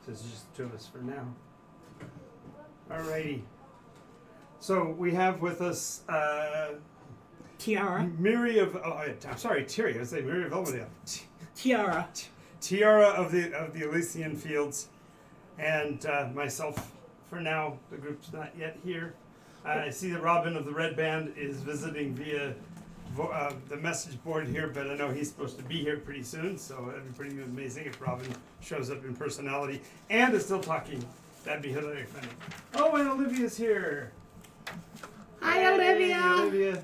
There's just two of us for now. Alrighty. So we have with us Tiara. Miri of I'm sorry, Tiri. I say Miri of Elmendale. Tiara. Tiara of the Elysian Fields, and myself for now. The group's not yet here. I see that Robin of the Red Band is visiting via the message board here, but I know he's supposed to be here pretty soon, so that'd be pretty amazing if Robin shows up in personality and is still talking. That'd be hilarious. Oh, and Olivia's here. Hi, Hey, Olivia. Olivia.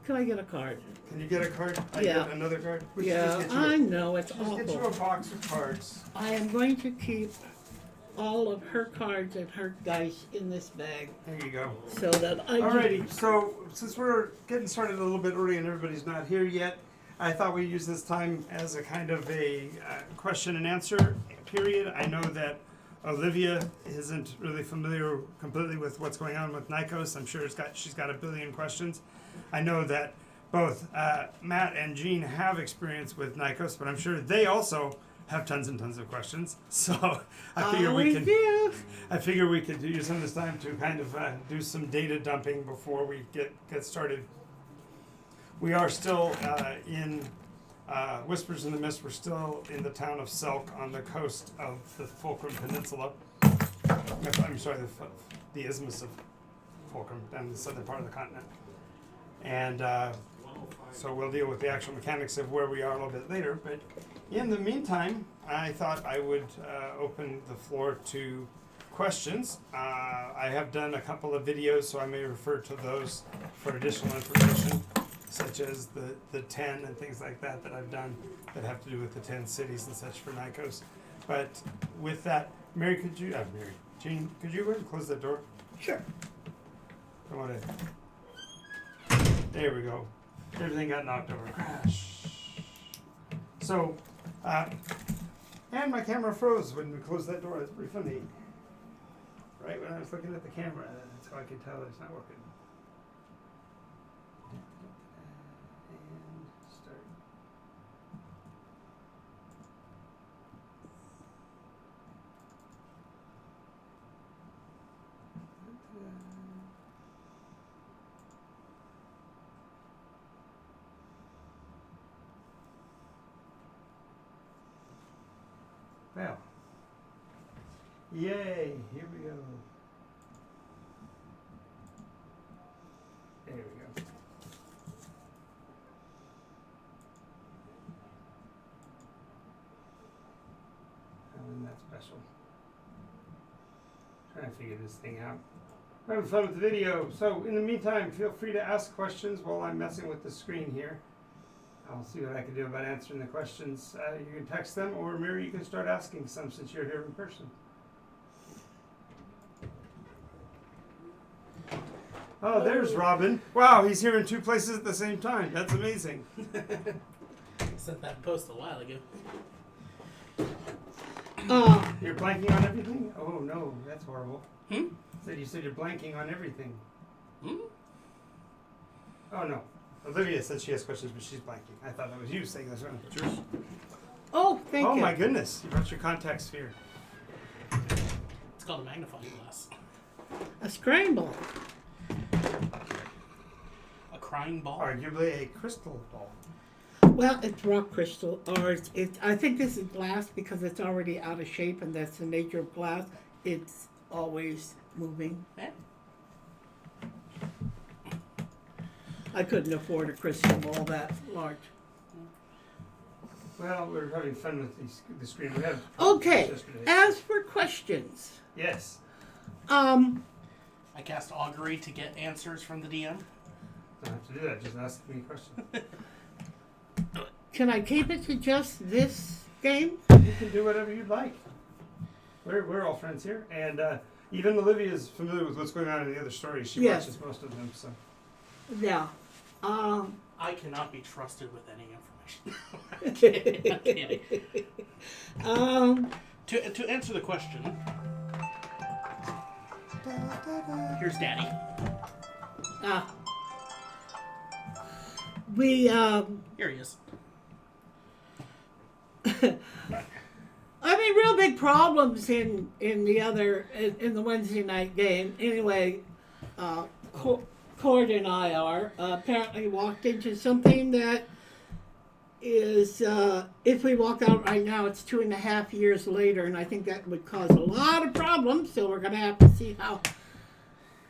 Can I get a card? Can you get a card? Yeah. Get another card? We should Yeah, just get I you know, it's just get you a awful. box of cards. I am going to keep all of her cards and her dice in this bag There you go. so that I can... Alrighty, so since we're getting started a little bit early and everybody's not here yet, I thought we'd use this time as a kind of a question and answer period. I know that Olivia isn't really familiar completely with what's going on with Nycos. I'm sure she's got a billion questions. I know that both Matt and Jean have experience with Nycos, but I'm sure they also have tons and tons of questions. So I figure we could use some of this time to kind of do some data dumping before we get started. We are still in Whispers in the Mist. We're still in the town of Selk on the coast of the Fulcrum Peninsula. I'm sorry, the isthmus of Fulcrum, down the southern part of the continent. And so we'll deal with the actual mechanics of where we are a little bit later. But in the meantime, I thought I would open the floor to questions. I have done a couple of videos, so I may refer to those for additional information, such as the 10 and things like that I've done that have to do with the 10 cities and such for Nycos. But with that, Jean, could you go ahead and close that door? Sure. Come on in. There we go. Everything got knocked over. Crash. So, and my camera froze when we closed that door. That's pretty funny. Right when I was looking at the camera, that's how I could tell it's not working. And start. Well, yay, here we go. There we go. Isn't that special? Trying to figure this thing out. We're having fun with the video. So in the meantime, feel free to ask questions while I'm messing with the screen here. I'll see what I can do about answering the questions. You can text them, or Mary, you can start asking some since you're here in person. Oh, there's Robin. Wow, he's here in two places at the same time. That's amazing. Sent that post a while ago. You're blanking on everything? Oh no, that's horrible. Hmm? You said you're blanking on everything. Hmm? Oh no. Olivia said she has questions, but she's blanking. I thought that was you saying this one. Yours. Oh, thank you. Oh my goodness, you brought your contact sphere. It's called a magnifying glass. A scramble. A crying ball. Arguably a crystal ball. Well, it's rock crystal, or I think this is glass because it's already out of shape, and that's the nature of glass. It's always moving. Yeah. I couldn't afford a crystal ball that large. Well, we're having fun with the screen. We have Okay, yesterday. as for questions, Yes. I cast augury to get answers from the DM. Don't have to do that. Just ask me a question. can I keep it to just this game? You can do whatever you'd like. We're all friends here, and even Olivia is familiar with what's going on in the other stories. She Yes. watches most of them. So. Yeah. I cannot be trusted with any information. I'm kidding. To answer the question, here's Daddy. We Here he is. had real big problems in the Wednesday night game. Anyway, Cord and I apparently walked into something that is, if we walk out right now, it's 2.5 years later, and I think that would cause a lot of problems. So we're gonna have to see how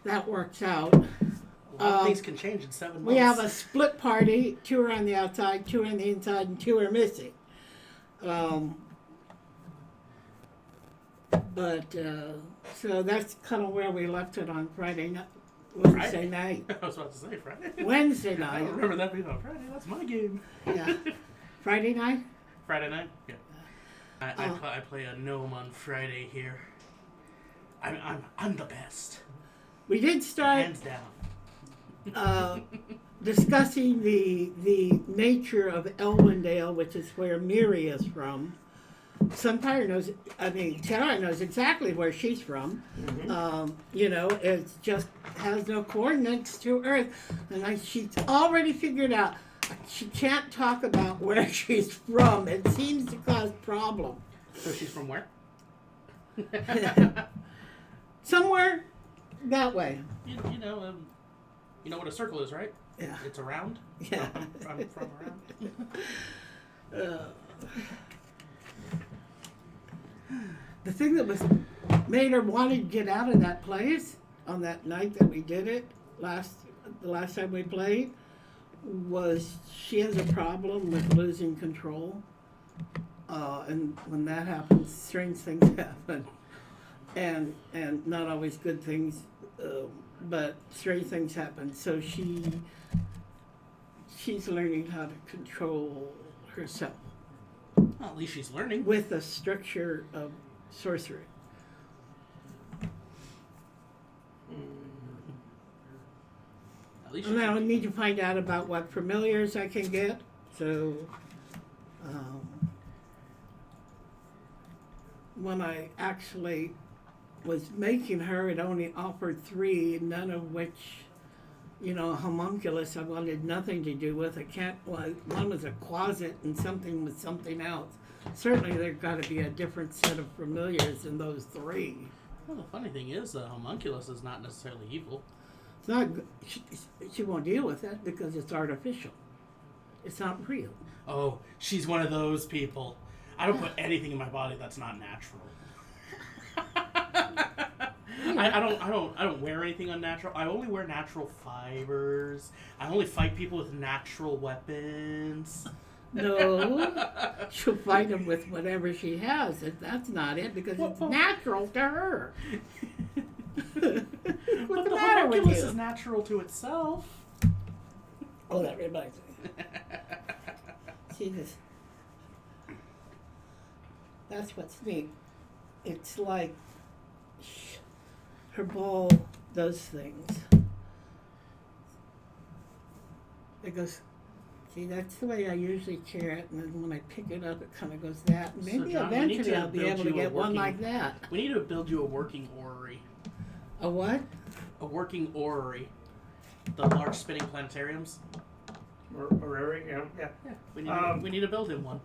that works out. A lot of things can change in 7 months. We have a split party. 2 are on the outside, 2 are on the inside, and 2 are missing. So that's kind of where we left it on Wednesday night. I was about to say Friday. Wednesday I night. don't remember that being on Friday. That's my game. Yeah. Friday night? Friday night? Yeah. I play a gnome on Friday here. I'm the best. We did start Hands down. discussing the nature of Elwindale, which is where Miri is from. Tara knows exactly where she's from. It just has no coordinates to Earth. And she's already figured out she can't talk about where she's from. It seems to cause problems. So she's from where? Somewhere that way. You know what a circle is, right? Yeah. It's around. Yeah. I'm from around. The thing that made her want to get out of that place on that night that we did it the last time we played was she has a problem with losing control, and when that happens, strange things happen, and not always good things, but strange things happen. So she's learning how to control herself. Well, at least she's learning. With a structure of sorcery. At least And I need to find out about what familiars I can get. So, when I actually was making her, it only offered 3, none of which, homunculus I wanted nothing to do with. One was a closet and something was something else. Certainly there's got to be a different set of familiars in those 3. Well, the funny thing is, the homunculus is not necessarily evil. It's not. She won't deal with that because it's artificial. It's not real. Oh, she's one of those people. I don't put anything in my body that's not natural. I don't wear anything unnatural. I only wear natural fibers. I only fight people with natural weapons. No, she'll fight him with whatever she has. That's not it because it's natural to her. What's the matter with homunculus you? is natural to itself. Oh, that reminds me. Jesus, that's what's neat. It's like her ball does things. It goes. See, that's the way I usually chair it, and then when I pick it up, it kind of goes that. And maybe John, we need eventually to I'll be build able to you a get one working- like that. We need to build you a working orrery. A what? A working orrery. The large spinning planetariums. Orrery, yeah. Yeah. We need to build him one.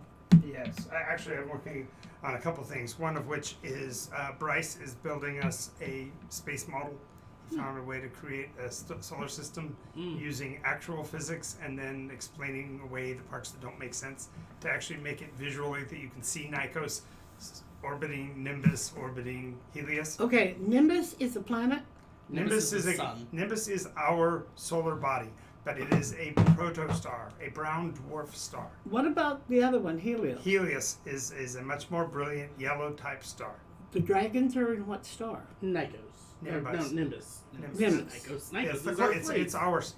Yes, I'm working on a couple things. One of which is Bryce is building us a space model. He found a way to create a solar system using actual physics and then explaining away the parts that don't make sense to actually make it visually that you can see Nycos orbiting Nimbus, orbiting Helios. Okay, Nimbus is a planet. Nimbus is the sun. Nimbus is our solar body, but it is a protostar, a brown dwarf star. What about the other one, Helios? Helios is a much more brilliant yellow type star. The dragons are in what star? Nycos. Nimbus. Nimbus. Nimbus. Nycos Yes, is our it's place. ours.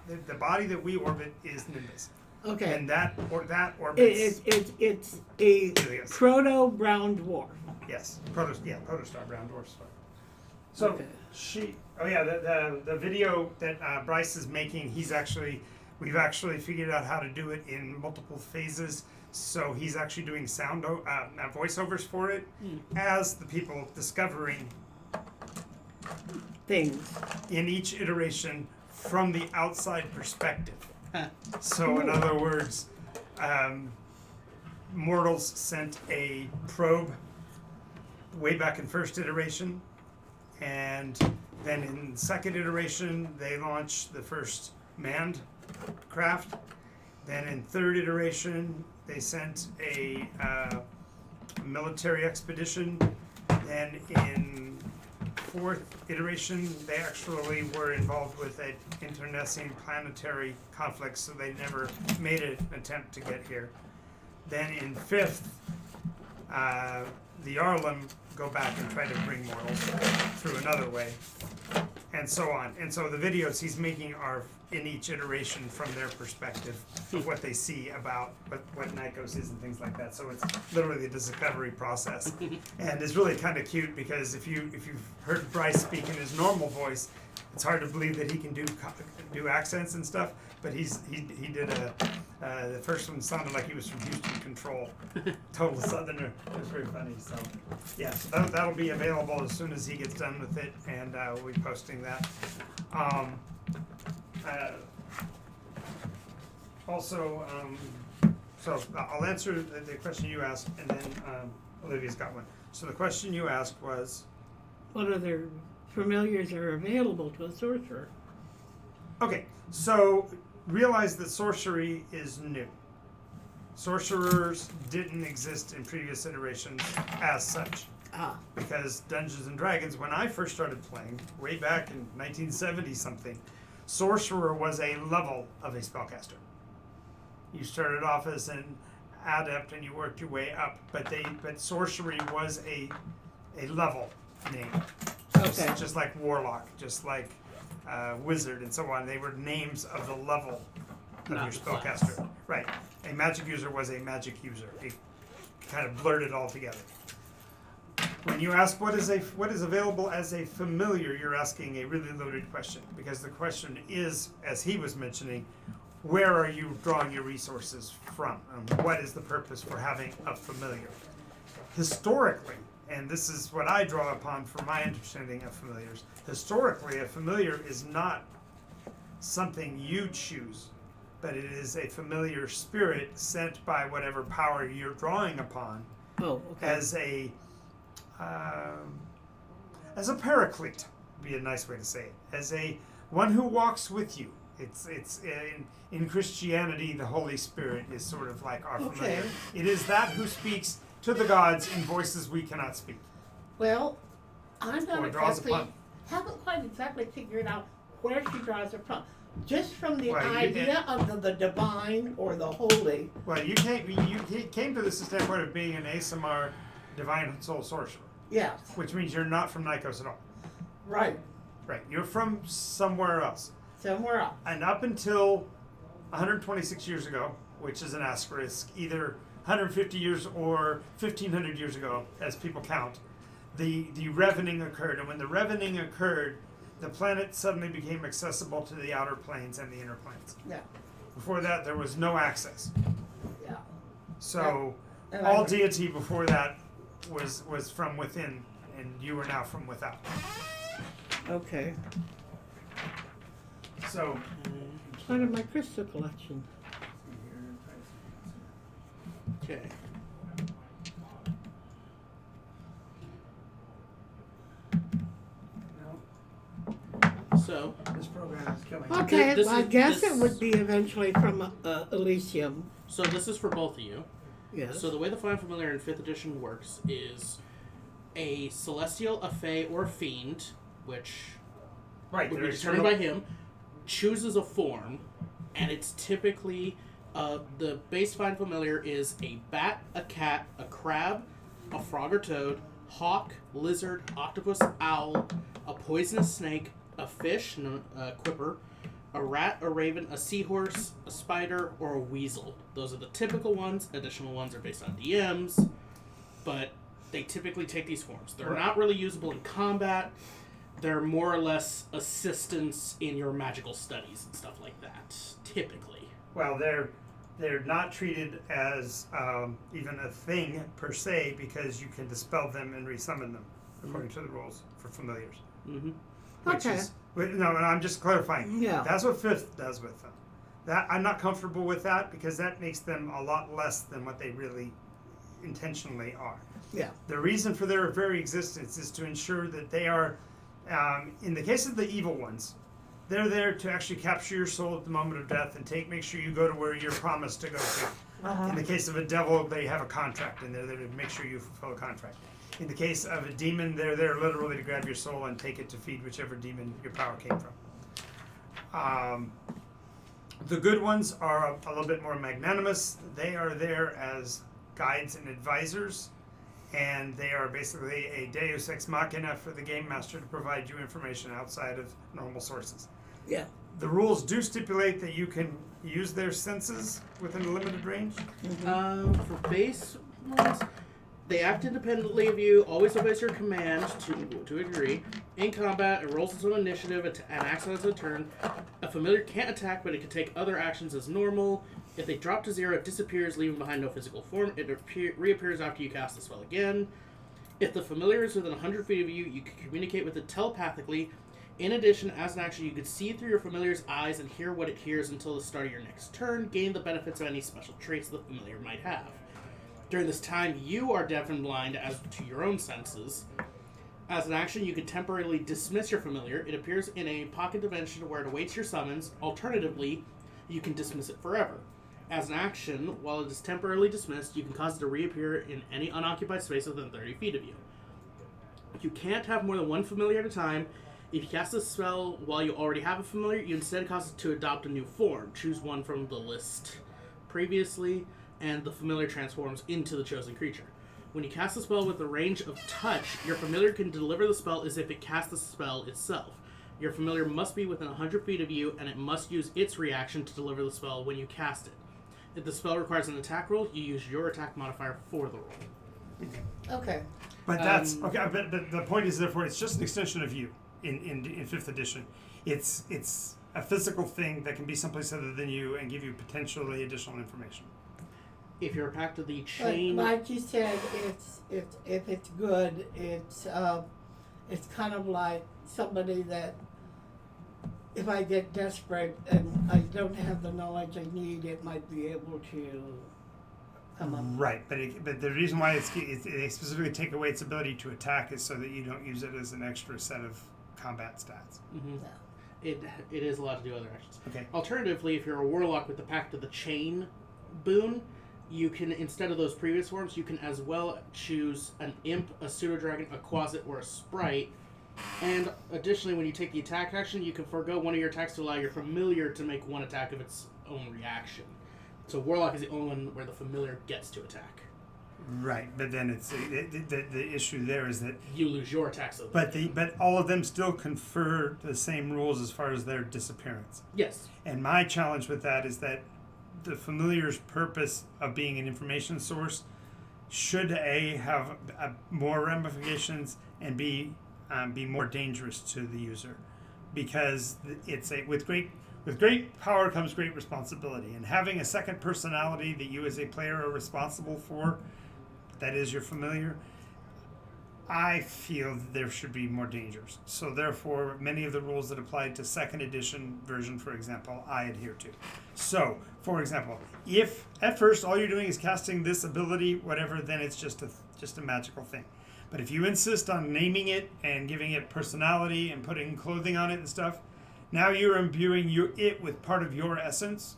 The body that we orbit is Nimbus, Okay. and that orbits. It's a Helios. proto brown dwarf. Yes, protostar, brown dwarf star. So Okay. the video that Bryce is making, we've actually figured out how to do it in multiple phases. So he's actually doing sound voiceovers for it as the people discovering Things. in each iteration from the outside perspective. So in other words, mortals sent a probe way back in first iteration, and then in second iteration they launched the first manned craft. Then in third iteration they sent a military expedition. Then in fourth iteration they actually were involved with an internecine planetary conflict, so they never made an attempt to get here. Then in fifth, the Arlem go back and try to bring mortals through another way, and so on. And so the videos he's making are in each iteration from their perspective of what they see about what Nycos is and things like that. So it's literally the discovery process, and it's really kind of cute because if you've heard Bryce speak in his normal voice, it's hard to believe that he can do accents and stuff. But he did the first one sounded like he was from Houston Control, total Southerner. It was very funny. So yeah, so that'll be available as soon as he gets done with it, and we'll be posting that. Also, so I'll answer the question you asked, and then Olivia's got one. So the question you asked was, what other familiars are available to a sorcerer? okay, so realize that sorcery is new. Sorcerers didn't exist in previous iterations as such. Because Dungeons and Dragons, when I first started playing, way back in 1970 something, sorcerer was a level of a spellcaster. You started off as an adept and you worked your way up, but sorcery was a level name. Okay. Just like warlock, just like wizard and so on. They were names of the level of Not your the class. spellcaster. Right. A magic user was a magic user. It kind of blurred it all together. When you ask what is available as a familiar, you're asking a really loaded question, because the question is, as he was mentioning, where are you drawing your resources from? What is the purpose for having a familiar? Historically, and this is what I draw upon for my understanding of familiars, historically a familiar is not something you choose, but it is a familiar spirit sent by whatever power you're drawing upon as a paraclete, would be a nice way to say it, as a one who walks with you. It's in Christianity, the Holy Spirit is sort of like our familiar. Okay. It is that who speaks to the gods in voices we cannot speak. Well, I'm not Or draws exactly, upon. haven't quite exactly figured out where she draws it from. Just from the Well, you idea of the divine or the holy. Well, you came to this standpoint of being an ASMR divine soul sorcerer, Yes. which means you're not from Nycos at all. Right. Right, you're from somewhere else. Somewhere else. And up until 126 years ago, which is an asterisk, either 150 years or 1500 years ago, as people count, the revening occurred. And when the revening occurred, the planet suddenly became accessible to the outer planes and the inner planes. Yeah. Before that, there was no access. Yeah. So And all deity before that was from within, and you are now from without. Okay. So Part of my crystal collection. Okay. So, this program is killing me. Okay, This I is- guess this- it would be eventually from Elysium. so this is for both of you. Yes. So the way the Find Familiar in 5th edition works is a celestial, a fae, or a fiend, which Right, would they're be determined by external- him, chooses a form, and it's typically the base Find Familiar is a bat, a cat, a crab, a frog or toad, hawk, lizard, octopus, owl, a poisonous snake, a fish, a quipper, a rat, a raven, a seahorse, a spider, or a weasel. Those are the typical ones. Additional ones are based on DMs, but they typically take these forms. They're not really usable in combat. They're more or less assistance in your magical studies and stuff like that, typically. Well, they're not treated as even a thing per se, because you can dispel them and resummon them according to the rules for familiars. Mm-hmm. Which Okay. is no, and I'm just clarifying. Yeah. That's what 5th does with them. That I'm not comfortable with that, because that makes them a lot less than what they really intentionally are. Yeah. The reason for their very existence is to ensure that they are, in the case of the evil ones, they're there to actually capture your soul at the moment of death and make sure you go to where you're promised to go to. In the case of a devil, they have a contract, and they're there to make sure you fulfill a contract. In the case of a demon, they're there literally to grab your soul and take it to feed whichever demon your power came from. The good ones are a little bit more magnanimous. They are there as guides and advisors, and they are basically a deus ex machina for the game master to provide you information outside of normal sources. Yeah. The rules do stipulate that you can use their senses within a limited range. For base ones, they act independently of you, always obeys your command to a degree. In combat, it rolls its own initiative and acts on its own turn. A familiar can't attack, but it can take other actions as normal. If they drop to 0, it disappears, leaving behind no physical form. It reappears after you cast the spell again. If the familiar is within 100 feet of you, you can communicate with it telepathically. In addition, as an action, you can see through your familiar's eyes and hear what it hears until the start of your next turn, gain the benefits of any special traits the familiar might have. During this time, you are deaf and blind as to your own senses. As an action, you can temporarily dismiss your familiar. It appears in a pocket dimension where it awaits your summons. Alternatively, you can dismiss it forever. As an action, while it is temporarily dismissed, you can cause it to reappear in any unoccupied space within 30 feet of you. You can't have more than one familiar at a time. If you cast a spell while you already have a familiar, you instead cause it to adopt a new form. Choose one from the list previously, and the familiar transforms into the chosen creature. When you cast a spell with the range of touch, your familiar can deliver the spell as if it cast the spell itself. Your familiar must be within 100 feet of you, and it must use its reaction to deliver the spell when you cast it. If the spell requires an attack roll, you use your attack modifier for the roll. Okay. But that's okay. But the point is, therefore, it's just an extension of you in 5th edition. It's a physical thing that can be someplace other than you and give you potentially additional information. If you're a pact of the chain, like you said, if it's good, it's kind of like somebody that if I get desperate and I don't have the knowledge I need, it might be able to come up. Right, but the reason why they specifically take away its ability to attack is so that you don't use it as an extra set of combat stats. mm-hmm. Yeah. it is allowed to do other actions. Okay. Alternatively, if you're a warlock with the pact of the chain boon, you can, instead of those previous forms, you can as well choose an imp, a pseudo-dragon, a quasit, or a sprite. And additionally, when you take the attack action, you can forego one of your attacks to allow your familiar to make one attack of its own reaction. So warlock is the only one where the familiar gets to attack. Right, but then it's the issue there is that You lose your attacks. but all of them still confer the same rules as far as their disappearance. Yes. And my challenge with that is that the familiar's purpose of being an information source should have more ramifications and be more dangerous to the user, because it's with great power comes great responsibility, and having a second personality that you as a player are responsible for, that is your familiar, I feel that there should be more dangers. So therefore, many of the rules that apply to 2nd edition version, for example, I adhere to. So, for example, if at first all you're doing is casting this ability, whatever, then it's just a magical thing. But if you insist on naming it and giving it personality and putting clothing on it and stuff, now you're imbuing it with part of your essence,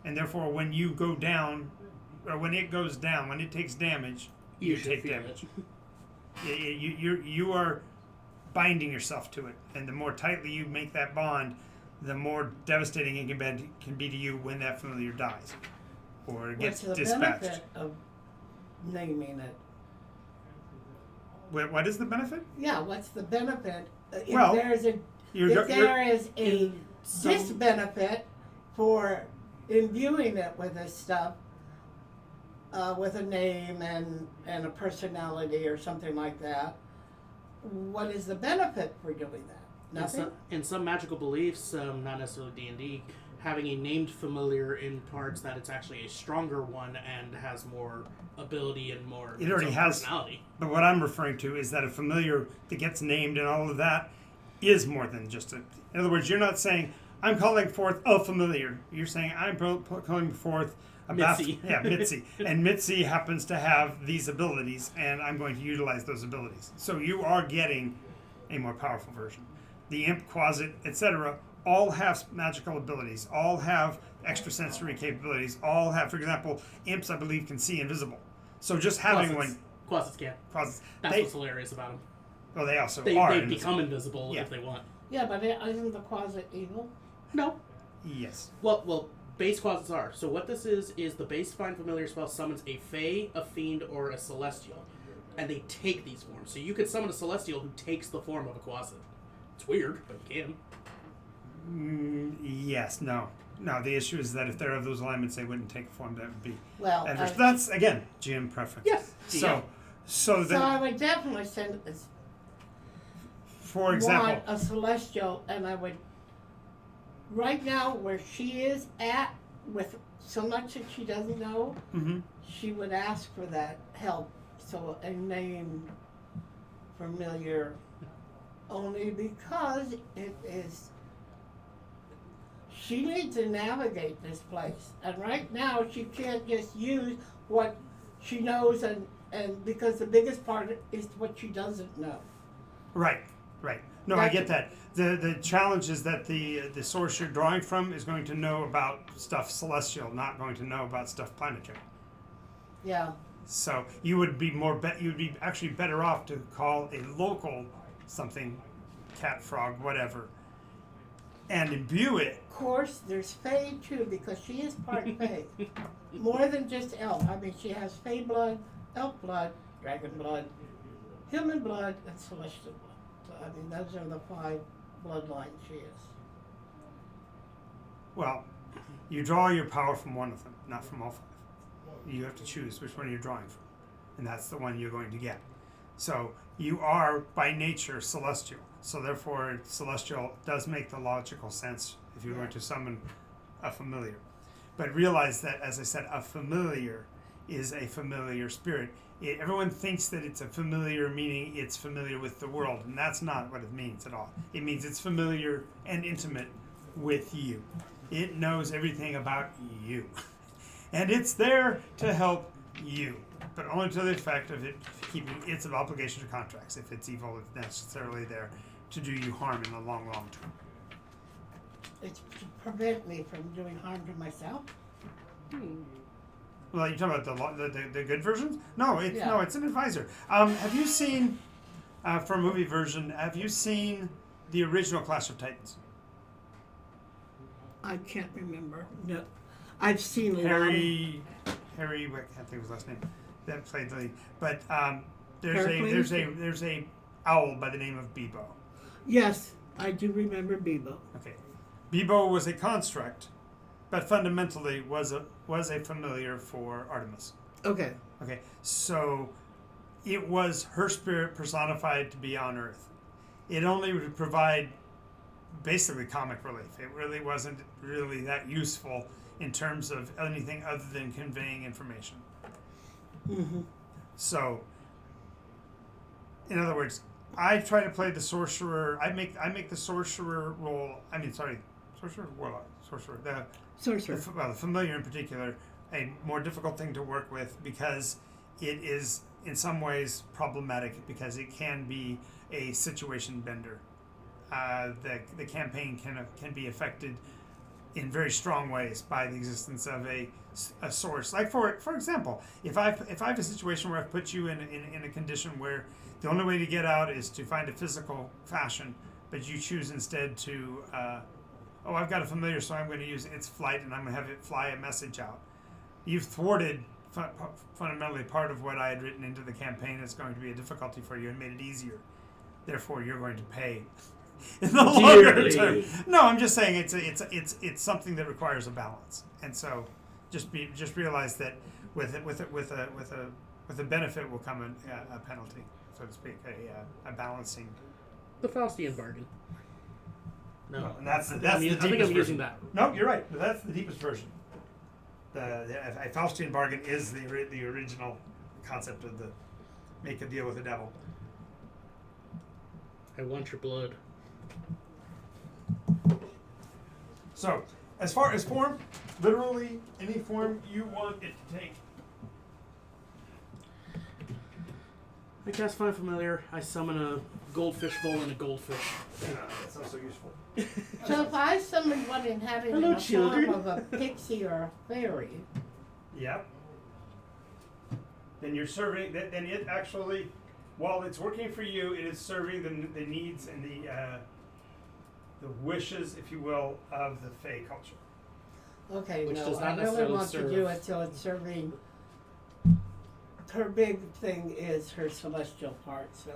and therefore when you go down, or when it goes down, when it takes damage, you take damage. You are binding yourself to it, and the more tightly you make that bond, the more devastating it can be to you when that familiar dies or gets What's the dispatched. benefit of naming it? What is the benefit? Yeah, what's the benefit? If Well, there is a disbenefit for imbuing it with this stuff, with a name and a personality or something like that, what is the benefit for doing that? Nothing? In some magical beliefs, not necessarily D&D, having a named familiar imparts that it's actually a stronger one and has more ability and more It already has personality. But what I'm referring to is that a familiar that gets named and all of that is more than just a... In other words, you're not saying, I'm calling forth a familiar. You're saying I'm calling forth a Mitzi. Mitzi. And Mitzi happens to have these abilities, and I'm going to utilize those abilities. So you are getting a more powerful version. The imp, quasit, etc. all have magical abilities, all have extrasensory capabilities, all have, for example, imps, I believe, can see invisible. So just having one. Quasits can. Quasits. That's what's hilarious about them. Oh, they also They are. they invisible. become invisible Yeah. if they want. Yeah, but isn't the closet evil? No. Yes. Well, base quasits are. So what this is the base find familiar spell summons a fae, a fiend, or a celestial, and they take these forms. So you could summon a celestial who takes the form of a quasit. It's weird, but you can. Yes. No. No. The issue is that if they're of those alignments, they wouldn't take a form. That would be Well, adverse. That's again GM preference. Yes. So so then, I would definitely send for example, want a celestial, and I would. Right now, where she is at, with so much that she doesn't know, she would ask for that help. So a name familiar, only because it is. She needs to navigate this place, and right now she can't just use what she knows, and because the biggest part is what she doesn't know. right. No, I get that. The challenge is that the source you're drawing from is going to know about stuff celestial, not going to know about stuff planetary. Yeah. So you would be you'd be actually better off to call a local something, cat, frog, whatever, and imbue it. Of course, there's Fae too, because she is part Fae. More than just elf. I mean, she has Fae blood, elf blood, dragon blood, human blood, and celestial blood. So, I mean, those are the 5 bloodlines she is. Well, you draw your power from one of them, not from all 5. You have to choose which one you're drawing from, and that's the one you're going to get. So you are by nature celestial. So therefore, celestial does make the logical sense if you're going to summon a familiar. But realize that, as I said, a familiar is a familiar spirit. Everyone thinks that it's a familiar, meaning it's familiar with the world, and that's not what it means at all. It means it's familiar and intimate with you. It knows everything about you. And it's there to help you, but only to the effect of it keeping its obligation to contracts. If it's evil, it's necessarily there to do you harm in the long, long term. It's to prevent me from doing harm to myself. Well, you're talking about the good versions? No, it's an advisor. Have you seen, for a movie version, have you seen the original Clash of Titans? I can't remember. No, I've seen a lot. Harry, what, I can't think of his last name. That played the lead. But there's a owl by the name of Bebo. Yes, I do remember Bebo. Okay, Bebo was a construct, but fundamentally was a familiar for Artemis. Okay. Okay, so it was her spirit personified to be on Earth. It only would provide basically comic relief. It really wasn't really that useful in terms of anything other than conveying information. Mm-hmm. So, in other words, I try to play the sorcerer. I make the sorcerer role. Sorcerer, warlock, sorcerer. Sorcerer. The familiar in particular, a more difficult thing to work with because it is in some ways problematic because it can be a situation bender. The campaign can be affected in very strong ways by the existence of a source. Like for example, if I have a situation where I've put you in a condition where the only way to get out is to find a physical fashion, but you choose instead to I've got a familiar, so I'm going to use its flight and I'm going to have it fly a message out. You've thwarted fundamentally part of what I had written into the campaign that's going to be a difficulty for you and made it easier. Therefore, you're going to pay in the longer term. No, I'm just saying it's something that requires a balance, and so just realize that with a benefit will come a penalty, so to speak, a balancing. The Faustian bargain. No, and that's the I deepest think I'm version. using that. No, you're right. But that's the deepest version. A Faustian bargain is the original concept of the make a deal with the devil. I want your blood. So, as far as form, literally any form you want it to take. I cast Find Familiar. I summon a goldfish bowl and a goldfish. That's not so useful. So if I summon one inhabiting Hello, the children. form of a pixie or a fairy, Yep. Then you're serving. Then it actually, while it's working for you, it is serving the needs and the wishes, if you will, of the Fey culture. okay, Which no, does not I really necessarily want to do serve- it so it's serving. Her big thing is her celestial part, so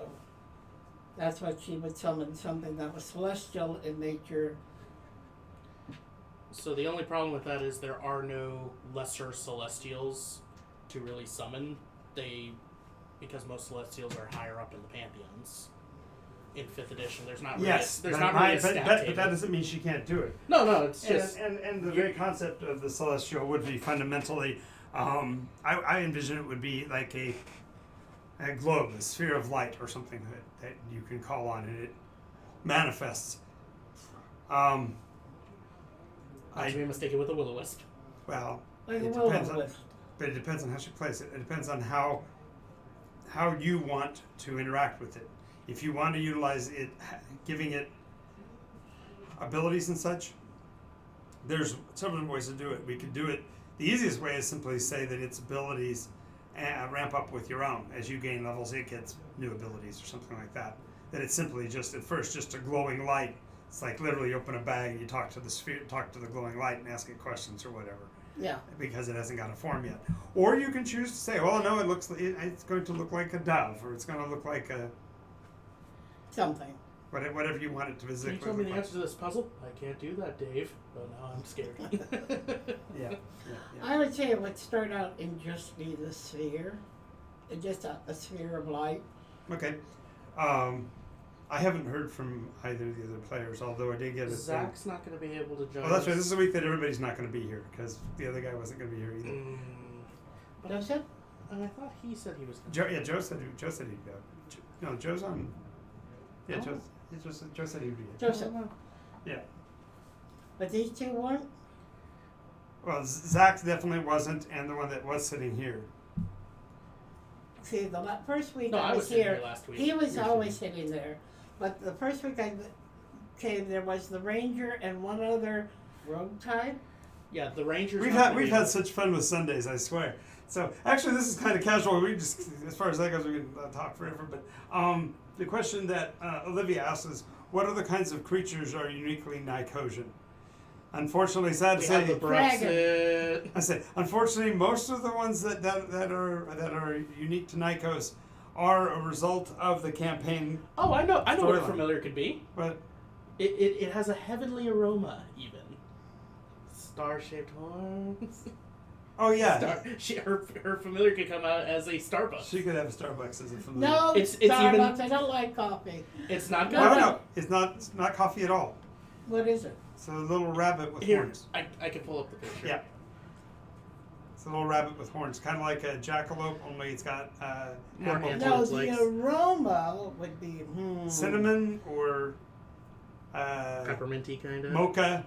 that's what she would summon, something that was celestial in nature. So the only problem with that is there are no lesser celestials to really summon. Because most celestials are higher up in the pantheons. In 5th edition, there's not really Yes, there's but not really a but stat that table. doesn't mean she can't do it. No, it's just And the very concept of the celestial would be fundamentally, I envision it would be like a globe, a sphere of light or something that you can call on and it manifests. not to be mistaken with a will-o-wisp. Well, Like a it will depends on, wisp. but it depends on how she plays it. It depends on how you want to interact with it. If you want to utilize it, giving it abilities and such, there's several ways to do it. We could do it. The easiest way is simply say that its abilities ramp up with your own. As you gain levels, it gets new abilities or something like that. That it's simply just at first just a glowing light. It's like literally you open a bag and you talk to the sphere, talk to the glowing light and ask it questions or whatever. Yeah. Because it hasn't got a form yet. Or you can choose to say, well, no, it's going to look like a dove, or it's going to look like a Something. whatever you want it to Can physically you tell me look the like. answer to this puzzle? I can't do that, Dave. Oh, now I'm scared. Yeah. I would say it would start out in just be the sphere, just a sphere of light. Okay. I haven't heard from either of the other players, although I did get a thing. Zach's not going to be able to join. Oh, that's right. us. This is a week that everybody's not going to be here because the other guy wasn't going to be here either. But Joseph? I thought he said he was. Joe said he'd go. No, Joe's on. Yeah, Oh. Joe said he'd be here. Joseph. Yeah. But these two weren't? Well, Zach definitely wasn't, and the one that was sitting here. See, first week No, I I was sitting here, here last week. he was You're always sitting there. But the first week I came, there was the ranger and one other rogue type. Yeah, the Rangers. We've had such fun with Sundays, I swear. So actually, this is kind of casual. We just, as far as that goes, we can talk forever. But the question that Olivia asked is, what other kinds of creatures are uniquely Nycosian? Unfortunately, sad to We say, have the Brexit. I say, unfortunately, most of the ones that are unique to Nycos are a result of the campaign. Oh, I know what a Storyline. familiar could be. But It has a heavenly aroma, even. Star-shaped horns. oh yeah, Her familiar could come out as a Starbucks. she could have a Starbucks as a familiar. No, It's Starbucks, even- I don't like coffee. It's not good. No, it's not coffee at all. What is it? It's a little rabbit with Here, horns. I can pull up the picture. Yeah. It's a little rabbit with horns, kind of like a jackalope, only it's got More animal antlers. No, horns. the Legs. aroma would be Cinnamon or Pepperminty kind of. mocha.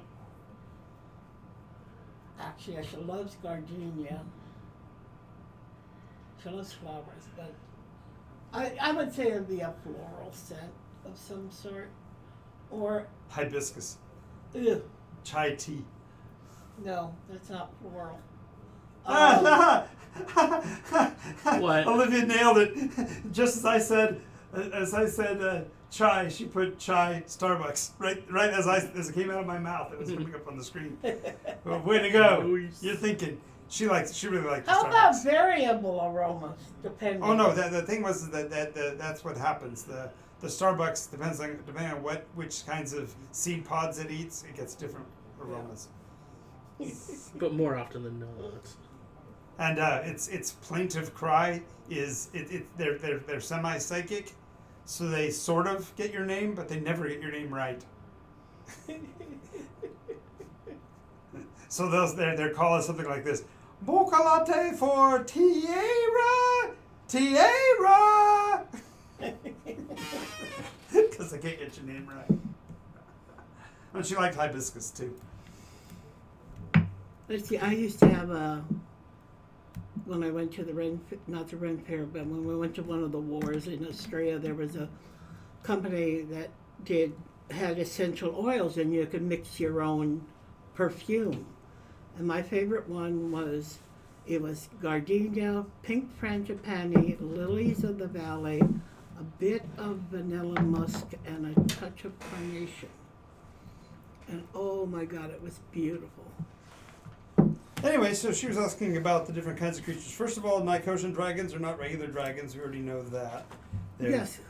Actually, she loves gardenia. She loves flowers, but I would say it would be a floral scent of some sort. Or, Hibiscus. ugh, Chai tea. no, that's not floral. What? Olivia nailed it. Just as I said chai, she put chai Starbucks right as it came out of my mouth. It was coming up on the screen. Well, way to go! Nice. You're thinking she really liked the How Starbucks. about variable aromas, depending? Oh no, the thing was that's what happens. The Starbucks depending on which kinds of seed pods it eats, it gets different aromas. But more often than not. And its plaintive cry is they're semi-psychic, so they sort of get your name, but they never get your name right. So their call is something like this: Mocha latte for Tiara. Because they can't get your name right. And she liked hibiscus too. Let's see, I used to have when I went to the not the Ren Fair, but when we went to one of the wars in Australia, there was a company that had essential oils, and you could mix your own perfume. And my favorite one was gardenia, pink frangipani, lilies of the valley, a bit of vanilla musk, and a touch of carnation. And oh my God, it was beautiful. Anyway, so she was asking about the different kinds of creatures. First of all, Nycosian dragons are not regular dragons. We already know that. Yes.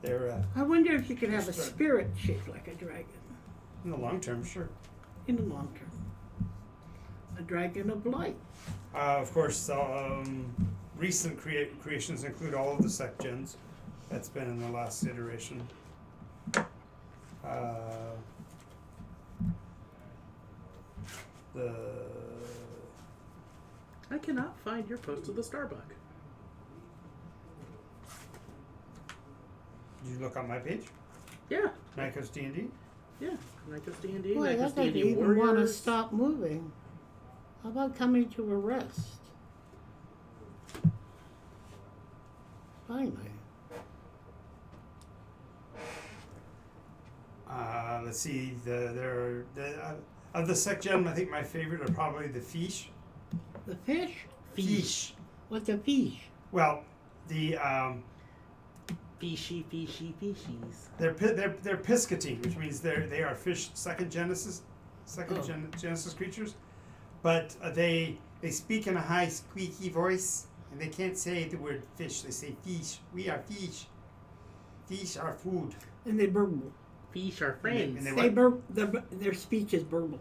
They're I wonder if you could have a spirit shaped like a dragon. in the long term, sure. In the long term. A dragon of light. Of course, recent creations include all of the sect gens. That's been in the last iteration. I cannot find your post of the Starbuck. Did you look on my page? Yeah. Nycos DND? Yeah. Nycos DND, Boy, Nycos that doesn't D&D even want to Warriors. stop moving. How about coming to a rest? Finally. Let's see. Of the sect gen, I think my favorite are probably the fish. The fish? Fish. What's a fish? Well, the Fishy, fishies. they're piscatine, which means they are fish second Genesis creatures, but they speak in a high squeaky voice, and they can't say the word fish. They say fish. We are fish. Fish are food. And they burble. Fish are friends. And they They what? their speech is burbly.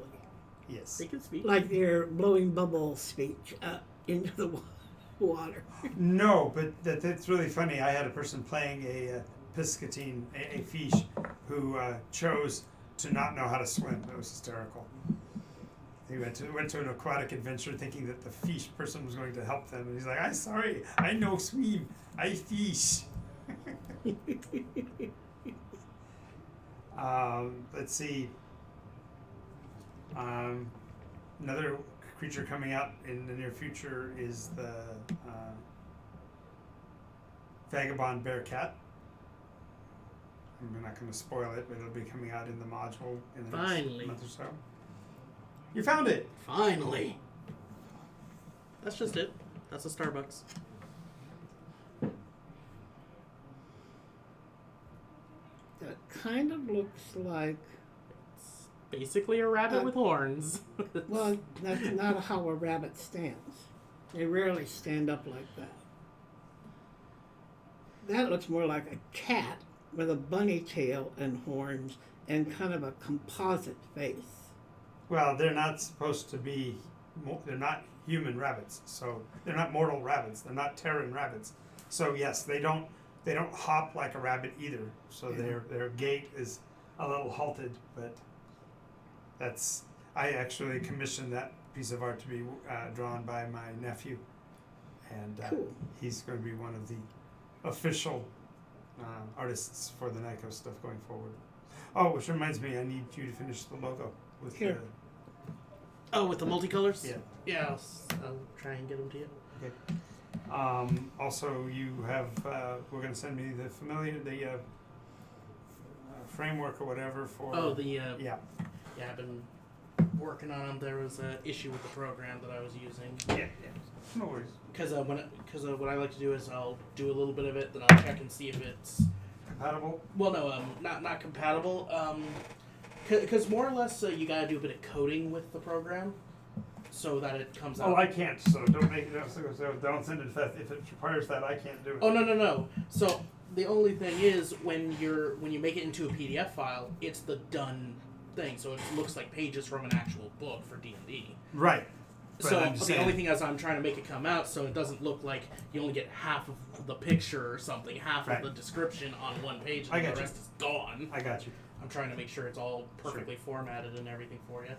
Yes. They can speak. Like they're blowing bubble speech into the water. No, but that's really funny. I had a person playing a piscatine, a fish, who chose to not know how to swim. It was hysterical. He went to an aquatic adventure thinking that the fish person was going to help them, and he's like, "I'm sorry, I no swim. I fish." Let's see. Another creature coming out in the near future is the vagabond bear cat. I'm not going to spoil it, but it'll be coming out in the module in the Finally. next month or so. You found it! Finally. That's just it. That's a Starbucks. That kind of looks like, It's basically a rabbit with horns. well, that's not how a rabbit stands. They rarely stand up like that. That looks more like a cat with a bunny tail and horns and kind of a composite face. Well, they're not supposed to be, they're not human rabbits, so they're not mortal rabbits. They're not Terran rabbits. So yes, they don't hop like a rabbit either. So their gait is a little halted, but I actually commissioned that piece of art to be drawn by my nephew, and Cool. he's going to be one of the official artists for the Nycos stuff going forward. Oh, which reminds me, I need you to finish the logo with Here. Oh, with the multicolors? Yeah. Yeah, I'll try and get them to you. Okay. Also, you have, we're going to send me the framework or whatever for. Oh, the, Yeah. yeah, I've been working on them. There was an issue with the program that I was using. Yeah. No worries. Because what I like to do is I'll do a little bit of it, then I'll check and see if it's Compatible? well, no, not compatible. Because more or less you gotta do a bit of coding with the program, so that it comes out. Oh, I can't, so don't make it, so don't send it if it requires that, I can't do it. Oh no. So the only thing is when you make it into a PDF file, it's the done thing, so it looks like pages from an actual book for D&D. Right. But So I'm just the saying- only thing is I'm trying to make it come out so it doesn't look like you only get half of the picture or something, half Right. of the description on one page, I and got the you. rest is gone. I got you. I'm trying to make sure it's all perfectly formatted and everything for you.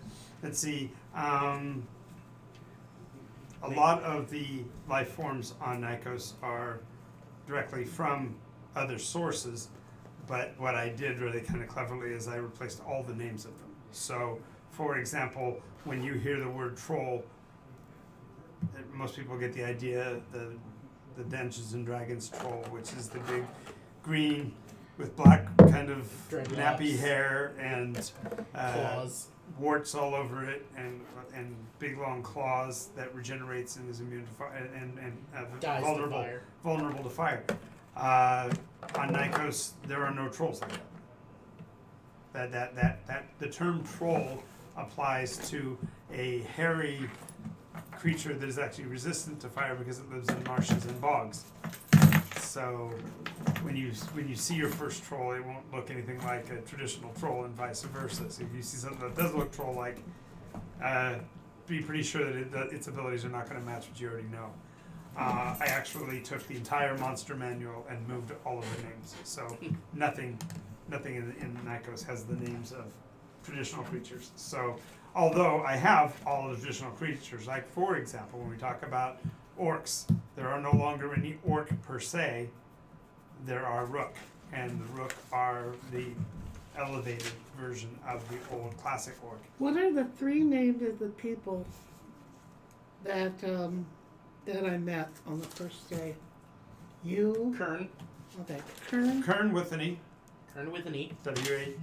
Let's see. A lot of the life forms on Nycos are directly from other sources, but what I did really kind of cleverly is I replaced all the names of them. So for example, when you hear the word troll, most people get the idea the Dungeons and Dragons troll, which is the big green with black kind of Dreadlocks. nappy hair and Claws. warts all over it, and big long claws that regenerates and is immune to fire and Dies to fire. vulnerable to fire. On Nycos, there are no trolls like that. That the term troll applies to a hairy creature that is actually resistant to fire because it lives in marshes and bogs. So when you see your first troll, it won't look anything like a traditional troll, and vice versa. So if you see something that does look troll-like, be pretty sure that its abilities are not going to match what you already know. I actually took the entire monster manual and moved all of the names. So nothing in Nycos has the names of traditional creatures. So although I have all of the traditional creatures, like for example, when we talk about orcs, there are no longer any orc per se. There are rook, and the rook are the elevated version of the old classic orc. What are the 3 names of the people that that I met on the first day? You. Kern. Okay. Kern. Kern with an E. Kern with an E. Witheni.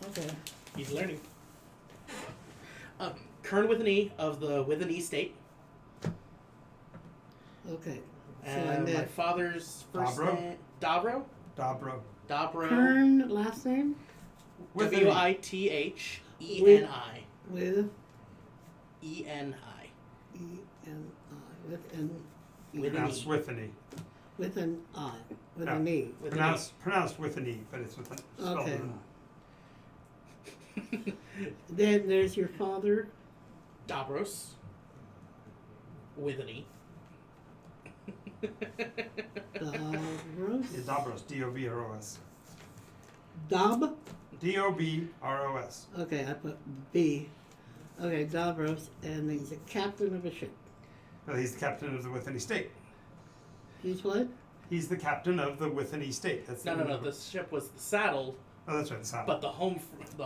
Okay. He's learning. Kern with an E of the with an E state. Okay. So I And my met father's first Dobro? name. Dobro? Dobro. Dobro. Kern last name With an E. Witheni. with E-N-I. E-N-I with an E. With an Pronounced E. with an E. With an I. With Yeah. an E. With an Pronounced with an E, but it's with an spelled Okay. with an I. Then there's your father. Dobros. With an E. Davros. Yeah, Dobros. D-O-B-R-O-S. Dob. D-O-B-R-O-S. Okay, I put B. Okay, Davros, and he's a captain of a ship. Well, he's the captain of the Witheni state. He's what? He's the captain of the Witheni state. That's the No. name of The it. ship was the saddle, Oh, that's right. The saddle. but the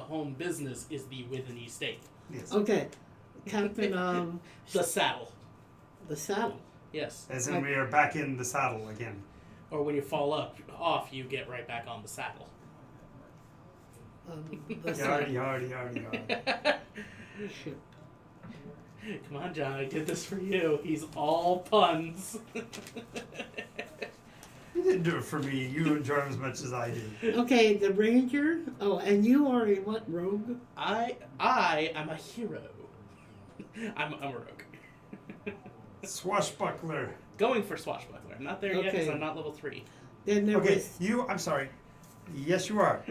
home business is the with an E state. Yes. Okay, captain of The saddle. the saddle. Yes. As in, we are back in the saddle again. Or when you fall off, you get right back on the saddle. The saddle Yardy. ship. Come on, John, I did this for you. He's all puns. You didn't do it for me. You enjoy him as much as I do. Okay, the ranger. Oh, and you are a what, rogue? I am a hero. I'm a rogue. Swashbuckler. Going for swashbuckler. I'm not there yet because Okay. I'm not level 3. Then there Okay, was I'm sorry. Yes, you are.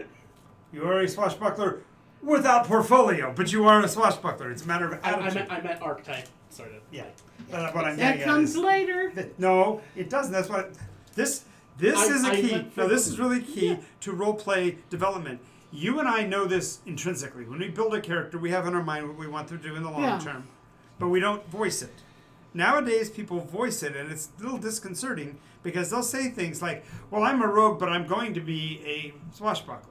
You are a swashbuckler without portfolio, but you are a swashbuckler. It's a matter of attitude. I meant archetype, sort of. Yeah. What I'm that getting comes at is later. no, it doesn't. That's what this is a I key. went for- No, this is really key Yeah. to role play development. You and I know this intrinsically. When we build a character, we have in our mind what we want to do in the long Yeah. term, but we don't voice it. Nowadays, people voice it, and it's a little disconcerting because they'll say things like, "Well, I'm a rogue, but I'm going to be a swashbuckler."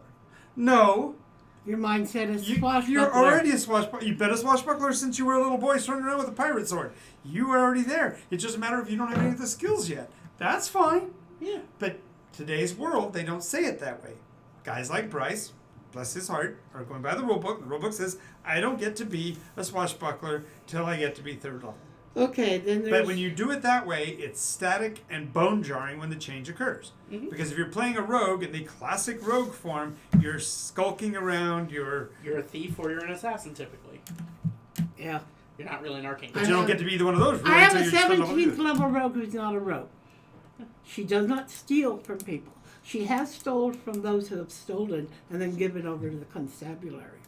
No, Your mindset is you're swashbuckler. already a swashbuckler. You've been a swashbuckler since you were a little boy running around with a pirate sword. You are already there. It's just a matter of you don't have any of the skills yet. That's fine. Yeah. But today's world, they don't say it that way. Guys like Bryce, bless his heart, are going by the rulebook. The rulebook says, I don't get to be a swashbuckler till I get to be 3rd level. Okay, then there's. But when you do it that way, it's static and bone jarring when the change occurs. Mhm. Because if you're playing a rogue in the classic rogue form, you're skulking around, You're a thief or you're an assassin, typically. Yeah. You're not really an arcane. but you don't get to be the one of those. I have a until you're 17th level level rogue who's not a rogue. She does not steal from people. She has stolen from those who have stolen and then given over to the constabulary.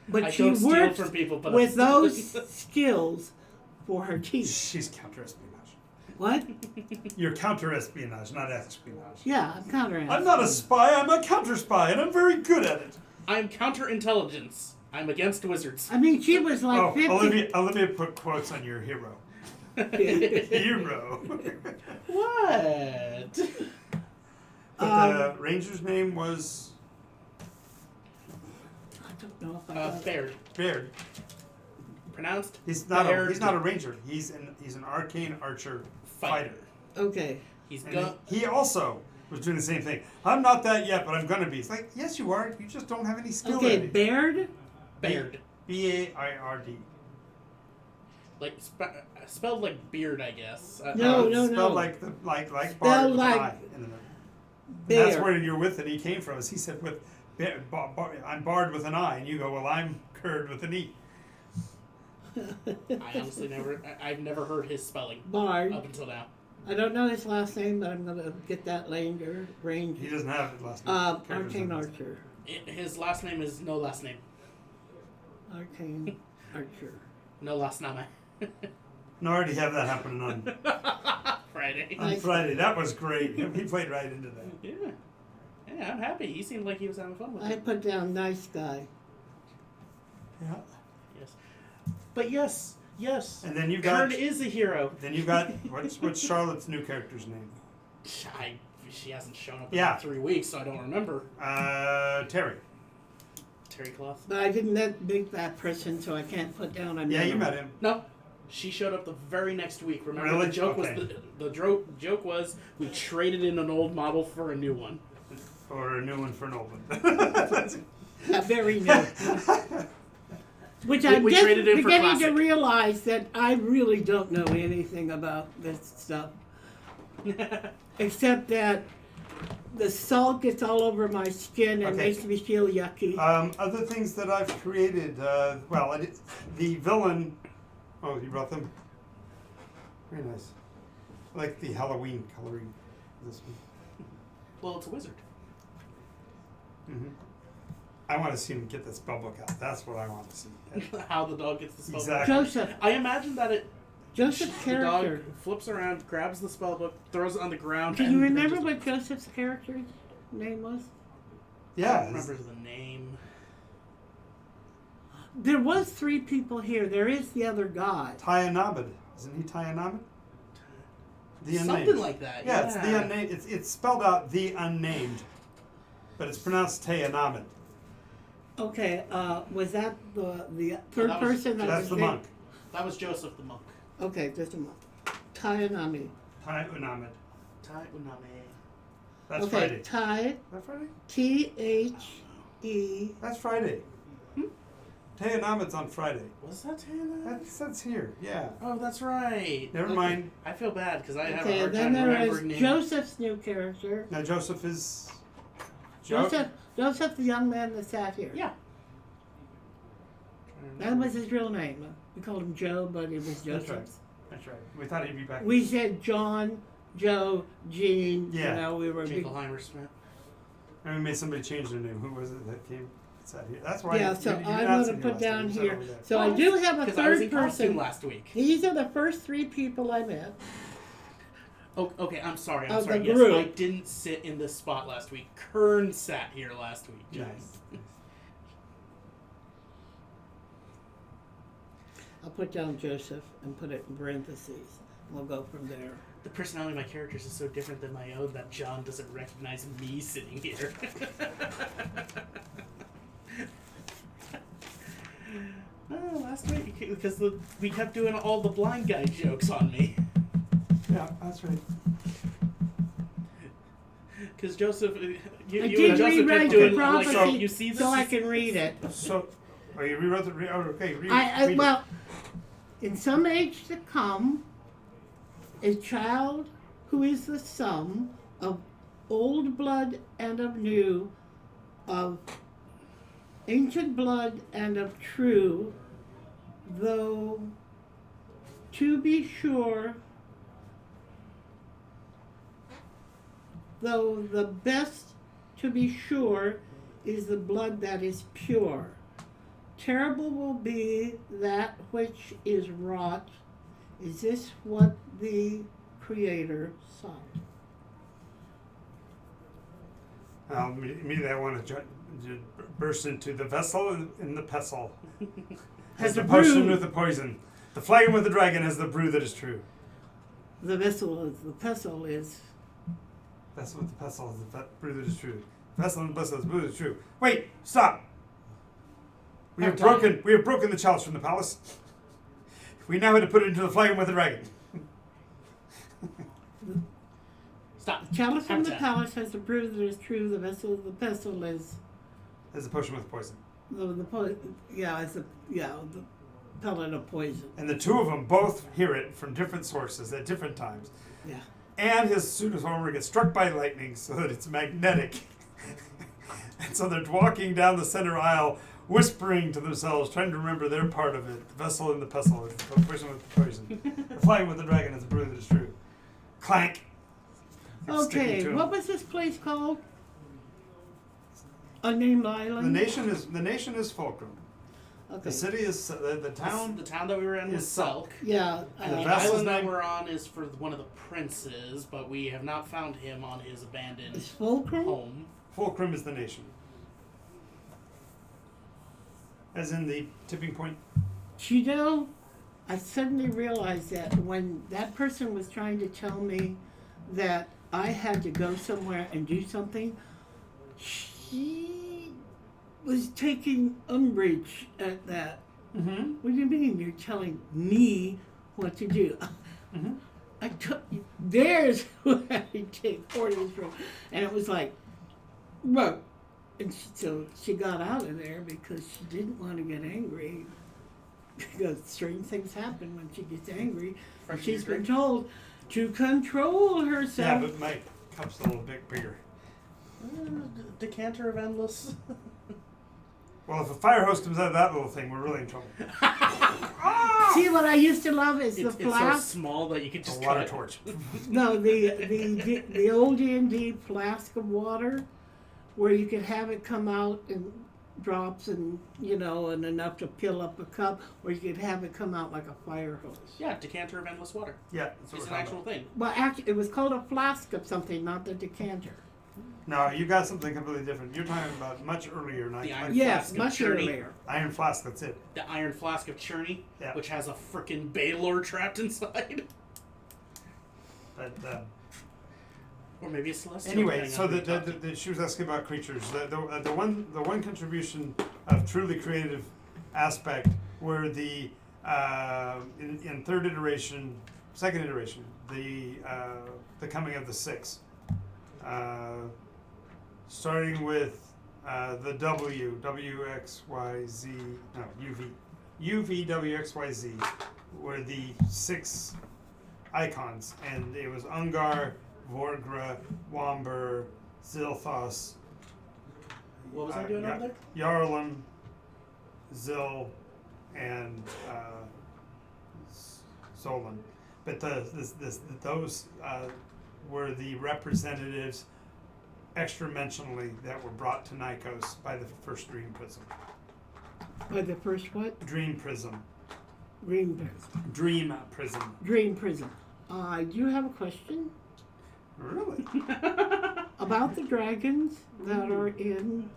But I she don't steal works from people, but with I'm those stealing. skills for her team. She's counter-espionage. What? You're counter-espionage, not espionage. Yeah, I'm countering. I'm not a spy, I'm a counter-spy, and I'm very good at it. I'm counterintelligence. I'm against wizards. I mean, she was like Oh, 50. Olivia put quotes on your hero. Hero. What? But the ranger's name was... know if I got it. Baird. Baird. Pronounced He's not Baird. he's not a ranger. He's an arcane archer fighter. Okay. He's And go. he also was doing the same thing. I'm not that yet, but I'm gonna be. It's like, yes, you are. You just don't have any skill Okay, in it. Baird? Baird. Baird. Like spelled like beard, I guess. No, no, Spelled no. like bard Spelled with like an I in the middle. Baird. That's where you're with, and he came from. Is he said with, I'm Bard with an I, and you go, well, I'm Curd with an E. I honestly I've never heard his spelling Bard. up until now. I don't know his last name, but I'm gonna get that later. Range. He doesn't have it last name. Arcane Archer. His last name is no last name. Arcane Archer. No last name. No, I already have that happening on Friday. on Nice. Friday. That was great. He played right into that. Yeah. Yeah, I'm happy. He seemed like he was having fun with I it. put down nice guy. Yeah. Yes. But yes. And then you got Kurt is a hero. what's Charlotte's new character's name? She hasn't shown up Yeah. in 3 weeks, so I don't remember. Terry. Terry Cloth? But I didn't meet that person, so I can't put down. I Yeah, you met him. No. She showed up the very next week. Remember, Really? the joke Okay. was joke was we traded in an old model for a new one. Or a new one for an old one. A very new. Which I'm We just traded in for beginning to classic. realize that I really don't know anything about this stuff. Except that the salt gets all over my skin and Okay. makes me feel yucky. Other things that I've created, the villain. Oh, you brought them? Very nice. I like the Halloween coloring of this one. Well, it's a wizard. Mm-hmm. I want to see him get the spell book out. That's what I want to see. How the dog gets the spell Exactly. Joseph. book. I imagine that Joseph's the dog character. flips around, grabs the spell book, throws it on the ground. Do and you then remember just- what Joseph's character's name was? I Yeah. don't remember the name. There was 3 people here. There is the other guy. Tyanabed. Isn't he Tyanabed? The unnamed. Something like that. Yeah, it's the unnamed. It's spelled out the unnamed, but it's pronounced Tyanabed. Okay, was that the third that was- person that That's was the there? monk. That was Joseph the monk. Okay, just a moment. Tayanami. Tyanabed. Tai Uname. That's Okay, Friday. Tai, Is that Friday? T-H-E. That's Friday. Tyanabed's on Friday. Was that Tana? That's here. Yeah. Oh, that's right. Never Okay. mind. I feel bad because I have a Okay, hard then time there is remembering names. Joseph's new character. Now Joseph is. Joseph, the young man that sat here. Yeah. That was his real name. We called him Joe, but it was That's Joseph. right. That's right. We thought he'd be back. We said John, Joe, Gene. Yeah. You know, we were big. Jingleheimer Smith. And we made somebody change their name. Who was it that came? Sat here. That's why. Yeah, you so did I'm not going sit to here put last time. down You sat here. over there. So I do have a Because I was in third costume person. last week. These are the first 3 people I met. Oh, okay, I'm sorry. Of the Yes, group. I didn't sit in this spot last week. Kern sat here last week. John. Nice. I'll put down Joseph and put it in parentheses. We'll go from there. The personality of my characters is so different than my own that John doesn't recognize me sitting here. Oh, last week because we kept doing all the blind guy jokes on me. Yeah, that's right. Because Joseph, I you did and Joseph rewrite kept the doing like, prophecy you see this? so I can read it. So, you rewrote the. Okay, read. I read it. well, in some age to come, a child who is the sum of old blood and of new, of ancient blood and of true, though to be sure, though the best to be sure is the blood that is pure. Terrible will be that which is wrought. Is this what the Creator sought? Immediately I want to burst into the vessel in the pestle. Has the the potion brew. with the poison. The flagon with the dragon has the brew that is true. The vessel is the pestle is. Vessel with the pestle is the brew that is true. Vessel and the pestle is the brew that is true. Wait, stop. We have broken the chalice from the palace. We now have to put it into the flagon with the dragon. Stop. The chalice from the Habitat. palace has to prove that it's true. The vessel of the pestle is As a potion with poison. the pellet of poison. And the two of them both hear it from different sources at different times. Yeah. And his suit of armor gets struck by lightning so that it's magnetic. And so they're walking down the center aisle, whispering to themselves, trying to remember their part of it. The vessel and the pestle, the poison with the poison. The flying with the dragon is a brew that is true. Clank. It's sticking Okay, to him. what was this place called? Unnamed Island? The nation is Fulcrum. Okay. The city is the town. The town that we were in was is Selk. Selk. Yeah. And the The vessel's island that name- we're on is for one of the princes, but we have not found him on his abandoned Is Fulcrum? home. Fulcrum is the nation. As in the tipping point. You know, I suddenly realized that when that person was trying to tell me that I had to go somewhere and do something, she was taking umbrage at that. Mm-hmm. What do you mean you're telling me what to do? Mm-hmm. I took there's who I take orders from, and it was like, whoa. And so she got out of there because she didn't want to get angry. Because strange things happen when she gets angry. And she's been told to control Yeah, herself. but my cup's a little bit bigger. Decanter of endless. Well, if a fire hose comes out of that little thing, we're really in trouble. See, what I used to love is It's the so flask. small that you can A just water cut. torch. No, the old D&D flask of water, where you could have it come out in drops and and enough to fill up a cup, or you could have it come out like a fire hose. Yeah, decanter of endless water. Yeah, that's what It's we're an talking actual thing. Well, actually, it was called a flask of something, not the decanter. about. No, you got something completely different. You're talking about much earlier, not The like iron Yes, flask of much Cherney. earlier. iron flask. That's it. The iron flask of Cherney, Yeah. which has a frickin' Baylor trapped inside. But Or maybe a celestial. anyway, depending so on who you talk to. she was asking about creatures. The one contribution of truly creative aspect were the in second iteration, the coming of the six, starting with the UV WXYZ were the six icons, and it was Ungar, Vorgra, Womber, Zilthos, What was I doing over there? Yarlum, Zil, and Zolan. But those were the representatives extra-dimensionally that were brought to Nycos by the first Dream Prism. By the first what? Dream Prism. Dream Prism. Dream Prism. Dream Prism. I do have a question Really? about the dragons that are in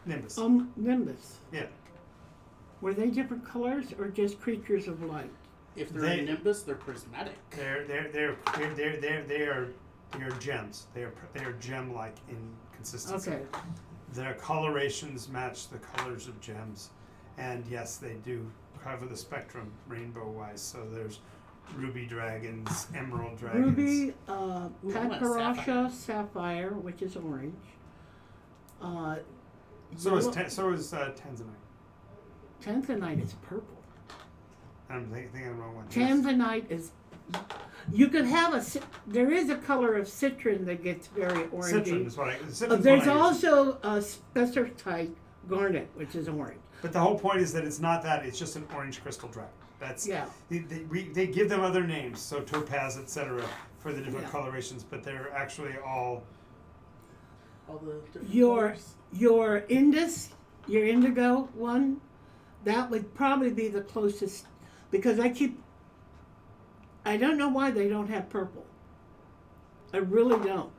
Nimbus. Nimbus. Yeah. Were they different colors or just creatures of light? If they're They- in Nimbus, they're prismatic. They are gems. They are gem-like in consistency. Okay. Their colorations match the colors of gems, and yes, they do cover the spectrum rainbow-wise. So there's ruby dragons, emerald dragons. Ruby, Ooh, I want Paparasha, sapphire, which is orange. So is yellow- Tanzanite. Tanzanite is purple. I'm thinking of the wrong one. Tanzanite is. You could have there is a color of citron that gets very orangey. Citron is what I. Citron's There's what I use. also a spessartite garnet, which is orange. But the whole point is that it's not that. It's just an orange crystal dragon. That's Yeah. They give them other names, so topaz, etc., for the different Yeah. colorations, but they're actually all. All the different Your colors. your Indus, your indigo one, that would probably be the closest, because I don't know why they don't have purple. I really don't.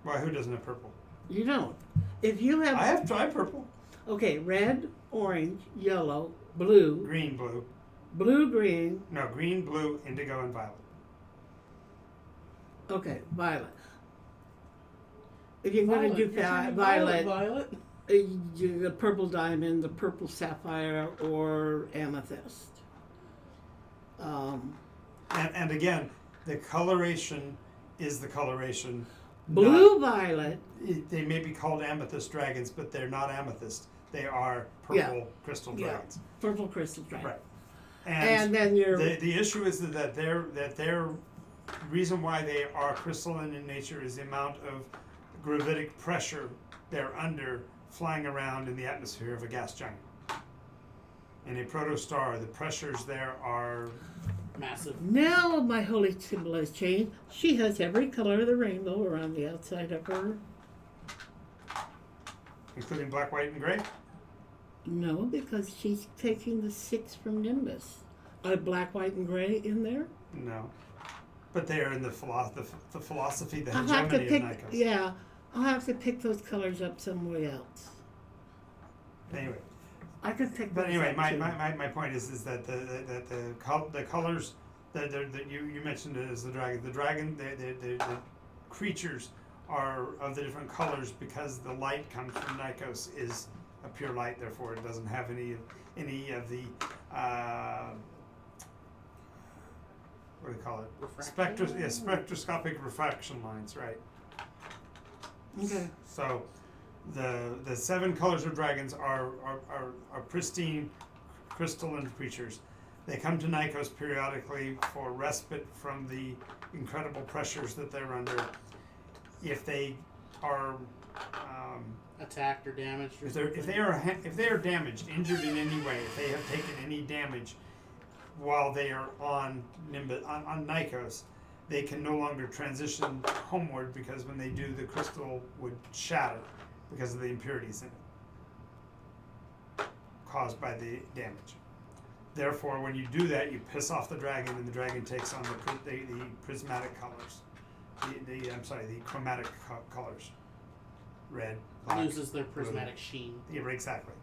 Why? Who doesn't have purple? You don't. If you have, I have tried purple. okay, red, orange, yellow, blue, Green, blue. blue, green, No, green, blue, indigo, and violet. okay, violet. If you're going to do You're talking violet, Violet. the purple diamond, the purple sapphire, or amethyst. And again, the coloration is the coloration. Blue violet. They may be called amethyst dragons, but they're not amethyst. They are purple crystal dragons. Purple crystal dragon. Right. And then you're the issue is that their reason why they are crystalline in nature is the amount of gravitic pressure they're under flying around in the atmosphere of a gas giant. In a protostar, the pressures there are Massive. now my holy symbol has changed. She has every color of the rainbow around the outside of her. including black, white, and gray. No, because she's taking the 6 from Nimbus. Are black, white, and gray in there? No, but they are in the philosophy, the I'll have to hegemony pick. of Nycos. Yeah, I'll have to pick those colors up somewhere else. Anyway, I could pick. but those anyway, up my, too. my point is that the colors that you mentioned it as the dragon the creatures are of the different colors because the light comes from Nycos is a pure light, therefore it doesn't have any of the what do you call it? Spectroscopic refraction lines, right? Okay. So the 7 colors of dragons are pristine crystalline creatures. They come to Nycos periodically for respite from the incredible pressures that they're under. If they are attacked or damaged. Or if they are damaged, injured in any way, if they have taken any damage while they are on Nycos, they can no longer transition homeward because when they do, the crystal would shatter because of the impurities in it caused by the damage. Therefore, when you do that, you piss off the dragon, and the dragon takes on the prismatic colors. The chromatic colors. Red, black, loses their blue. prismatic sheen. Yeah, exactly.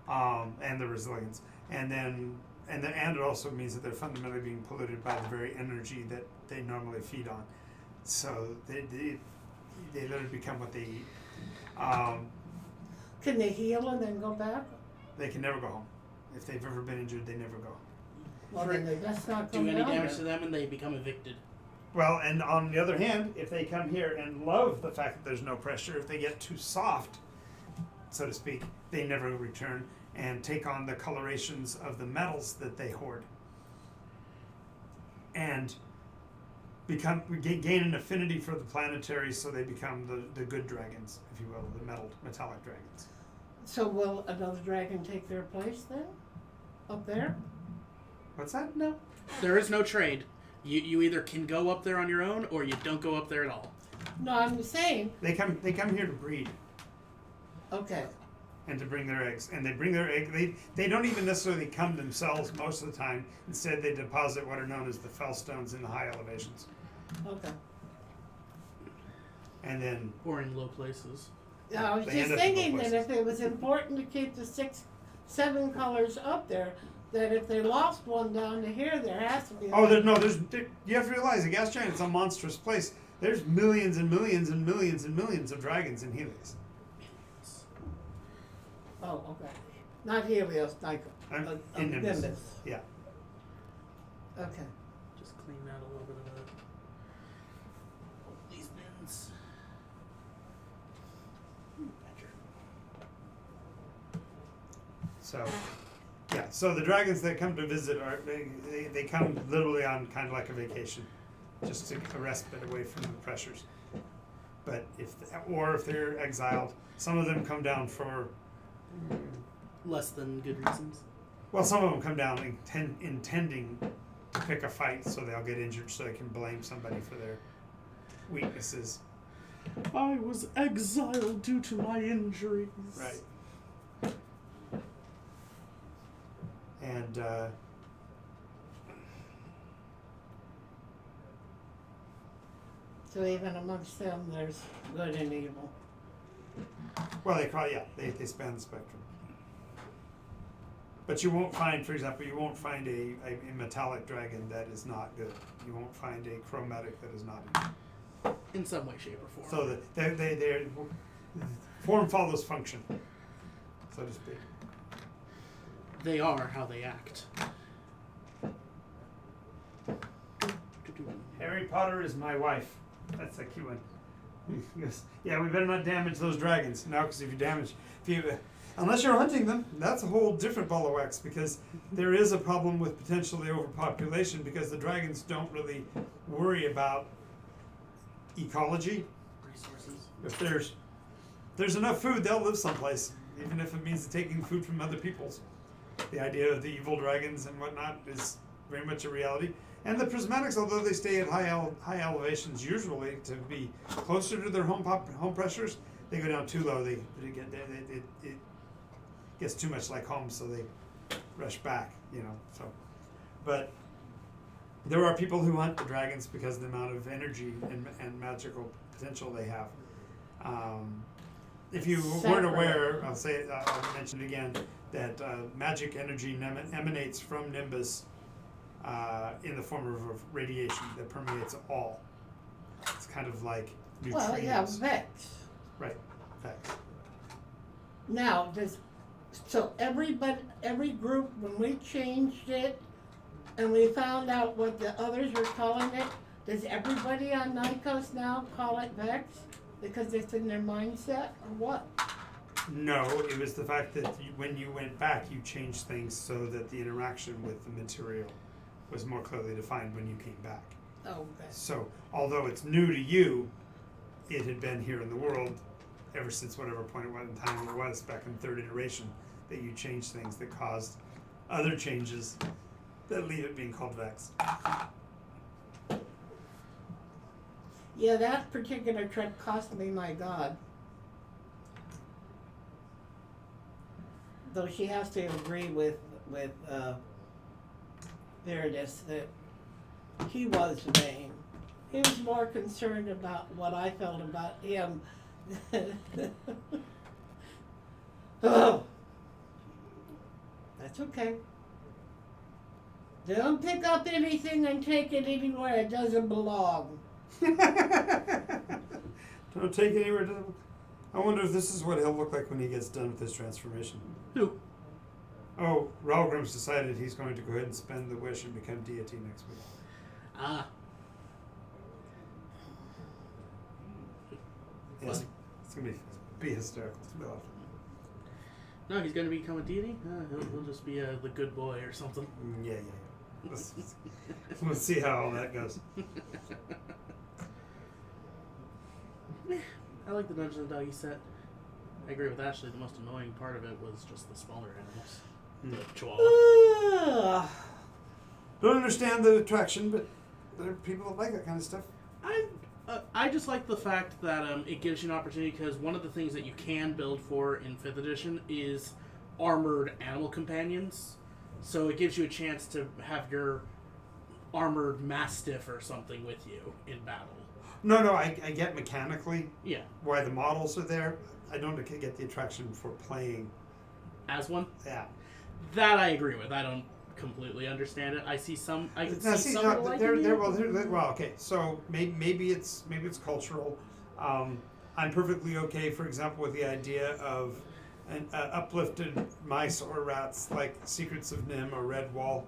And the resilience. And it also means that they're fundamentally being polluted by the very energy that they normally feed on. So they literally become what they eat. Can they heal and then go back? They can never go home. If they've ever been injured, they never go. Well, then they best not Do come any down damage there. to them and they become evicted. Well, and on the other hand, if they come here and love the fact that there's no pressure, if they get too soft, so to speak, they never return and take on the colorations of the metals that they hoard. And gain an affinity for the planetary, so they become the good dragons, if you will, the metallic dragons. So will another dragon take their place then? Up there? What's that? No. There is no trade. You either can go up there on your own or you don't go up there at all. No, I'm saying. They come here to breed Okay. and to bring their eggs. And they bring their egg. They don't even necessarily come themselves most of the time. Instead, they deposit what are known as the fell stones in the high elevations. Okay. And then Or in low places. Yeah, I was They just end up in thinking both that if it was important to keep the 7 colors up there, that if they lost one down to here, there has to be. You have to realize the gas giant is a monstrous place. There's millions and millions and millions and millions of dragons in Helios. Oh, okay. Not Helios, Nycos. In Nimbus. Nimbus. Yeah. Okay. Just clean out a little bit of these bins. So, yeah. So the dragons that come to visit they come literally on kind of like a vacation, just to a respite away from the pressures. But if they're exiled, some of them come down for. Less than good reasons. Well, some of them come down intending to pick a fight, so they'll get injured, so they can blame somebody for their weaknesses. I was exiled due to my injuries. Right. And So even amongst them, there's good and evil. well, they span the spectrum. But you won't find, for example, a metallic dragon that is not good. You won't find a chromatic that is not good. In some way, shape, or form. So that they form follows function. so to speak. They are how they act. Harry Potter is my wife. That's a cute one. Yes. Yeah, we better not damage those dragons. No, because unless you're hunting them, that's a whole different ball of wax, because there is a problem with potentially overpopulation, because the dragons don't really worry about ecology. Resources. If there's enough food, they'll live someplace, even if it means taking food from other people's. The idea of the evil dragons and whatnot is very much a reality. And the prismatics, although they stay at high elevations usually to be closer to their home pressures, they go down too low. It gets too much like home, so they rush back. So, but there are people who hunt the dragons because of the amount of energy and magical potential they have. If you weren't aware, I'll mention it again, that magic energy emanates from Nimbus in the form of radiation that permeates all. It's kind of like neutrinos. Well, yeah, Vex. Right, Vex. Now, so every group, when we changed it and we found out what the others were calling it, does everybody on Nycos now call it Vex? Because it's in their mindset, or what? No, it was the fact that when you went back, you changed things so that the interaction with the material was more clearly defined when you came back. Oh, okay. So, although it's new to you, it had been here in the world ever since whatever point in time it was, back in third iteration, that you changed things that caused other changes that leave it being called Vex. Yeah, that particular trip cost me my god. Though she has to agree with Veritas that he was vain. He was more concerned about what I felt about him. Oh, that's okay. Don't pick up anything and take it anywhere it doesn't belong. Don't take it anywhere. I wonder if this is what he'll look like when he gets done with his transformation. Who? Oh, Ralgrim's decided he's going to go ahead and spend the wish and become deity next week. Ah. Yes, it's going to be hysterical. It's going to be a lot of fun. No, he's going to become a deity? He'll just be the good boy or something. Yeah. Let's see how all that goes. I like the Dungeons and Doggies set. I agree with Ashley. The most annoying part of it was just the smaller animals. The chihuahua. Don't understand the attraction, but there are people that like that kind of stuff. I just like the fact that it gives you an opportunity, because one of the things that you can build for in 5th edition is armored animal companions. So it gives you a chance to have your armored mastiff or something with you in battle. No, I get mechanically why the models are there. I don't get the attraction for playing as one. Yeah, that I agree with. I don't completely understand it. I see some. I can see some. Okay. So maybe it's cultural. I'm perfectly okay, for example, with the idea of an uplifted mice or rats like Secrets of Nim or Redwall,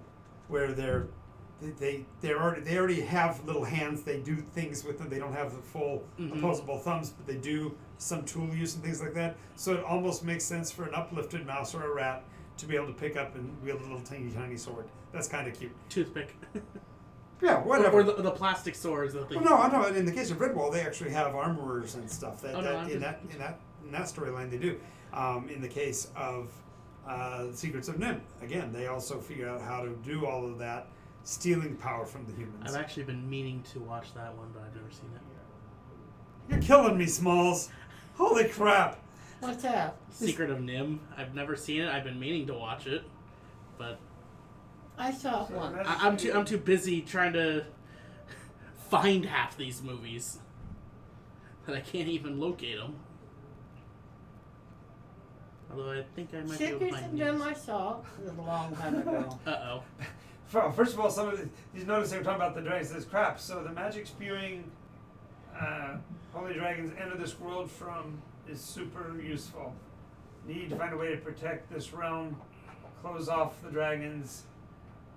where they already have little hands. They do things with them. They don't have the full opposable thumbs, but they do some tool use and things like that. So it almost makes sense for an uplifted mouse or a rat to be able to pick up and wield a little tiny sword. That's kind of cute. Toothpick. Yeah, whatever. Or the plastic swords that they. Well, no. In the case of Redwall, they actually have armorers and stuff. In that storyline, they do. In the case of Secrets of Nim, again, they also figure out how to do all of that, stealing power from the humans. I've actually been meaning to watch that one, but I've never seen it. You're killing me, Smalls. Holy crap. What's that? Secret of Nim. I've never seen it. I've been meaning to watch it, but I saw it once. I'm too busy trying to find half these movies that I can't even locate them. Although I think I might be able to Secrets find of Nim these. I saw. It was a long time ago. First of all, you notice they were talking about the dragons. This crap. So the magic spewing holy dragons enter this world from is super useful. need to find a way to protect this realm, close off the dragons,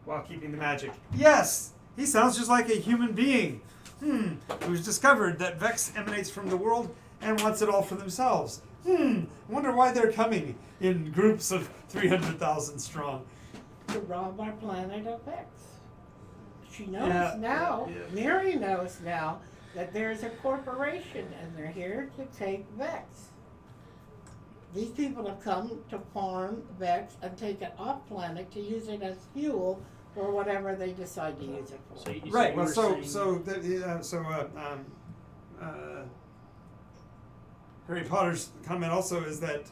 while keeping the magic. Yes! He sounds just like a human being. Who's discovered that Vex emanates from the world and wants it all for themselves. Wonder why they're coming in groups of 300,000 strong. To rob our planet of Vex. She knows Yeah, now, yeah. Mary knows now, that there's a corporation and they're here to take Vex. These people have come to farm Vex and take it off planet to use it as fuel for whatever they decide to use it for. So you Right. you Well, were saying- Harry Potter's comment also is that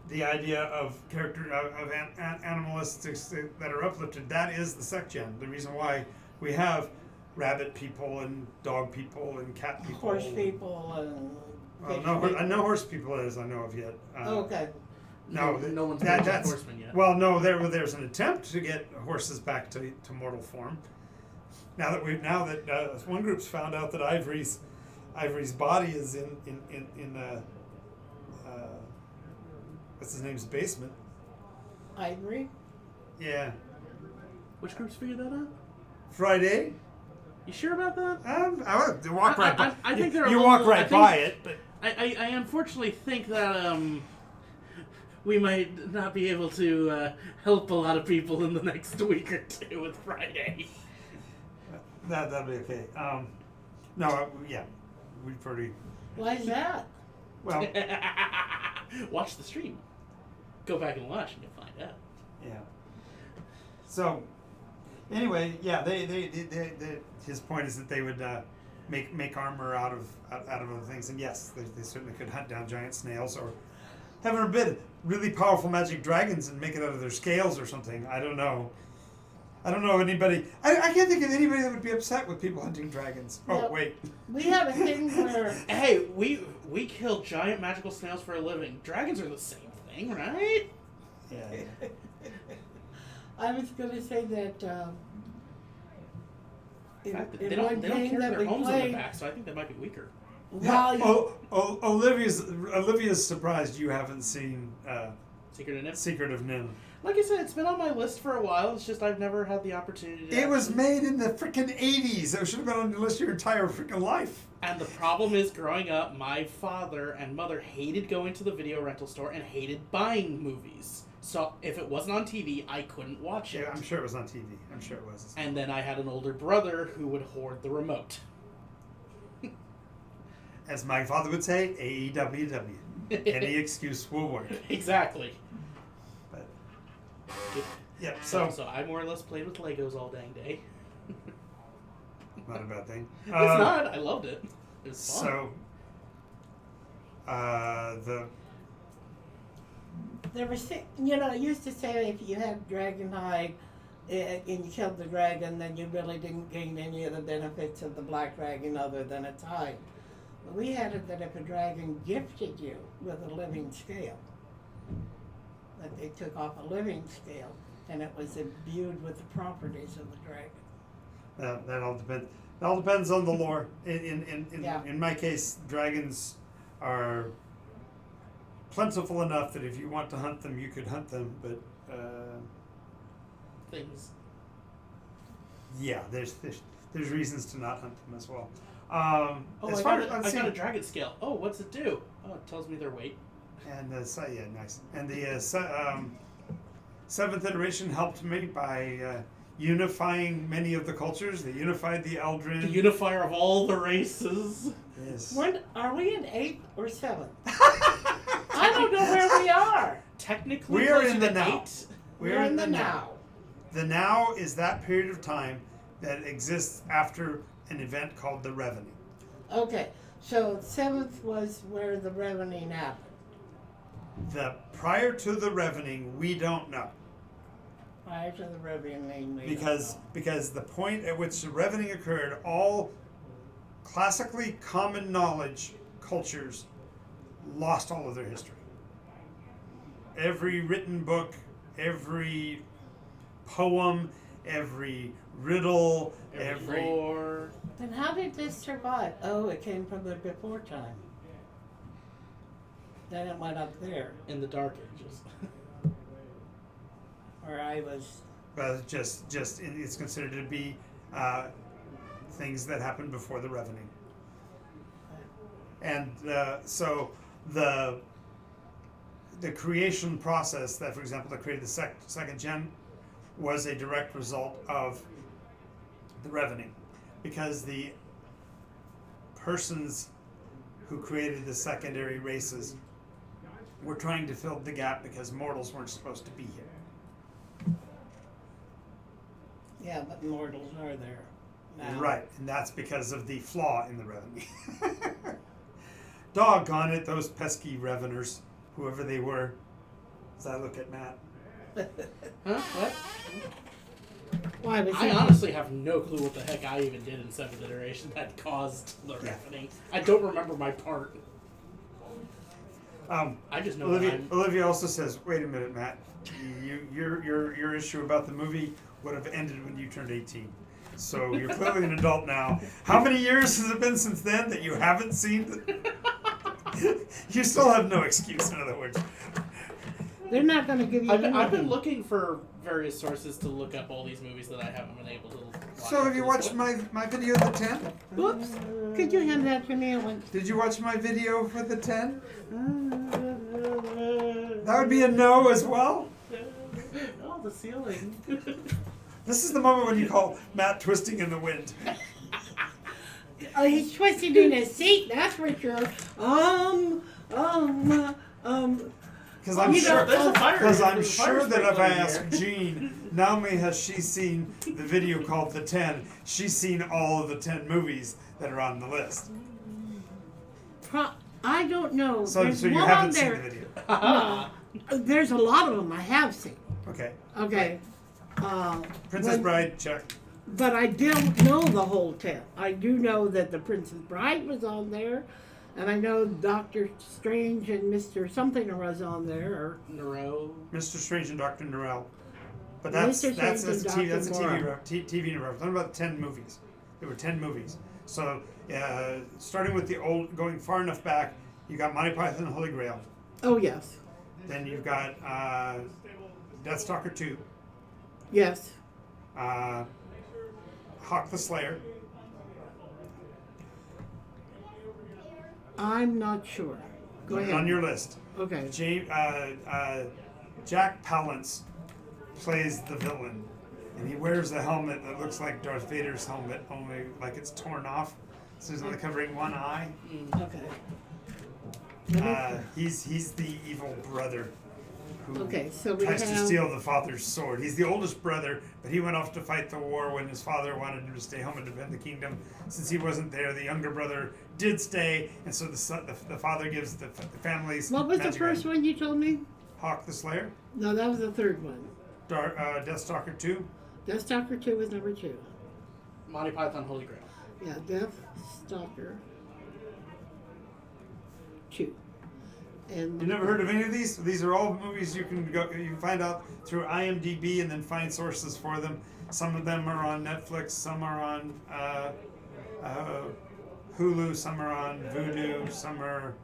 the idea of animalistics that are uplifted, that is the sect-gen. The reason why we have rabbit people and dog people and cat people. Horse people and Well, fish no people. horse people as I know of yet. Okay. No, no one's that, been that's horseman yet. well, no. There's an attempt to get horses back to mortal form. Now that one group's found out that Ivory's body is in what's his name's basement. Ivory. Yeah, Which groups figured that out? Friday. You sure about that? I would walk right by. I think they're a you little- walk I right think- by it, but I unfortunately think that we might not be able to help a lot of people in the next week or two with Friday. that'll be okay. No, yeah, we pretty Why is that? well. Watch the stream. Go back and watch and you'll find out. Yeah. So, anyway, yeah, they his point is that they would make armor out of other things, and yes, they certainly could hunt down giant snails or, heaven forbid, really powerful magic dragons and make it out of their scales or something. I don't know. I don't know anybody. I can't think of anybody that would be upset with people hunting dragons. Oh Well, wait. We had a thing where Hey, we kill giant magical snails for a living. Dragons are the same thing, right? Yeah. I was going to say that In fact, in they one don't game carry that their we homes on their played, back, so I think they might be weaker. while you, Olivia's surprised you haven't seen Secret of Nip. Secret of Nim. Like I said, it's been on my list for a while. It's just I've never had the opportunity to. It was made in the freaking 80s. It should have been on your list your entire freaking life. And the problem is, growing up, my father and mother hated going to the video rental store and hated buying movies. So if it wasn't on TV, I couldn't watch it. Yeah, I'm sure it was on TV. I'm sure it was. And then I had an older brother who would hoard the remote. As my father would say, AEWW. Any excuse will work. Exactly. But yeah, so So I more or less played with Legos all dang day. not a bad thing. It's not. I loved it. It was fun. So the there was, it used to say if you had dragon hide and you killed the dragon, then you really didn't gain any of the benefits of the black dragon other than its hide. But we had it that if a dragon gifted you with a living scale, that they took off a living scale, and it was imbued with the properties of the dragon. that all depends. It all depends on the lore. Yeah. In my case, dragons are plentiful enough that if you want to hunt them, you could hunt them. But Things. yeah, there's reasons to not hunt them as well. Oh, As I far got, as I got a dragon scale. Oh, what's it do? Oh, it tells me their weight. and yeah, nice. And the seventh iteration helped me by unifying many of the cultures. They unified the Eldrin. The unifier of all the races. Yes. When are we in 8th or 7th? I don't know where we are. Technically, We are closer in the to now. 8. We're in the now. The now is that period of time that exists after an event called the Revening. Okay, so 7th was where the Revening happened. The prior to the Revening, we don't know. Prior to the Revening, we Because the point at which the Revening occurred, all classically common knowledge cultures lost all of their history. Every written book, every poem, every riddle, every lore. Then how did this survive? Oh, it came from the before time. Then it went up there, in the Dark Ages. where I was. But it's considered to be things that happened before the Revening. And so the creation process that, for example, that created the second gen was a direct result of the Revening, because the persons who created the secondary races were trying to fill the gap because mortals weren't supposed to be here. Yeah, but mortals are there now. Right, and that's because of the flaw in the Revening. Doggone it, those pesky Reveners, whoever they were. As I look at Matt. Huh? What? Why was I it? honestly have no clue what the heck I even did in 7th iteration that caused the Revening. I don't remember my part. I just know that Olivia also says, "Wait a minute, Matt. Your issue about the movie would have ended when you turned 18. So you're clearly an adult now. How many years has it been since then that you haven't seen? You still have no excuse. In other words, They're not going to give you. I've been looking for various sources to look up all these movies that I haven't been able to watch. So have you watched my video of the 10? Whoops! Could you hand that to me? I went. Did you watch my video for the 10? That would be a no as well. Oh, the ceiling. This is the moment when you call Matt twisting in the wind. Oh, he's twisted in his seat. That's for sure. Because I'm You sure, know, there's a fire. because I'm There's a fire sure that if I sprinkler ask Jean, not only has she seen the video called The 10, she's seen all of the 10 movies that are on the list. I don't know. So There's you one haven't on seen there. the video. No, there's a lot of them I have seen. Okay. Okay. Princess when- Bride, check. But I don't know the whole 10. I do know that the Princess Bride was on there, and I know Doctor Strange and Mr. Something was on there. Or Nero. Mr. Strange and Dr. Norrell. But that's Mr. that's Strange a and TV Dr. that's a Moreau. TV reference. I'm talking about 10 movies. There were 10 movies. So starting with the old, going far enough back, you got Monty Python and the Holy Grail. Oh yes, Then you've got Deathstalker 2, yes. Hawk the Slayer. I'm not sure. Go ahead. On your list. Okay. Jack Palance plays the villain, and he wears a helmet that looks like Darth Vader's helmet, only like it's torn off, so he's only covering one eye. Okay. He's the evil brother who Okay, so we tries to have- steal the father's sword. He's the oldest brother, but he went off to fight the war when his father wanted him to stay home and defend the kingdom. Since he wasn't there, the younger brother did stay, and so the father gives the families. What was the magic first item. one you told me? Hawk the Slayer. No, that was the third one. Deathstalker 2. Deathstalker 2 was number 2. Monty Python Holy Grail. Yeah, Deathstalker 2. And You never heard of any of these? These are all movies you can find out through IMDb and then find sources for them. Some of them are on Netflix, some are on Hulu, some are on Vudu, some are,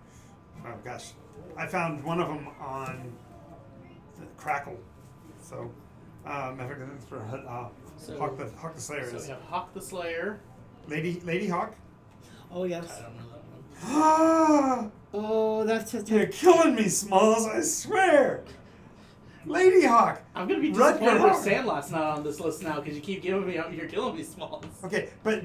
oh gosh, I found one of them on Crackle. So, I forget it's for Hawk the Slayer So is. we have Hawk the Slayer. Lady Hawk. Oh yes. I don't know that one. Ah, Oh, that's such you're a. killing me, Smalls. I swear. Lady Hawk. I'm gonna be Rutger disappointed if Hauer. Sandlot's not on this list now because you keep giving me you're killing me, Smalls. Okay, but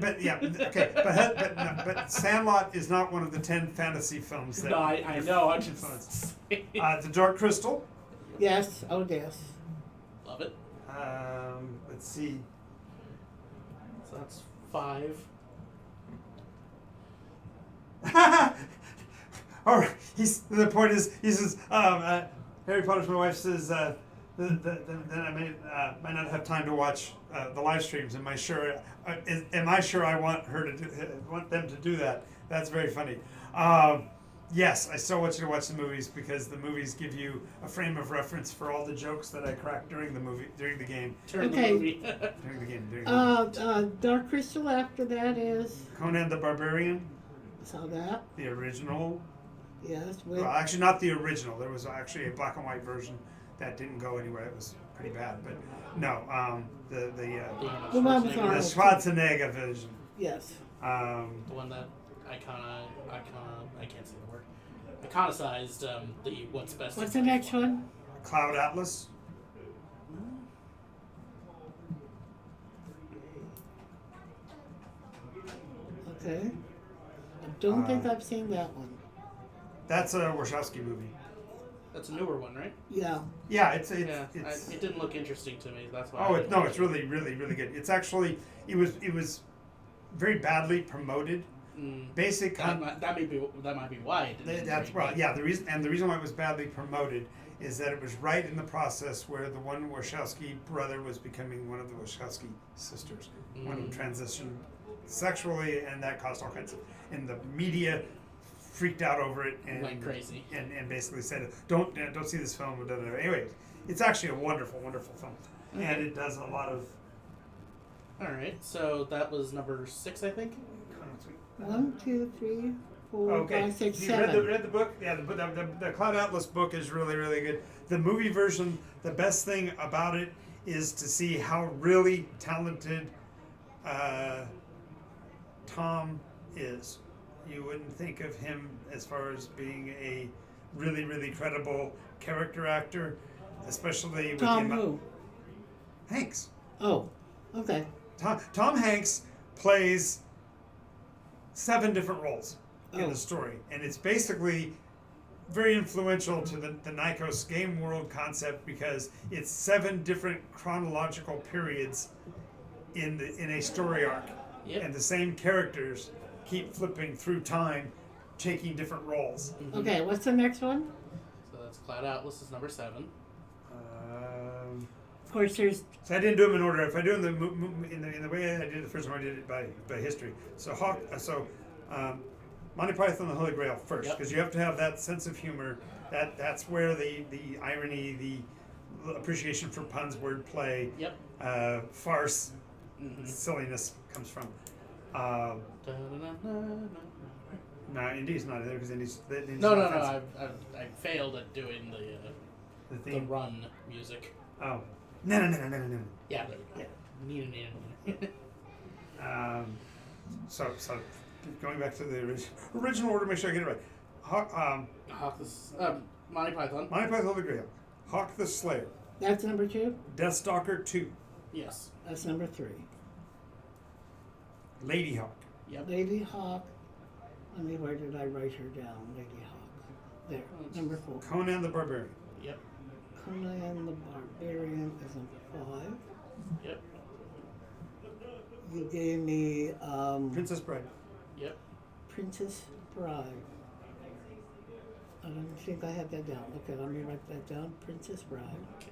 Sandlot is not one of the 10 fantasy films. That No, I know. I'm just influenced. saying. The Dark Crystal. Yes. Oh yes. Love it. Let's see. So that's 5. All right. The point is, he says, Harry Potter's my wife says, then I might not have time to watch the live streams. Am I sure I want her to want them to do that? That's very funny. Yes, I still want you to watch the movies because the movies give you a frame of reference for all the jokes that I cracked during the game. Turn Okay. the movie. During the game. Dark Crystal after that is. Conan the Barbarian, Saw that. the original. Yes. Well, actually, not the original. There was actually a black and white version that didn't go anywhere. It was pretty bad. But no, the The one with the Arnold. Schwarzenegger version. Yes. The one that I can't say the word. Iconicized the what's best. What's the next one? Cloud Atlas. Okay. I don't think I've seen that one. That's a Wachowski movie. That's a newer one, right? Yeah. Yeah, It didn't look interesting to me. That's why. It's really really good. It's actually it was very badly promoted. Basic. That might be why. It didn't That's intrigue right. me. Yeah, the reason why it was badly promoted is that it was right in the process where the one Wachowski brother was becoming one of the Wachowski sisters. One of them transitioned sexually, and that caused all kinds of. And the media freaked out over it and Went crazy. and basically said, "Don't see this film." Anyways, it's actually a wonderful film, and it does a lot of. All right, so that was number 6, I think. 1, 2, 3, 4, Okay. 5, 6, You 7. read the book? Yeah, the Cloud Atlas book is really, really good. The movie version, the best thing about it is to see how really talented Tom is. You wouldn't think of him as far as being a really, really credible character actor, especially with Tom him. who? Hanks. Oh, okay. Tom Hanks plays 7 different roles in Oh. the story, and it's basically very influential to the Nycos game world concept because it's 7 different chronological periods in a story arc, Yep. and the same characters keep flipping through time, taking different roles. Okay, what's the next one? So that's Cloud Atlas is number 7. Of course, there's So I didn't do them in order. If I do them in the way I did it the first time, I did it by history. So Monty Python and the Holy Grail first, Yep. because you have to have that sense of humor. That's where the irony, the appreciation for puns, wordplay, Yep. farce, silliness comes from. No, Indy's not there because Indy's No. not offensive. I failed at doing the The theme. run music. Oh, no. Yeah, there we go. So going back to the original order, make sure I get it right. Hawk this, Monty Python. Monty Python and the Grail, Hawk the Slayer, that's number 2. Deathstalker 2, Yes. That's number 3. Lady Hawk, Yep. Lady Hawk. Where did I write her down? Lady Hawk. There, number 4. Conan the Barbarian, Yep. Conan the Barbarian is number 5. Yep. You gave me Princess Bride, Yep. Princess Bride. I don't think I had that down. Okay, let me write that down. Princess Bride. Okay.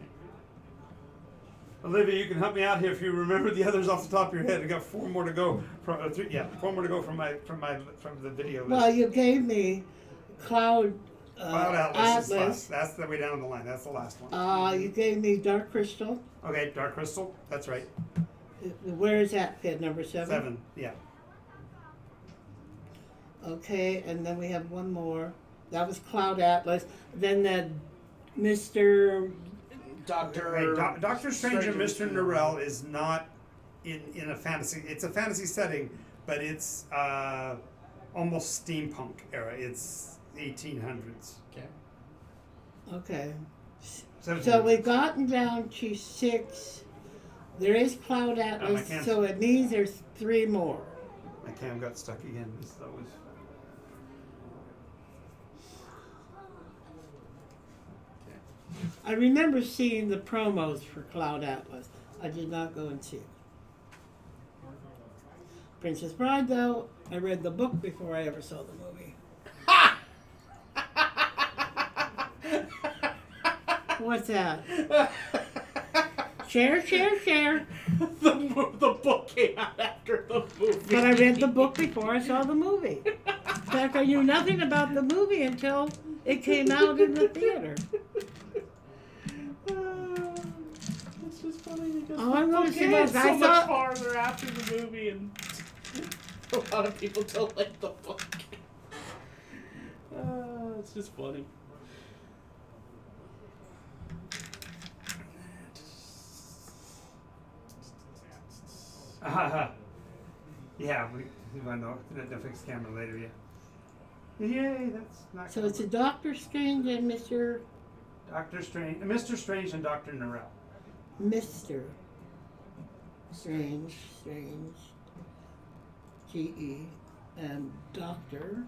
Olivia, you can help me out here if you remember the others off the top of your head. I got 4 more to go from 4 more to go from the video list. Well, you gave me Cloud Cloud Atlas is Atlas. last. That's the way down the line. That's the last one. You gave me Dark Crystal. Okay, Dark Crystal. That's right. Where is that? At number 7? 7. Yeah. Okay, and then we have one more. That was Cloud Atlas. Then that Mr. Doctor Strange and Mr. Norrell is not in a fantasy. It's a fantasy setting, but it's almost steampunk era. It's 1800s. Okay. Okay. So 1700s. we've gotten down to 6. There is Cloud Atlas, can't- so it means there's 3 more. My cam got stuck again. That was. I remember seeing the promos for Cloud Atlas. I did not go and see it. Princess Bride, though, I read the book before I ever saw the movie. What's that? Share. The book came out after the movie. But I read the book before I saw the movie. In fact, I knew nothing about the movie until it came out in the theater. It's just funny because All I'm the gonna book say came is out I so much thought- farther after the movie, and a lot of people don't like the book. It's It's just funny. Yeah, we want the fixed camera later, yeah. Yay, that's not So it's a Doctor Strange and Mr. Mr. Strange and Dr. Norrell. Mr. Strange, G-E, and Dr.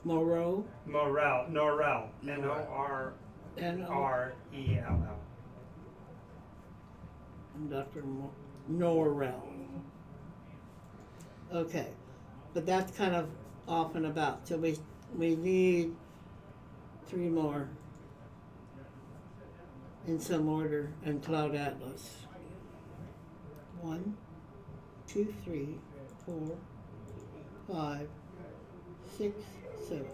Norrell, Norrell, N-O-R-R-E-L-L. and Dr. Norrell. Okay, but that's kind of off and about, so we need 3 more in some order, and Cloud Atlas. 1, 2, 3, 4, 5, 6, 7.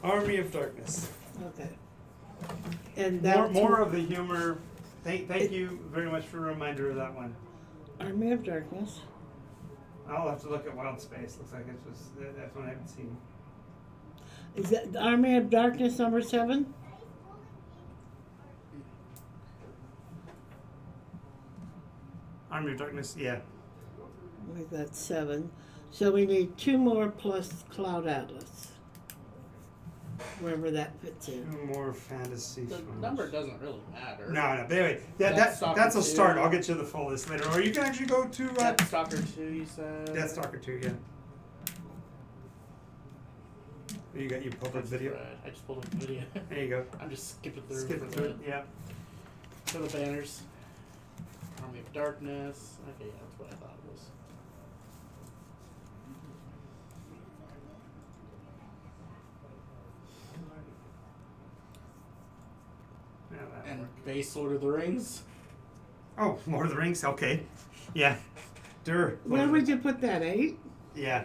Army of Darkness. Okay. And that More of the humor. Thank you very much for a reminder of that one. Army of Darkness. I'll have to look at Wild Space. Looks like it's just that's one I haven't seen. Is that Army of Darkness number 7? Army of Darkness, yeah. We got 7. So we need 2 more plus Cloud Atlas. Wherever that fits in. 2 more fantasy The films. number doesn't really matter. No, but anyway, that's a Stalker start. 2. I'll get you the full list later. Or you can actually go to Deathstalker 2, you said? Deathstalker 2, yeah. You pulled up the video. Right. I just pulled up the video. There you go. I'm just skipping through. Skip it for through the- it, yeah. For the banners. Army of Darkness. Okay, yeah, that's what I thought it was. Yeah, that And worked. base Lord of the Rings. Oh, Lord of the Rings, okay. Yeah. Where would you put that, 8? Yeah.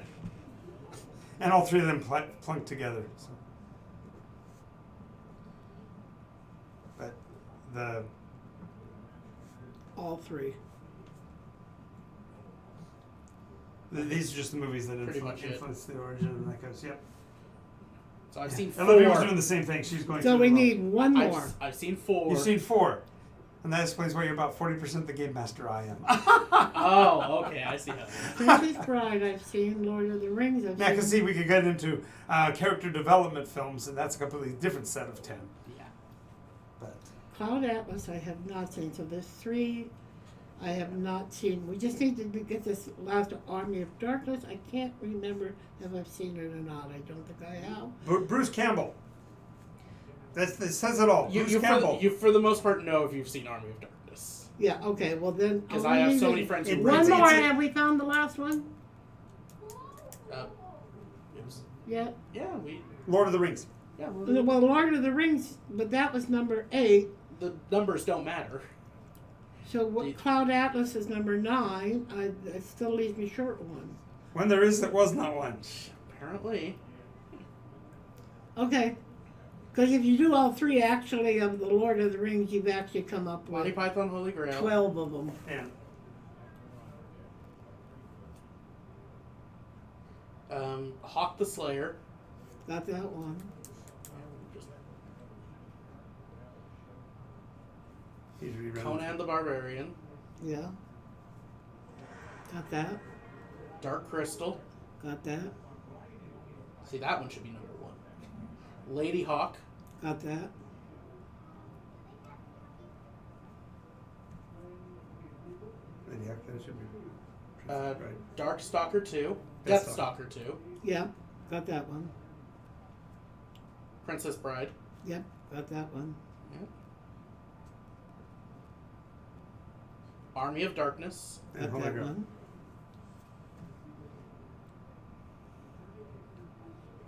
And all 3 of them plunked together. So. But All 3. these are just the movies that Pretty much it. influenced the origin of Nycos. Yep. So I've seen 4. Olivia was doing the same thing. She's going So through we the need 1 more. I've seen 4. You've seen 4. And that explains why you're about 40% the game master I am. Oh, okay, I see how it is. Princess Bride, I've seen. Lord of the Rings, I've Now, seen. because see, we could get into character development films, and that's a completely different set of 10. Yeah. But Cloud Atlas, I have not seen. So there's 3 I have not seen. We just need to get this last Army of Darkness. I can't remember if I've seen it or not. I don't think I have. Bruce Campbell. That says it all. Bruce Campbell. You, for the most part, know if you've seen Army of Darkness. Yeah, okay, well then. Because all I have we so need many is- friends who One It's- more, it's- have we found the last one? It was, Yeah. yeah, we. Lord of the Rings. Yeah, Well, Lord of the Rings, but that was number 8. the numbers don't matter. So what, Cloud Atlas is number 9. That still leaves me short 1. When there is, there was not one. Apparently. Okay. Because if you do all 3 actually of the Lord of the Rings, you've actually come up Monty with Python Holy Grail. 12 of them. Yeah. Hawk the Slayer. Got that one. Just He's rerunning. Conan the Barbarian. Yeah. Got that. Dark Crystal. Got that. See, that one should be number 1. Lady Hawk. Got that. Yeah, that should be. Right. Dark Stalker 2. Death Deathstalker 2. Yeah. Got that one. Princess Bride. Yep. Got that one. Yep. Army of Darkness. And Got Holy that Grail. one.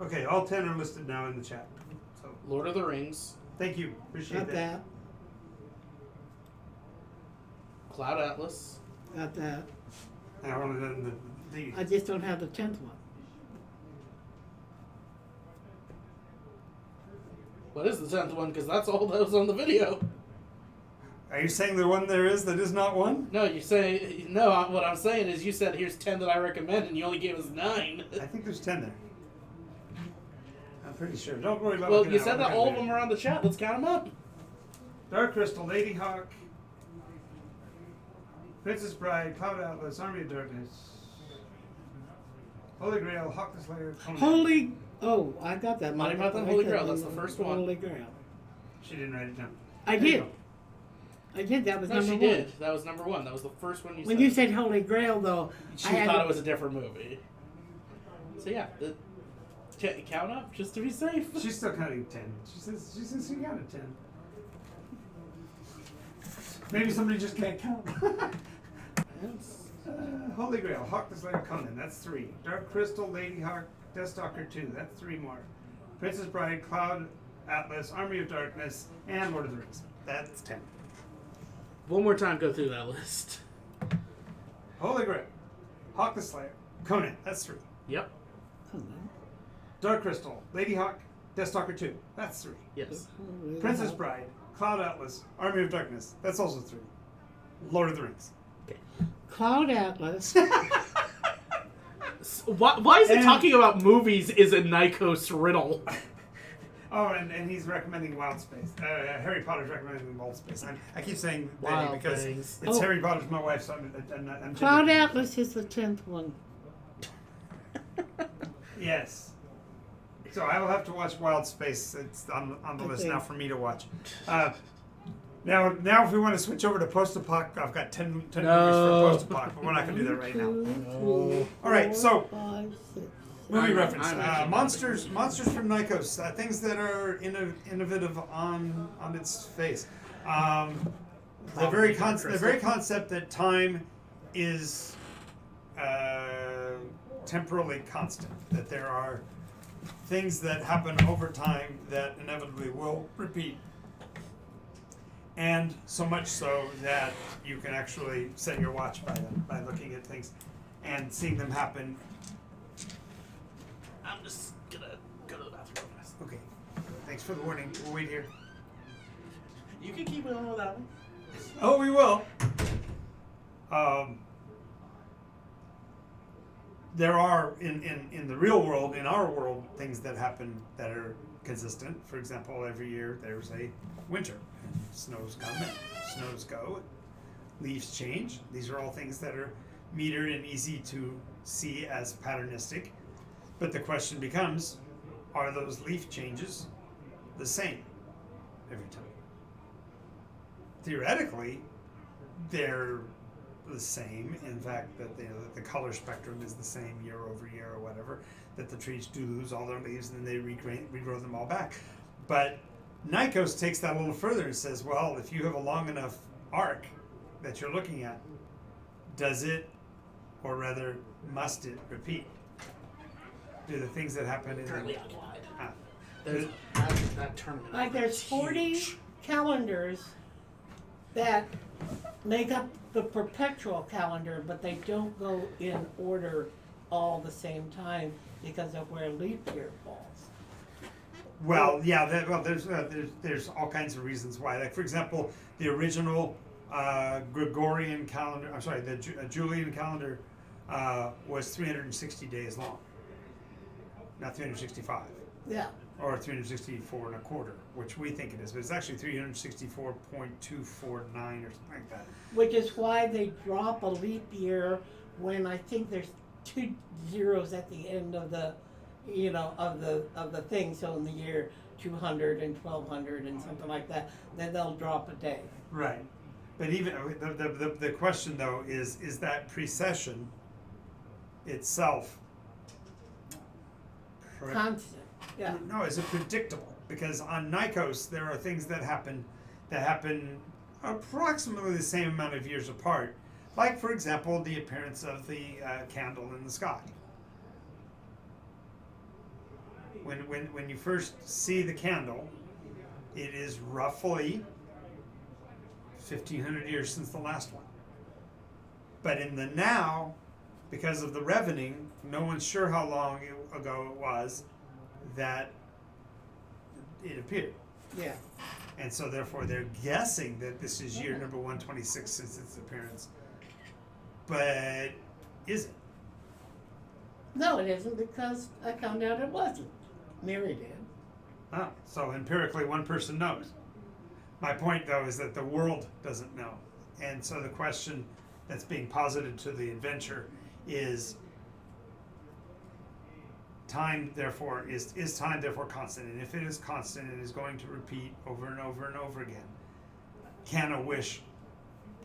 Okay, all 10 are listed now in the chat. So Lord of the Rings. thank you. Appreciate Got that. Cloud Atlas. Got that. And I wanted the I just don't have the 10th one. What is the 10th one? Because that's all that was on the video. Are you saying the one there is that is not one? No, you say no. What I'm saying is, you said here's 10 that I recommend, and you only gave us 9. I think there's 10 there. I'm pretty sure. Don't worry about Well, looking you at said it. that all of them are on the chat. Let's count them up. Dark Crystal, Lady Hawk, Princess Bride, Cloud Atlas, Army of Darkness, Holy Grail, Hawk the Slayer, Conan. Oh, I got that. Monty Python, Holy Grail. That's the first one. Holy Grail. She didn't write it down. I There you did. go. I did. That was No, number she one. did. That was number 1. That was the first one you said. When you said Holy Grail, though, She I had thought it was a different movie. So yeah, count up just to be safe. She's still counting 10. She says she counted 10. Maybe somebody just can't count. Holy Grail, Hawk the Slayer, Conan, that's 3. Dark Crystal, Lady Hawk, Deathstalker 2, that's 3 more. Princess Bride, Cloud Atlas, Army of Darkness, and Lord of the Rings. That's 10. One more time, go through that list. Holy Grail, Hawk the Slayer, Conan, that's 3. Yep. Dark Crystal, Lady Hawk, Deathstalker 2, that's 3. Yes. Princess Bride, Cloud Atlas, Army of Darkness, that's also 3. Lord of the Rings. Cloud Atlas. Why is it And- talking about movies is a Nycos riddle? Oh, and he's recommending Wild Space. Harry Potter's recommending Wild Space. I keep saying Wild Betty because Things. it's Oh. Harry Potter's my wife, so I'm Cloud gendering. Atlas is the 10th one. Yes. So I will have to watch Wild Space. It's on the list Okay. now for me to watch. Now, if we want to switch over to post-apoc, I've got 10 movies for post-apoc, but we're not going to do that right now. 2, 3, All right, so 4, 5, 6. movie I'm reference. actually Monsters from Nycos. Things that are innovative on its face. The very concept that time is temporally constant. That there are things that happen over time that inevitably will repeat. And so much so that you can actually set your watch by them, by looking at things and seeing them happen. I'm just gonna go to the bathroom real fast. Okay, thanks for the warning. We'll wait here. You can keep going with that one. Oh, we will. There are in the real world, in our world, things that happen that are consistent. For example, every year there's a winter. Snows come and snows go. Leaves change. These are all things that are metered and easy to see as patternistic. But the question becomes, are those leaf changes the same every time? Theoretically, they're the same. In fact, that the color spectrum is the same year over year or whatever. That the trees do lose all their leaves and then they regrow them all back. But Nycos takes that a little further and says, well, if you have a long enough arc that you're looking at, does it, or rather, must it repeat? Do the things that happen in Currently occupied. Ah. There's that tournament. Like there's 40 Huge. calendars that make up the perpetual calendar, but they don't go in order all the same time because of where leap year falls. Well, yeah. There's all kinds of reasons why. Like, for example, the original Gregorian calendar. I'm sorry, the Julian calendar was 360 days long, not 365, Yeah. or 364 and a quarter, which we think it is, but it's actually 364.249 or something like that. Which is why they drop a leap year when I think there's 2 zeros at the end of the, of the thing. So in the year 200 and 1200 and something like that, then they'll drop a day. Right. But even the question though is that precession itself Constant. Yeah. No, is it predictable? Because on Nycos there are things that happen approximately the same amount of years apart. Like, for example, the appearance of the candle in the sky. When you first see the candle, it is roughly 1,500 years since the last one. But in the now, because of the revening, no one's sure how long ago it was that it appeared. Yeah. And so therefore they're guessing that this is year number 126 since its appearance. But is it? No, it isn't, because I found out it wasn't. Mary did. Oh, so empirically one person knows. My point though is that the world doesn't know. And so the question that's being posited to the adventure is time therefore is time therefore constant? And if it is constant, it is going to repeat over and over and over again. Can a wish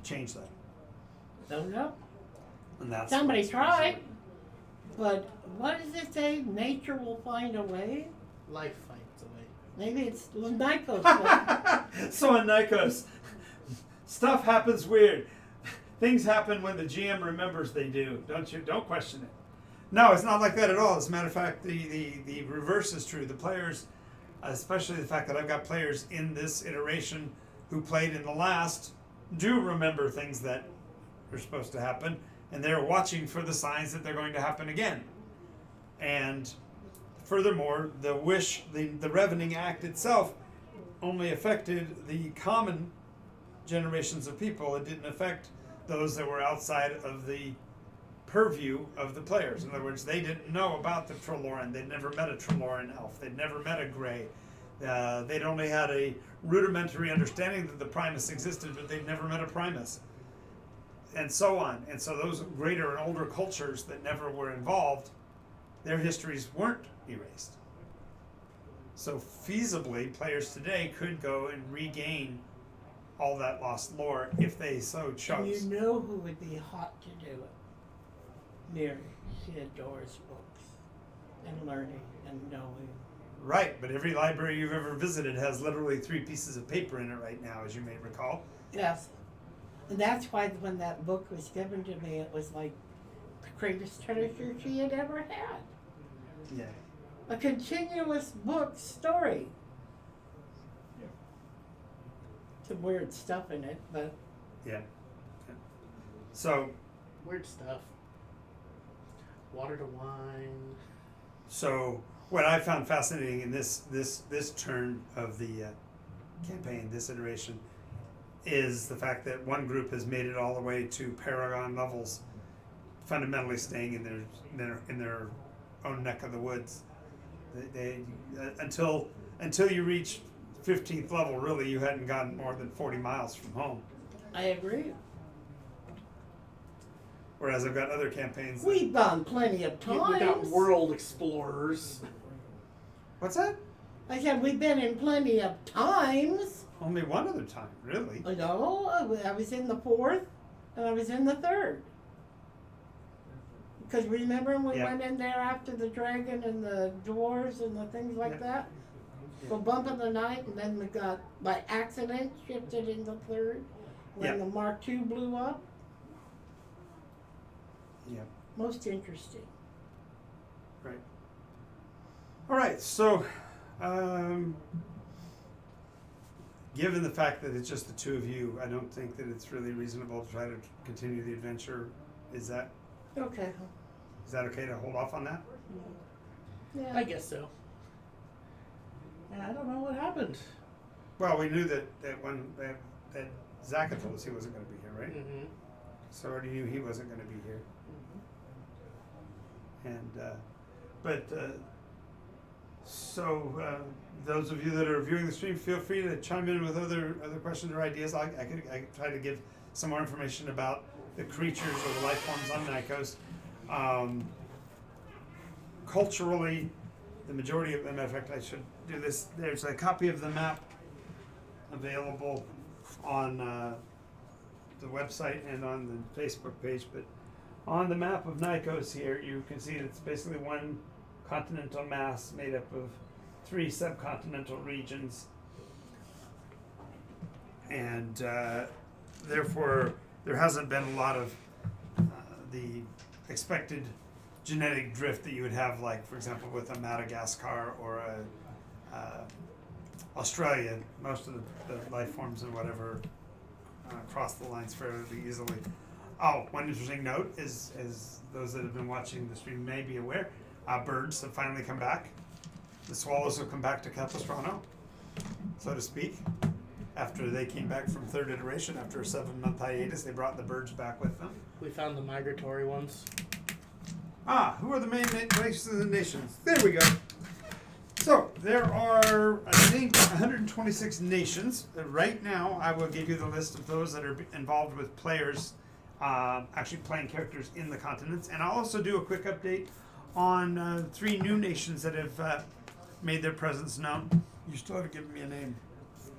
change that? Don't know. And that's Somebody tried. But what does it say? Nature will find a way? Life finds a way. Maybe it's Nycos. way. So in Nycos, stuff happens weird. Things happen when the GM remembers they do. Don't question it. No, it's not like that at all. As a matter of fact, the reverse is true. The players, especially the fact that I've got players in this iteration who played in the last, do remember things that are supposed to happen, and they're watching for the signs that they're going to happen again. And furthermore, the wish, the Revening Act itself only affected the common generations of people. It didn't affect those that were outside of the purview of the players. In other words, they didn't know about the Trelloran. They'd never met a Trelloran elf. They'd never met a Grey. They'd only had a rudimentary understanding that the Primus existed, but they'd never met a Primus. And so on. And so those greater and older cultures that never were involved, their histories weren't erased. So feasibly, players today could go and regain all that lost lore if they so chose. You know who would be hot to do it? Mary. She adores books and learning and knowing. Right, but every library you've ever visited has literally 3 pieces of paper in it right now, as you may recall. Yes. And that's why when that book was given to me, it was like the greatest treasure she had ever had. Yeah. A continuous book story. Some weird stuff in it, but Yeah. So Weird stuff. Water to wine. So what I found fascinating in this turn of the campaign, this iteration, is the fact that one group has made it all the way to Paragon levels, fundamentally staying in their own neck of the woods. They until you reach 15th level, really, you hadn't gotten more than 40 miles from home. I agree. Whereas I've got other campaigns. We've gone plenty of times. We got world explorers. What's that? I said we've been in plenty of times. Only one other time, really. No, I was in the 4th and I was in the 3rd. Because remember when we Yeah. went in there after the dragon and the dwarves and the things like Yeah. that? Yeah. For bump of the night, and then we got, by accident, shifted in the 3rd when Yeah. the Mark II blew up. Yeah. Most interesting. Right. All right. So, given the fact that it's just the 2 of you, I don't think that it's really reasonable to try to continue the adventure. Is that Okay. okay to hold off on that? Yeah. I guess so. I don't know what happened. Well, we knew that Zach had told us he wasn't going to be here, right? Mm-hmm. So already knew he wasn't going to be here. And those of you that are viewing the stream, feel free to chime in with other questions or ideas. I could try to give some more information about the creatures or the life forms on Nycos. Culturally, the majority of them, in fact, I should do this. There's a copy of the map available on the website and on the Facebook page, but on the map of Nycos here, you can see it's basically one continental mass made up of 3 subcontinental regions, and therefore there hasn't been a lot of the expected genetic drift that you would have, like for example with a Madagascar or a Australia. Most of the life forms and whatever cross the lines fairly easily. Oh, one interesting note is those that have been watching the stream may be aware, birds have finally come back. The swallows have come back to Capistrano, so to speak. After they came back from third iteration, after a 7-month hiatus, they brought the birds back with them. We found the migratory ones. Who are the main places and nations? There we go. So, there are, I think, 126 nations. Right now, I will give you the list of those that are involved with players, actually playing characters in the continents. And I'll also do a quick update on 3 new nations that have made their presence known. You still haven't given me a name.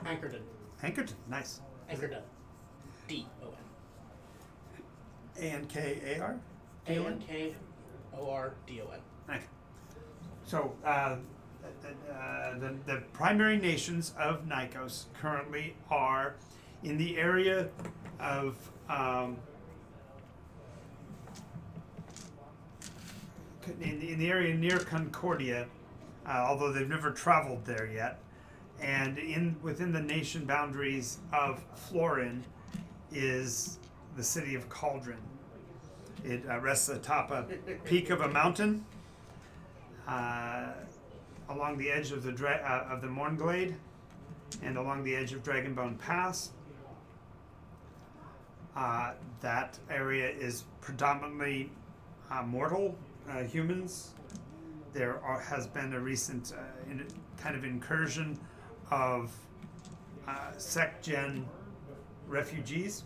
Anchorton. Anchorton, nice. Anchorton. D-O-N. A-N-K-A-R? A-N-K-O-R-D-O-N. Okay. So, the primary nations of Nycos currently are in the area of in the area near Concordia, although they've never traveled there yet, and within the nation boundaries of Florin is the city of Cauldron. It rests atop a peak of a mountain along the edge of the Mornglade and along the edge of Dragonbone Pass. That area is predominantly mortal humans. There has been a recent kind of incursion of sect-gen refugees.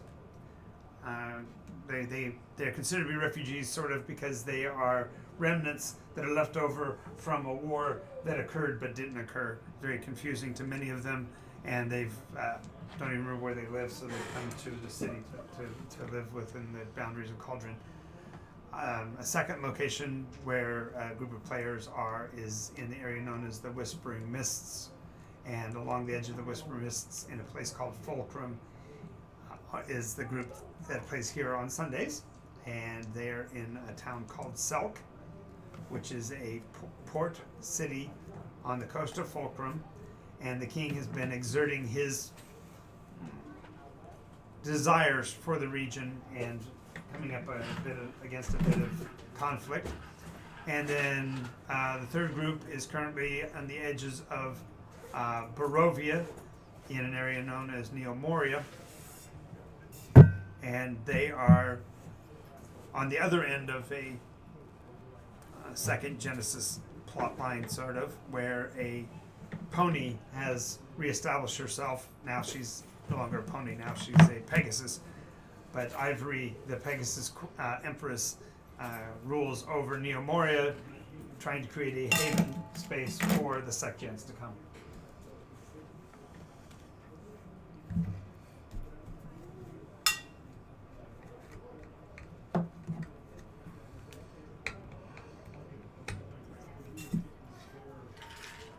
They're considered to be refugees sort of because they are remnants that are left over from a war that occurred but didn't occur. Very confusing to many of them, and they've don't even remember where they live, so they've come to the city to live within the boundaries of Cauldron. A second location where a group of players are is in the area known as the Whispering Mists, and along the edge of the Whispering Mists in a place called Fulcrum is the group that plays here on Sundays, and they're in a town called Selk, which is a port city on the coast of Fulcrum, and the king has been exerting his desires for the region and coming up against a bit of conflict. And then the third group is currently on the edges of Barovia in an area known as Neomoria, and they are on the other end of a second Genesis plotline, sort of, where a pony has reestablished herself. Now she's no longer a pony, now she's a Pegasus. But Ivory, the Pegasus Empress, rules over Neomoria, trying to create a haven space for the sect-gens to come.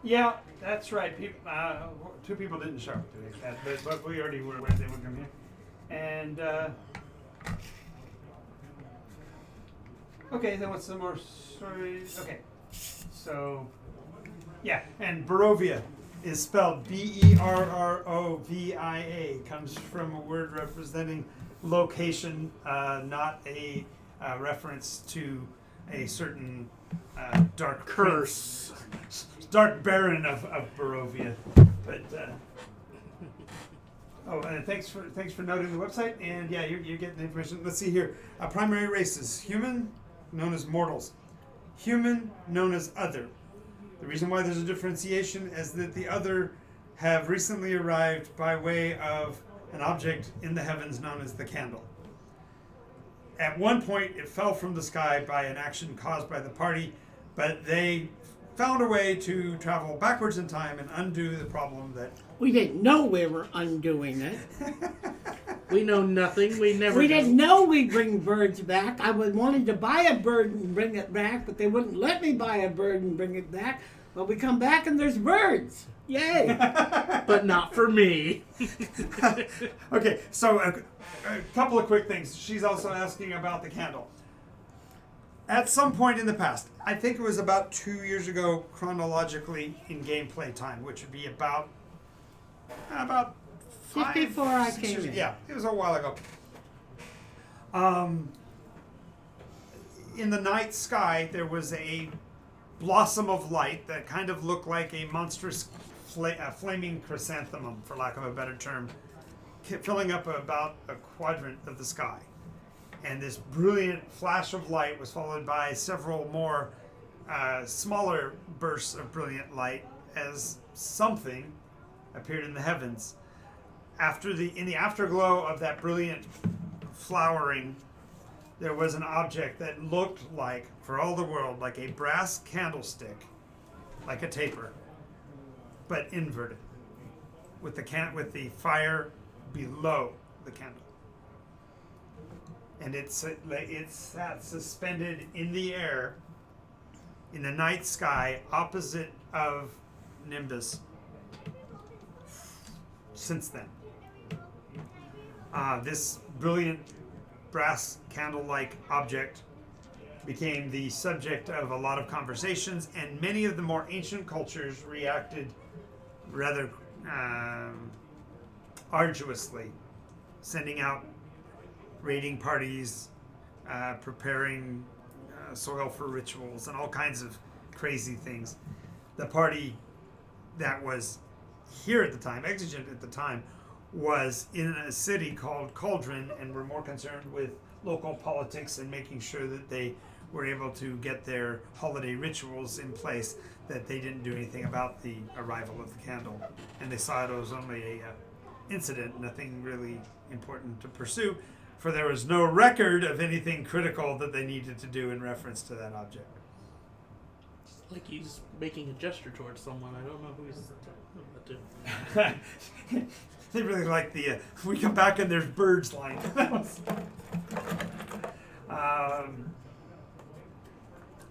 Yeah, that's right. Two people didn't show up today, but we already were aware they would come here. And okay, then what's some more stories? Okay, so yeah, and Barovia is spelled Berrovia. Comes from a word representing location, not a reference to a certain dark Curse. Dark Baron of Barovia. But and thanks for noting the website. And yeah, you're getting the information. Let's see here. Primary races: human, known as mortals; human, known as other. The reason why there's a differentiation is that the other have recently arrived by way of an object in the heavens known as the candle. At one point, it fell from the sky by an action caused by the party, but they found a way to travel backwards in time and undo the problem that... We didn't know we were undoing it. We know nothing. We didn't know we'd bring birds back. I wanted to buy a bird and bring it back, but they wouldn't let me buy a bird and bring it back. But we come back and there's birds. Yay! But not for me. Okay, so a couple of quick things. She's also asking about the candle. At some point in the past, I think it was about 2 years ago chronologically in gameplay time, which would be about Just before I 6 came years. in. Yeah, it was a while ago. In the night sky, there was a blossom of light that kind of looked like a monstrous flaming chrysanthemum, for lack of a better term, filling up about a quadrant of the sky. And this brilliant flash of light was followed by several more smaller bursts of brilliant light as something appeared in the heavens. In the afterglow of that brilliant flowering, there was an object that looked like, for all the world, like a brass candlestick, like a taper, but inverted, with the fire below the candle. And it sat suspended in the air, in the night sky, opposite of Nimbus. Since then, this brilliant brass candle-like object became the subject of a lot of conversations, and many of the more ancient cultures reacted rather arduously, sending out raiding parties, preparing soil for rituals, and all kinds of crazy things. The party that was here at the time, exigent at the time, was in a city called Cauldron, and were more concerned with local politics and making sure that they were able to get their holiday rituals in place, that they didn't do anything about the arrival of the candle. And they saw it as only a incident, nothing really important to pursue, for there was no record of anything critical that they needed to do in reference to that object. Like he's making a gesture towards someone. I don't know who he's talking to. They really like we come back and there's birds line.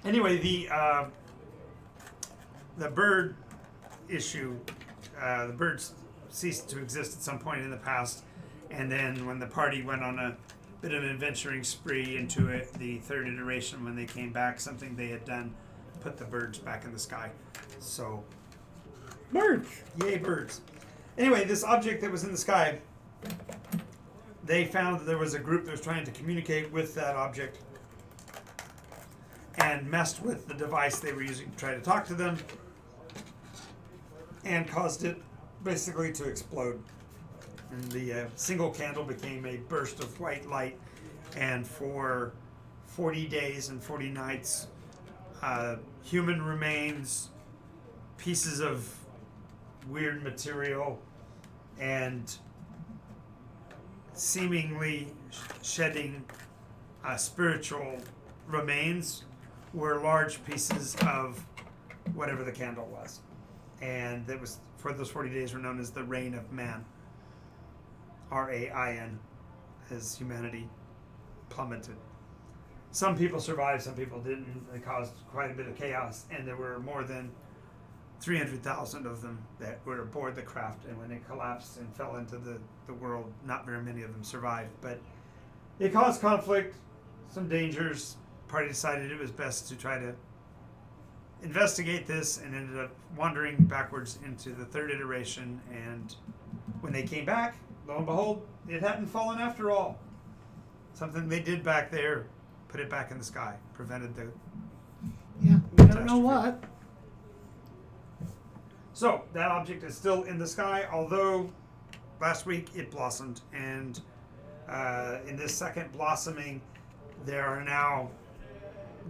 Anyway, the bird issue, the birds ceased to exist at some point in the past, and then when the party went on a bit of an adventuring spree into the third iteration, when they came back, something they had done put the birds back in the sky. So, Birds. yay birds. Anyway, this object that was in the sky, they found that there was a group that was trying to communicate with that object and messed with the device they were using to try to talk to them, and caused it basically to explode. And the single candle became a burst of white light, and for 40 days and 40 nights, human remains, pieces of weird material, and seemingly shedding spiritual remains were large pieces of whatever the candle was. And that was, for those 40 days, were known as the Reign of Man. R-A-I-N, as humanity plummeted. Some people survived, some people didn't. They caused quite a bit of chaos, and there were more than 300,000 of them that were aboard the craft, and when it collapsed and fell into the world, not very many of them survived. But it caused conflict, some dangers. The party decided it was best to try to investigate this, and ended up wandering backwards into the third iteration, and when they came back, lo and behold, it hadn't fallen after all. Something they did back there put it back in the sky, prevented the Yeah, we don't know what. So that object is still in the sky, although last week it blossomed, and in this second blossoming, there are now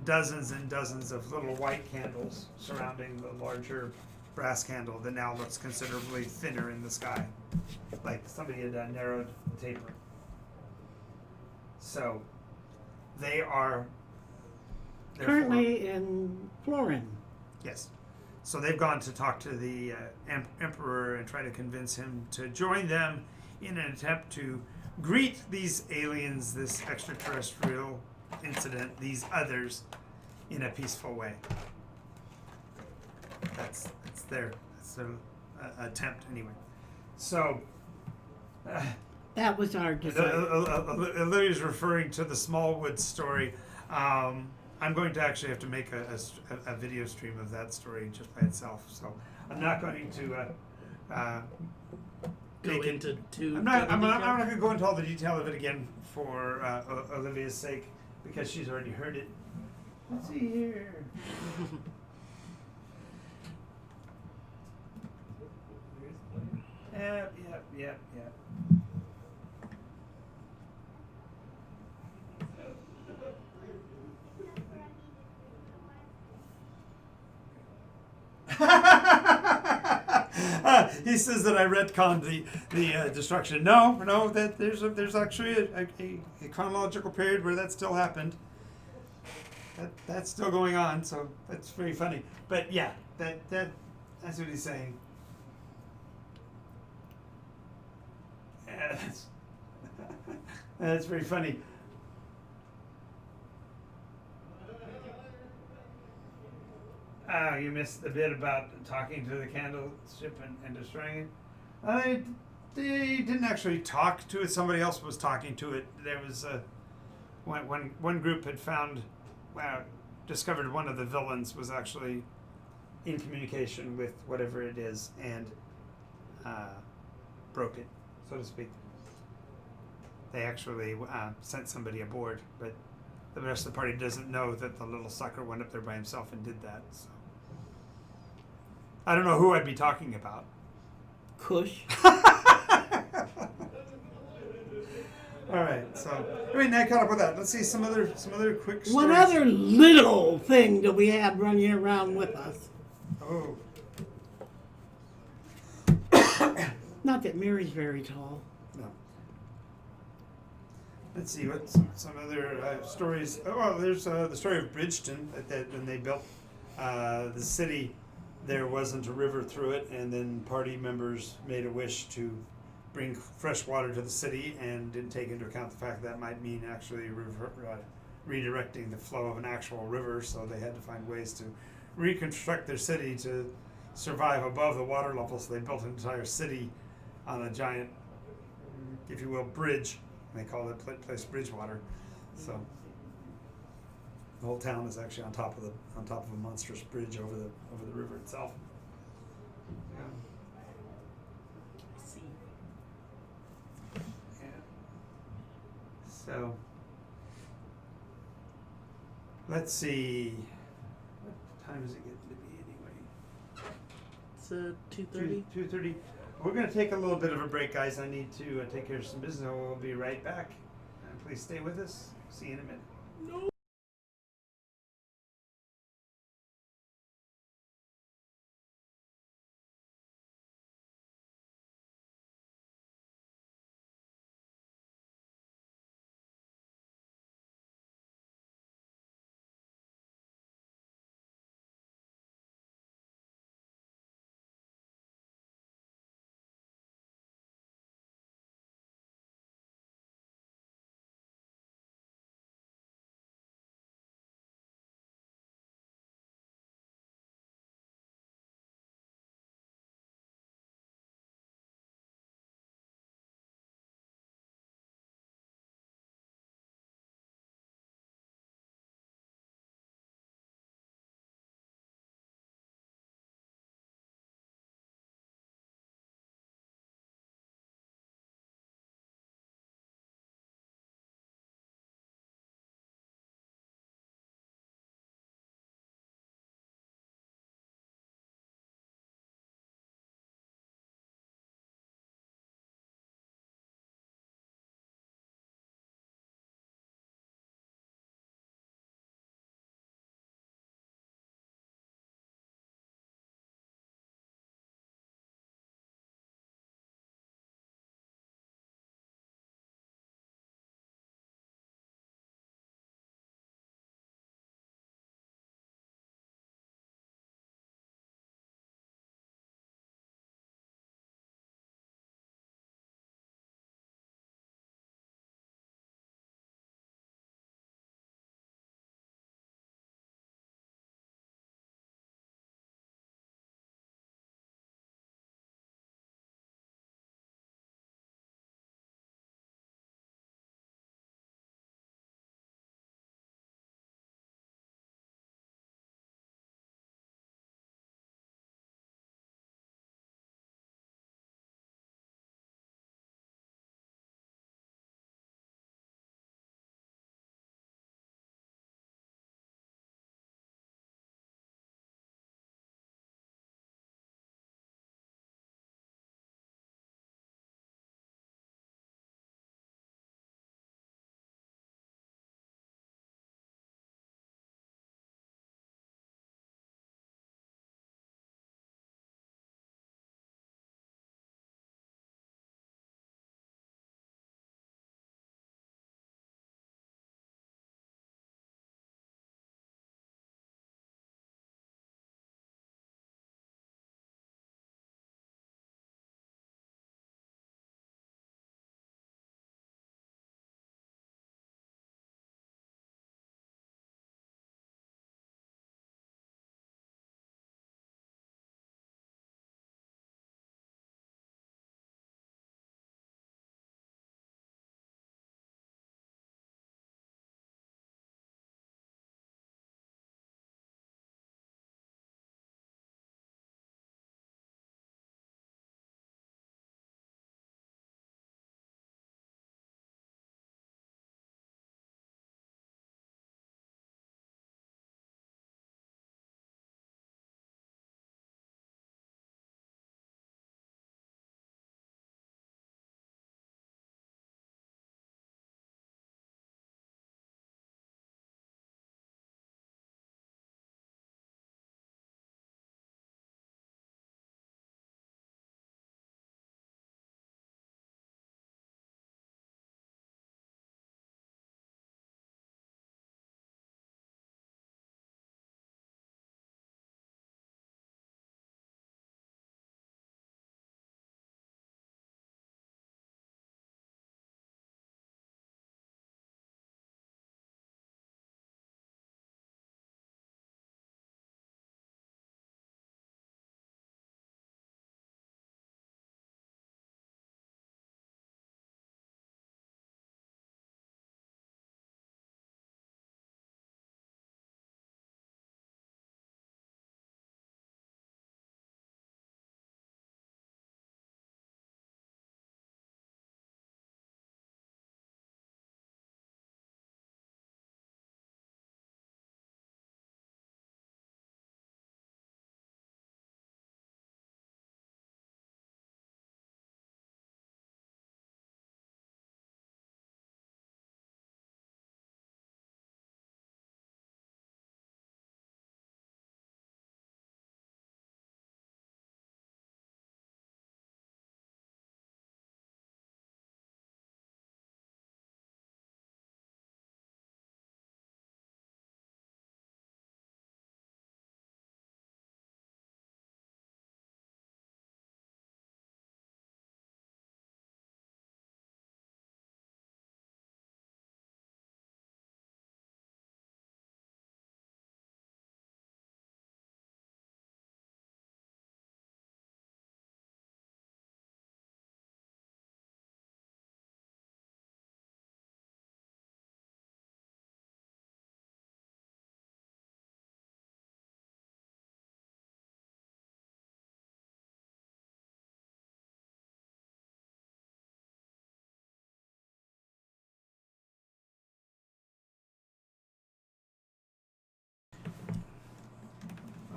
dozens and dozens of little white candles surrounding the larger brass candle that now looks considerably thinner in the sky, like somebody had narrowed the taper. So they are Currently in Florin. Yes. So they've gone to talk to the emperor and try to convince him to join them in an attempt to greet these aliens, this extraterrestrial incident, these others, in a peaceful way. That's their attempt anyway. So That was our desire. Olivia's referring to the Smallwood story. I'm going to actually have to make a video stream of that story just by itself. So I'm not going to go make it. into too. I'm not detail? going to go into all the detail of it again for Olivia's sake because she's already heard it. Let's see here. Yep. He says that I retconned the destruction. No, that there's actually a chronological period where that still happened. That's still going on, so that's very funny. But yeah, that's what he's saying. Yeah, that's very funny. Oh, you missed the bit about talking to the candle ship and destroying it. They didn't actually talk to it. Somebody else was talking to it. There was one group had discovered one of the villains was actually in communication with whatever it is and broke it, so to speak. They actually sent somebody aboard, but the rest of the party doesn't know that the little sucker went up there by himself and did that. So. I don't know who I'd be talking about. Kush. All right, so I caught up with that. Let's see some other quick stories. What other little thing do we have running around with us? Oh, Not that Mary's very tall. no. Let's see what some other stories. Oh, well, there's the story of Bridgeton that when they built the city, there wasn't a river through it, and then party members made a wish to bring fresh water to the city and didn't take into account the fact that might mean actually redirecting the flow of an actual river, so they had to find ways to reconstruct their city to survive above the water level, so they built an entire city on a giant, if you will, bridge. They call that place Bridgewater. So the whole town is actually on top of a monstrous bridge over the river itself. Yeah. I see. Yeah. So let's see. What time is it getting to be anyway? It's 2:30. 2:30. We're going to take a little bit of a break, guys. I need to take care of some business. We'll be right back. Please stay with us. See you in a minute. No.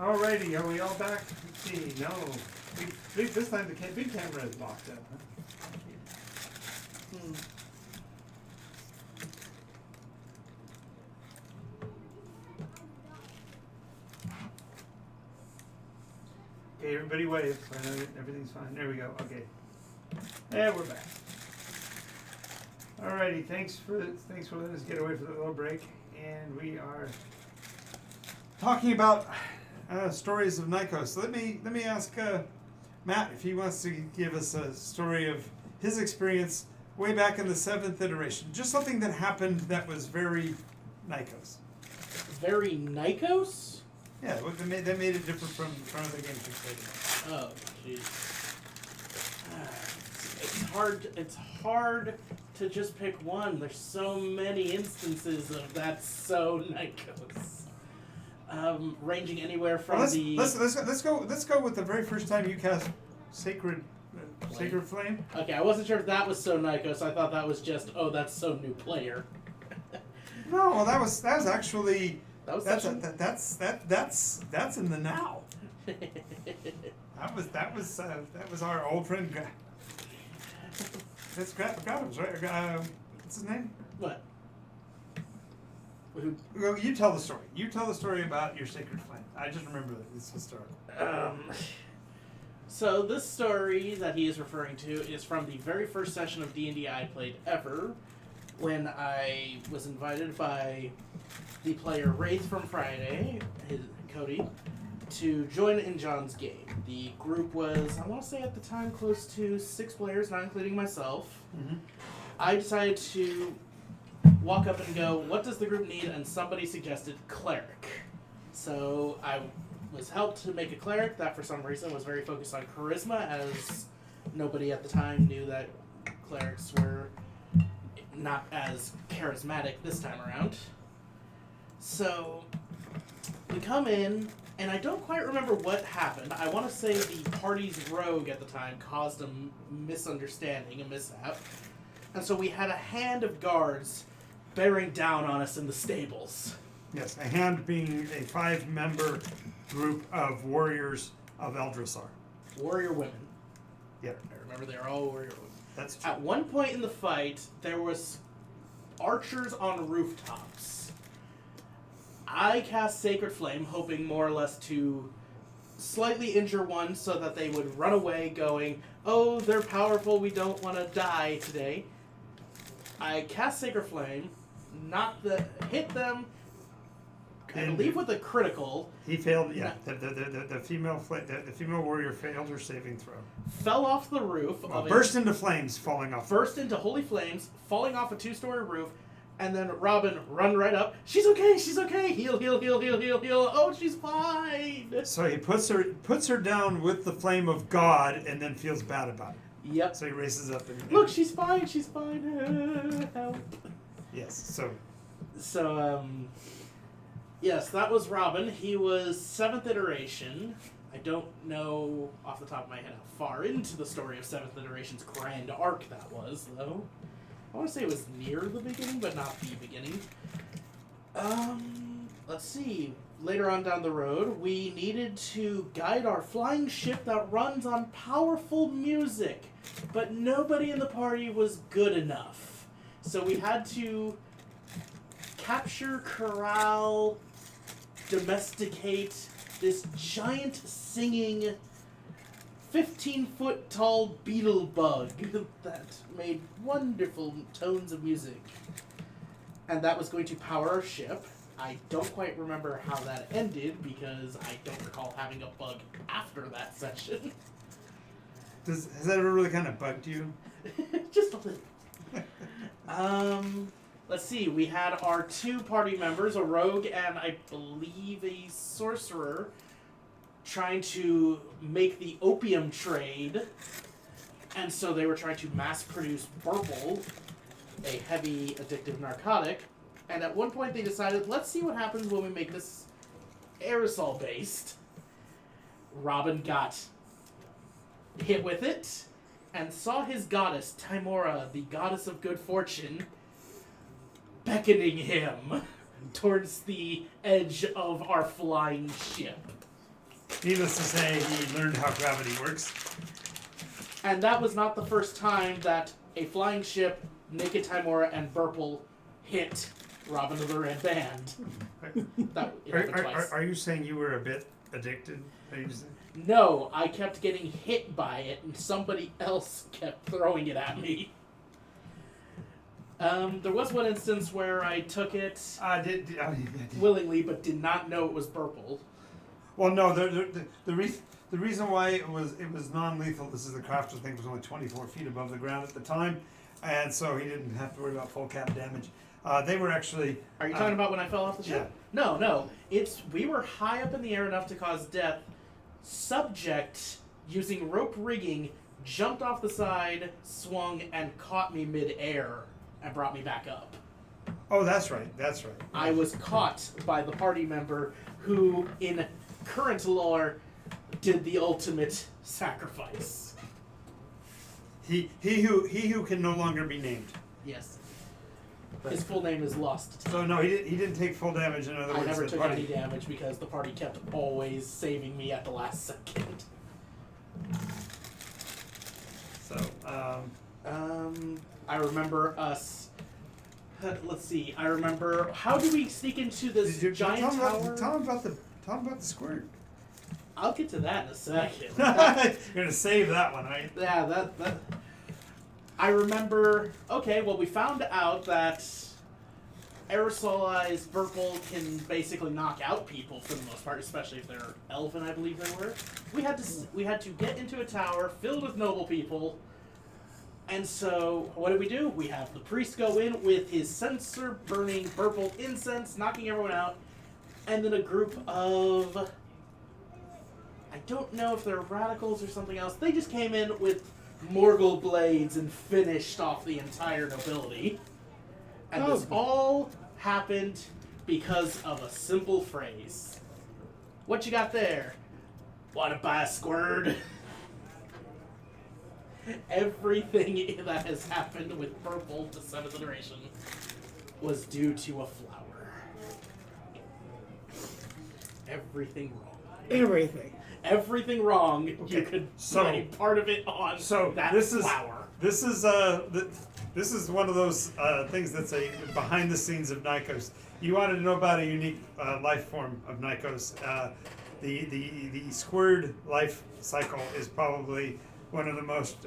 Alrighty, are we all back? Let's see. No. This time the big camera is locked up. Huh? Okay, everybody wave. So I know everything's fine. There we go. Okay. And we're back. Alrighty, thanks for letting us get away for the little break. And we are talking about stories of Nycos. So let me ask Matt if he wants to give us a story of his experience way back in the 7th iteration. Just something that happened that was very Nycos. Very Nycos? Yeah, they made it different from other games we played. Oh, jeez. It's hard to just pick one. There's so many instances of that so Nycos. Ranging anywhere from Let's go with the very first time you cast Sacred Flame. Okay, I wasn't sure if that was so Nycos. I thought that was just, oh, that's so new player. No, that was actually that's in the now. that was our old friend. That's Grabham's, right? What's his name? What? Well, you tell the story. You tell the story about your Sacred Flame. I just remember that it's historical. So this story that he is referring to is from the very first session of D&D I played ever, when I was invited by the player Wraith from Friday, Cody, to join in John's game. The group was, I want to say at the time, close to 6 players, not including myself. Mm-hmm. I decided to walk up and go, what does the group need? And somebody suggested cleric. So I was helped to make a cleric that for some reason was very focused on charisma, as nobody at the time knew that clerics were not as charismatic this time around. So we come in, and I don't quite remember what happened. I want to say the party's rogue at the time caused a misunderstanding, a mishap. And so we had a hand of guards bearing down on us in the stables. Yes, a hand being a 5-member group of warriors of Eldrasar. Warrior women. Yep. I remember they were all warrior women. That's true. At one point in the fight, there was archers on rooftops. I cast Sacred Flame, hoping more or less to slightly injure one so that they would run away going, oh, they're powerful, we don't want to die today. I cast Sacred Flame, hit them, I believe with a critical. He failed, yeah. The female warrior failed her saving throw. Fell off the roof. Burst into flames, falling off. Burst into holy flames, falling off a 2-story roof, and then Robin run right up. She's okay. Heal. Oh, she's fine. So he puts her down with the flame of God, and then feels bad about it. Yep. So he races up and look, she's fine. Help. Yes. So yes, that was Robin. He was 7th iteration. I don't know off the top of my head how far into the story of 7th iteration's grand arc that was, though. I want to say it was near the beginning, but not the beginning. Let's see. Later on down the road, we needed to guide our flying ship that runs on powerful music, but nobody in the party was good enough. So we had to capture, corral, domesticate this giant singing 15-foot tall beetle bug that made wonderful tones of music. And that was going to power our ship. I don't quite remember how that ended because I don't recall having a bug after that session. Has that ever really kind of bugged you? Just a little. Let's see, we had our 2 party members, a rogue and I believe a sorcerer, trying to make the opium trade, and so they were trying to mass produce purple, a heavy addictive narcotic, and at one point they decided, let's see what happens when we make this aerosol based. Robin got hit with it and saw his goddess, Timora, the goddess of good fortune, beckoning him towards the edge of our flying ship. needless to say, he learned how gravity works. And that was not the first time that a flying ship, Naked Timora, and Burple hit Robin of the Red Band. That it happened twice. Are you saying you were a bit addicted? Are you saying? No, I kept getting hit by it, and somebody else kept throwing it at me. There was one instance where I took it willingly, but did not know it was Burple. Well, no, the reason why it was non-lethal. This is the crafter thing, was only 24 feet above the ground at the time, and so he didn't have to worry about full cap damage. They were actually. Are you talking about when I fell off the ship? Yeah. No. We were high up in the air enough to cause death. Subject, using rope rigging, jumped off the side, swung, and caught me mid-air and brought me back up. Oh, that's right. I was caught by the party member who, in current lore, did the ultimate sacrifice. He who can no longer be named. Yes. His full name is lost. So no, he didn't take full damage. In other words, I never the took party. any damage because the party kept always saving me at the last second. So I remember us. Let's see. I remember. How do we sneak into this giant tower? Tell him about the squirt. I'll get to that in a second. You're gonna save that one, right? Yeah, that. I remember. Okay, well, we found out that aerosolized Burple can basically knock out people for the most part, especially if they're elven, I believe they were. We had to get into a tower filled with noble people. And so, what do? We have the priest go in with his censer burning Burple incense, knocking everyone out, and then a group of, I don't know if they're radicals or something else, they just came in with Morgul blades and finished off the entire nobility. And this all happened because of a simple phrase. What you got there? Wanna buy a squirt? Everything that has happened with Burple, the 7th iteration, was due to a flower. Everything wrong. Everything wrong. Okay. You could blame part of it on that flower. This is one of those things that's a behind the scenes of Nycos. You wanted to know about a unique life form of Nycos. The squared life cycle is probably one of the most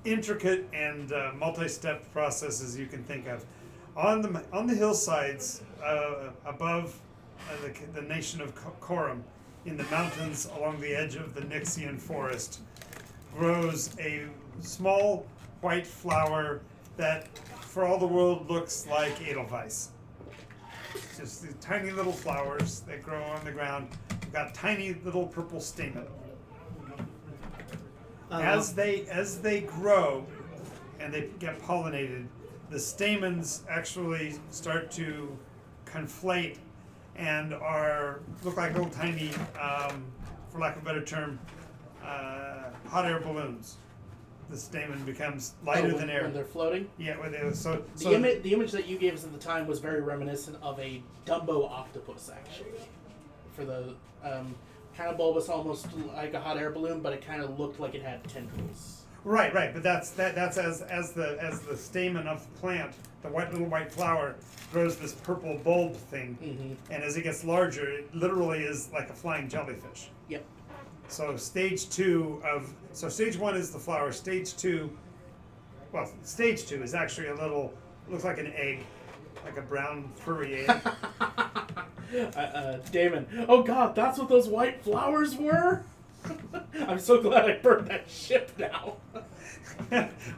intricate and multi-step processes you can think of. On the hillsides above the nation of Corum, in the mountains along the edge of the Nixian forest, grows a small white flower that, for all the world, looks like Edelweiss. Just these tiny little flowers that grow on the ground. They've got tiny little purple stamen. As they grow and they get pollinated, the stamens actually start to conflate and look like little tiny, for lack of a better term, hot air balloons. The stamen becomes lighter than air when they're floating. Yeah, The image that you gave us at the time was very reminiscent of a Dumbo octopus, actually. For the kind of bulbous, almost like a hot air balloon, but it kind of looked like it had tendrils. Right. But that's as the stamen of the plant, the little white flower grows this purple bulb thing, and as it gets larger, it literally is like a flying jellyfish. Yep. So stage 1 is the flower. Stage 2 is actually looks like an egg, like a brown furry egg. Damon, oh god, that's what those white flowers were? I'm so glad I burned that ship now.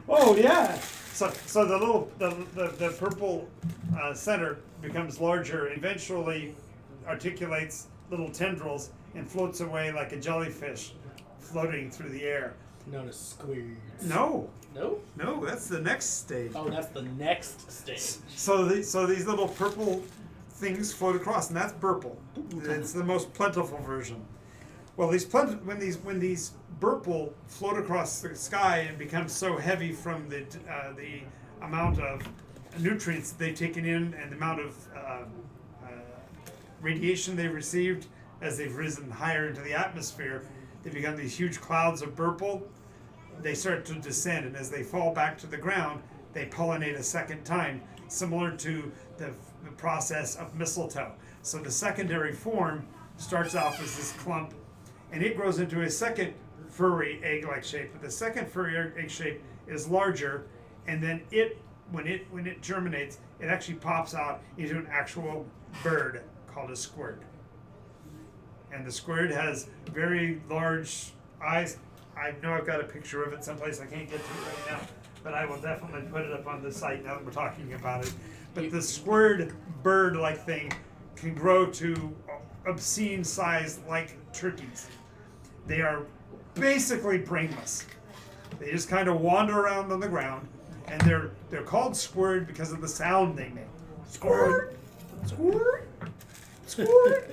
Oh yeah. So the purple center becomes larger, eventually articulates little tendrils and floats away like a jellyfish floating through the air. Known as squids. No, No? that's the next stage. Oh, that's the next stage. So these little purple things float across, and that's Burple. It's the most plentiful version. Well, when these Burple float across the sky and become so heavy from the amount of nutrients they've taken in and the amount of radiation they've received, as they've risen higher into the atmosphere, they become these huge clouds of purple. They start to descend, and as they fall back to the ground, they pollinate a second time, similar to the process of mistletoe. So the secondary form starts off as this clump, and it grows into a second furry egg-like shape. But the second furry egg shape is larger, and then when it germinates, it actually pops out into an actual bird called a squirt. And the squirt has very large eyes. I know I've got a picture of it someplace. I can't get to it right now, but I will definitely put it up on the site now that we're talking about it. But the squared bird-like thing can grow to obscene size like turkeys. They are basically brainless. They just kind of wander around on the ground, and they're called squared because of the sound they make. Squirt, squirt, squirt.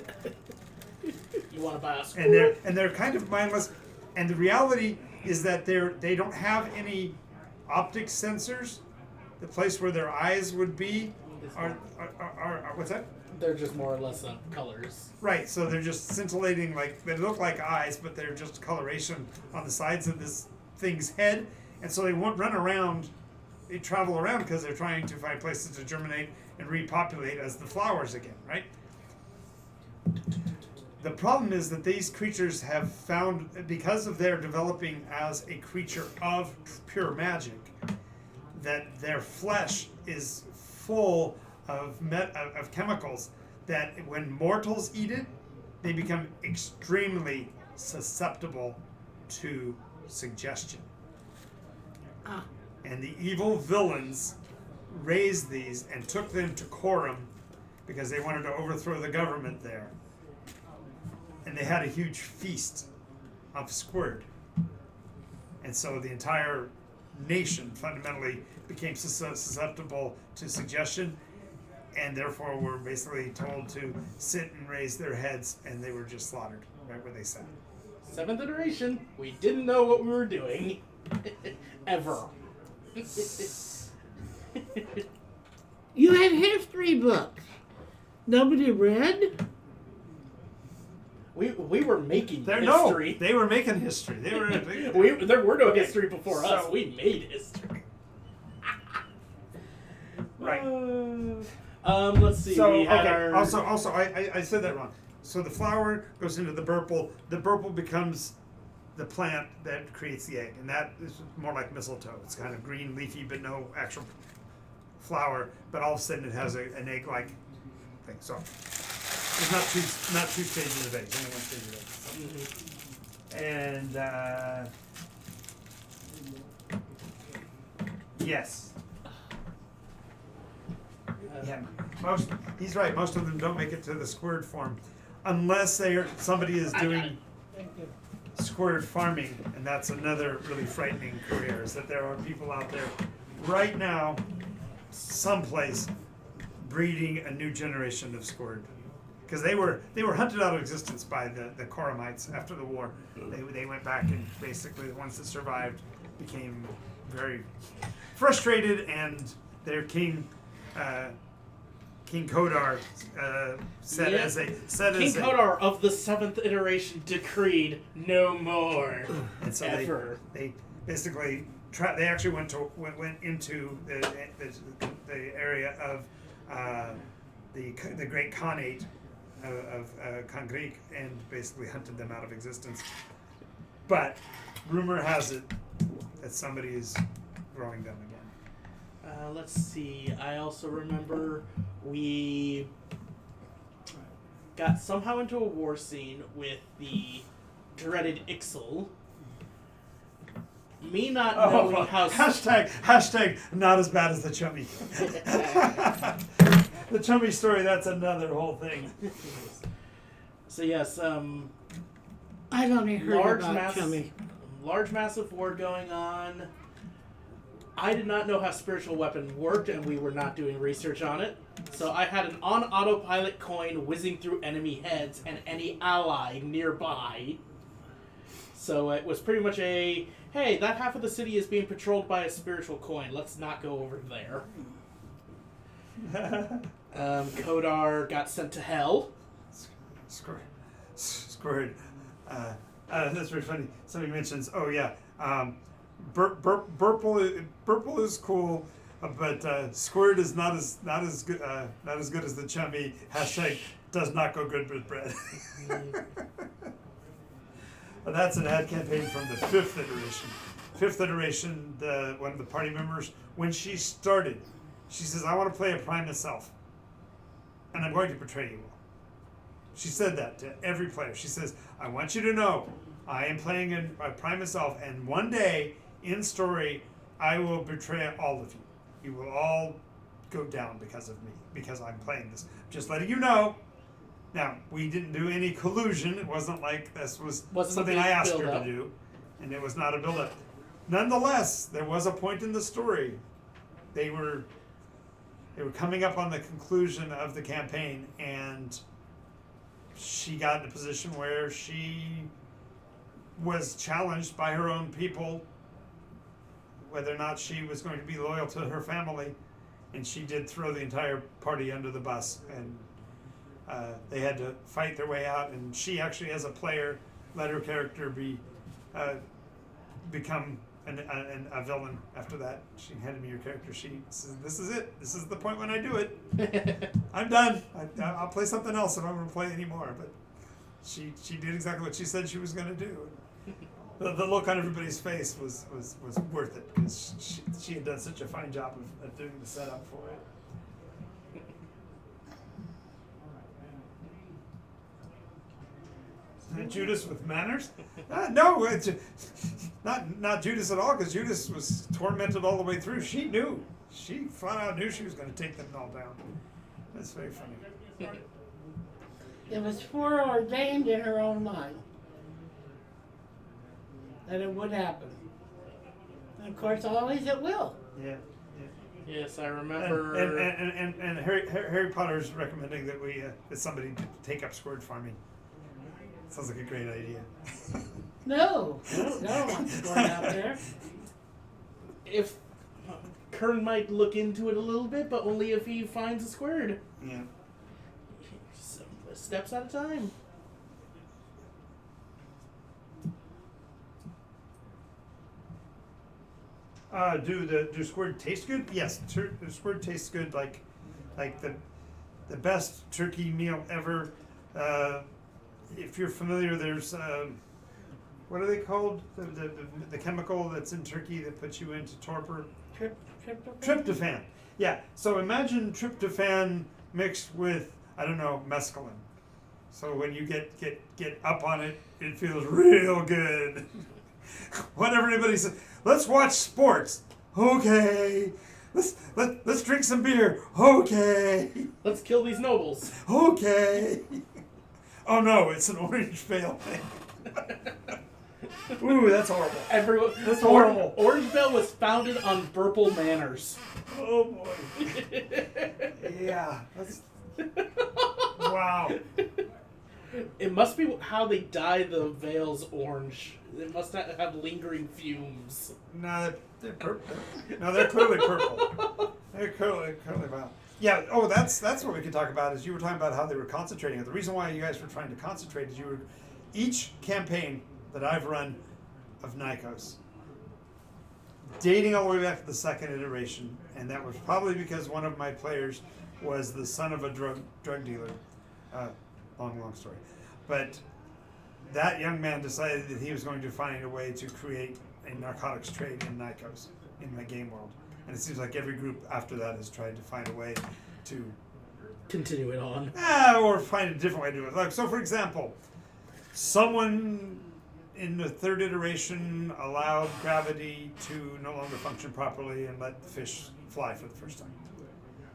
You want to buy a squirt? And they're kind of mindless. And the reality is that they don't have any optic sensors. The place where their eyes would be are what's that? They're just more or less colors. Right, so they're just scintillating, like they look like eyes, but they're just coloration on the sides of this thing's head. And so they won't run around, they travel around because they're trying to find places to germinate and repopulate as the flowers again, right? The problem is that these creatures have found, because of their developing as a creature of pure magic, that their flesh is full of chemicals that when mortals eat it, they become extremely susceptible to suggestion. And the evil villains raised these and took them to Corum because they wanted to overthrow the government there. And they had a huge feast of squirt. And so the entire nation fundamentally became susceptible to suggestion, and therefore were basically told to sit and raise their heads, and they were just slaughtered right where they sat. 7th iteration, we didn't know what we were doing. Ever. You had history books. Nobody read? We were making history. No, they were making history. There were no okay, history before us. so- We made history. Right. Let's see. So we had okay. our... Also, I said that wrong. So the flower goes into the purple. The purple becomes the plant that creates the egg, and that is more like mistletoe. It's kind of green, leafy, but no actual flower. But all of a sudden, it has an egg-like thing. So there's not two stages of eggs, only one stage of eggs. So. And yes. Yeah, he's right. Most of them don't make it to the squirted form, unless somebody is doing squirted farming, and that's another really frightening career. Is that there are people out there right now, someplace, breeding a new generation of squirted, because they were hunted out of existence by the Corumites after the war. They went back, and basically the ones that survived became very frustrated, and their king. King Kodar said Yeah. as King Kodar of the 7th iteration decreed no more. And so ever. they basically they actually went into the area of the Great Khanate of Kangrik and basically hunted them out of existence. But rumor has it that somebody is growing them again. Let's see. I also remember we got somehow into a war scene with the dreaded Ixal. Me not knowing how... Hashtag not as bad as the chummy. The chummy story, that's another whole thing. So yes, I've only heard about Chummy. large massive war going on. I did not know how spiritual weapon worked, and we were not doing research on it. So I had an on autopilot coin whizzing through enemy heads and any ally nearby. So it was pretty much a, hey, that half of the city is being patrolled by a spiritual coin. Let's not go over there. Kodar got sent to hell. Squared. That's very funny. Somebody mentions, oh yeah, Burple is cool, but Squared is not as good as the chummy. Hashtag does not go good with bread. That's an ad campaign from the fifth iteration. Fifth iteration, one of the party members, when she started, she says, I want to play a Primus Elf, and I'm going to betray you all. She said that to every player. She says, I want you to know, I am playing a Primus Elf, and one day, in story, I will betray all of you. You will all go down because of me, because I'm playing this. Just letting you know. Now, we didn't do any collusion. It wasn't like this wasn't something I asked her to do, and it was not a build-up. Nonetheless, there was a point in the story. They were coming up on the conclusion of the campaign, and she got in a position where she was challenged by her own people whether or not she was going to be loyal to her family, and she did throw the entire party under the bus, and they had to fight their way out, and she actually, as a player, let her character become a villain after that. She handed me her character sheet. Says, this is it. This is the point when I do it. I'm done. I'll play something else if I'm going to play anymore. But she did exactly what she said she was going to do. The look on everybody's face was worth it, because she had done such a fine job of doing the setup for it. Judas with manners? No, it's not Judas at all, because Judas was tormented all the way through. She knew. She flat out knew she was going to take them all down. That's very funny. It was foreordained in her own mind that it would happen. And of course, always it will. Yeah. Yes, I remember. And Harry Potter's recommending that that somebody take up squid farming. Sounds like a great idea. No one wants to go out there. If Kern might look into it a little bit, but only if he finds a squared. Yeah. Some steps at a time. Do squid taste good? Yes, the squid tastes good, like the best turkey meal ever. If you're familiar, there's what are they called? The chemical that's in turkey that puts you into torpor. Tryptophan. Yeah. So imagine tryptophan mixed with, I don't know, mescaline. So when you get up on it, it feels real good. Whenever anybody says, "Let's watch sports," okay. Let's drink some beer, okay. Let's kill these nobles. Okay. Oh no, it's an orange veil thing. Ooh, that's horrible. Everyone, That's horrible. Orange Bell was founded on Burple manners. Oh boy. Yeah. That's. Wow. It must be how they dye the veils orange. It must not have lingering fumes. No, they're purple. No, they're clearly purple. They're clearly brown. Yeah. Oh, that's what we could talk about. Is you were talking about how they were concentrating. The reason why you guys were trying to concentrate is each campaign that I've run of Nycos, dating all the way back to the second iteration, and that was probably because one of my players was the son of a drug dealer. Long story, but that young man decided that he was going to find a way to create a narcotics trade in Nycos, in the game world. And it seems like every group after that has tried to find a way to continue it on. Or find a different way to do it. Like, so for example, someone in the third iteration allowed gravity to no longer function properly and let the fish fly for the first time.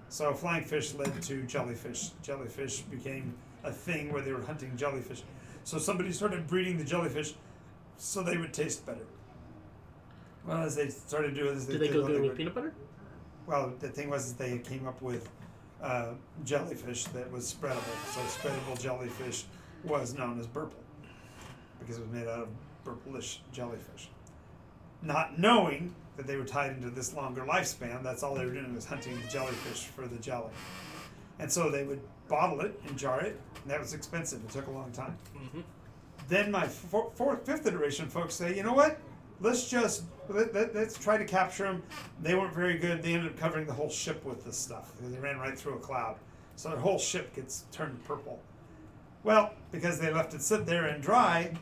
So flying fish led to jellyfish. Jellyfish became a thing where they were hunting jellyfish. So somebody started breeding the jellyfish so they would taste better. Well, as they started doing this, did they go good with peanut butter? Well, the thing was they came up with jellyfish that was spreadable. So spreadable jellyfish was known as Burple because it was made out of Burple-ish jellyfish. Not knowing that they were tied into this longer lifespan, that's all they were doing was hunting jellyfish for the jelly. And so they would bottle it and jar it, and that was expensive. It took a long time. Mm-hmm. Then my fifth iteration folks say, you know what? Let's try to capture them. They weren't very good. They ended up covering the whole ship with this stuff. They ran right through a cloud. So the whole ship gets turned purple. Well, because they left it sit there and dry,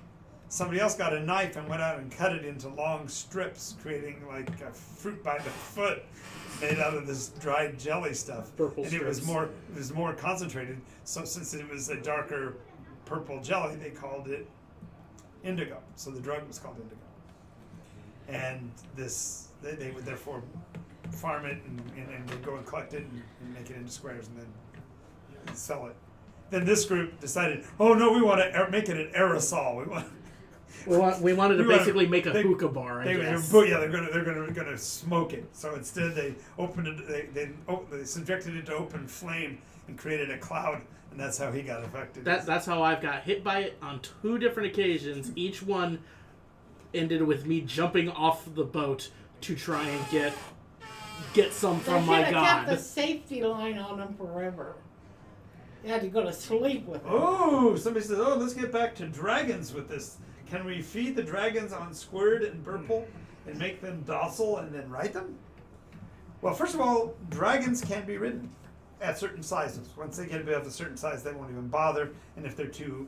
somebody else got a knife and went out and cut it into long strips, creating like a fruit by the foot made out of this dried jelly stuff. Purple and strips. it was more concentrated. So since it was a darker purple jelly, they called it indigo. So the drug was called indigo. And they would therefore farm it and they'd go and collect it and make it into squares and then sell it. Then this group decided, oh no, we want to make it an aerosol. We wanted to basically make a they- hookah bar. I guess. They're gonna smoke it. So instead, they opened it. They subjected it to open flame and created a cloud, and that's how he got affected. That's how I've got hit by it on 2 different occasions. Each one ended with me jumping off the boat to try and get some from my They should have kept the god. safety line on them forever. You had to go to sleep with them. Oh, somebody says, oh, let's get back to dragons with this. Can we feed the dragons on squirt and purple and make them docile and then ride them? Well, first of all, dragons can be ridden at certain sizes. Once they get above a certain size, they won't even bother. And if they're too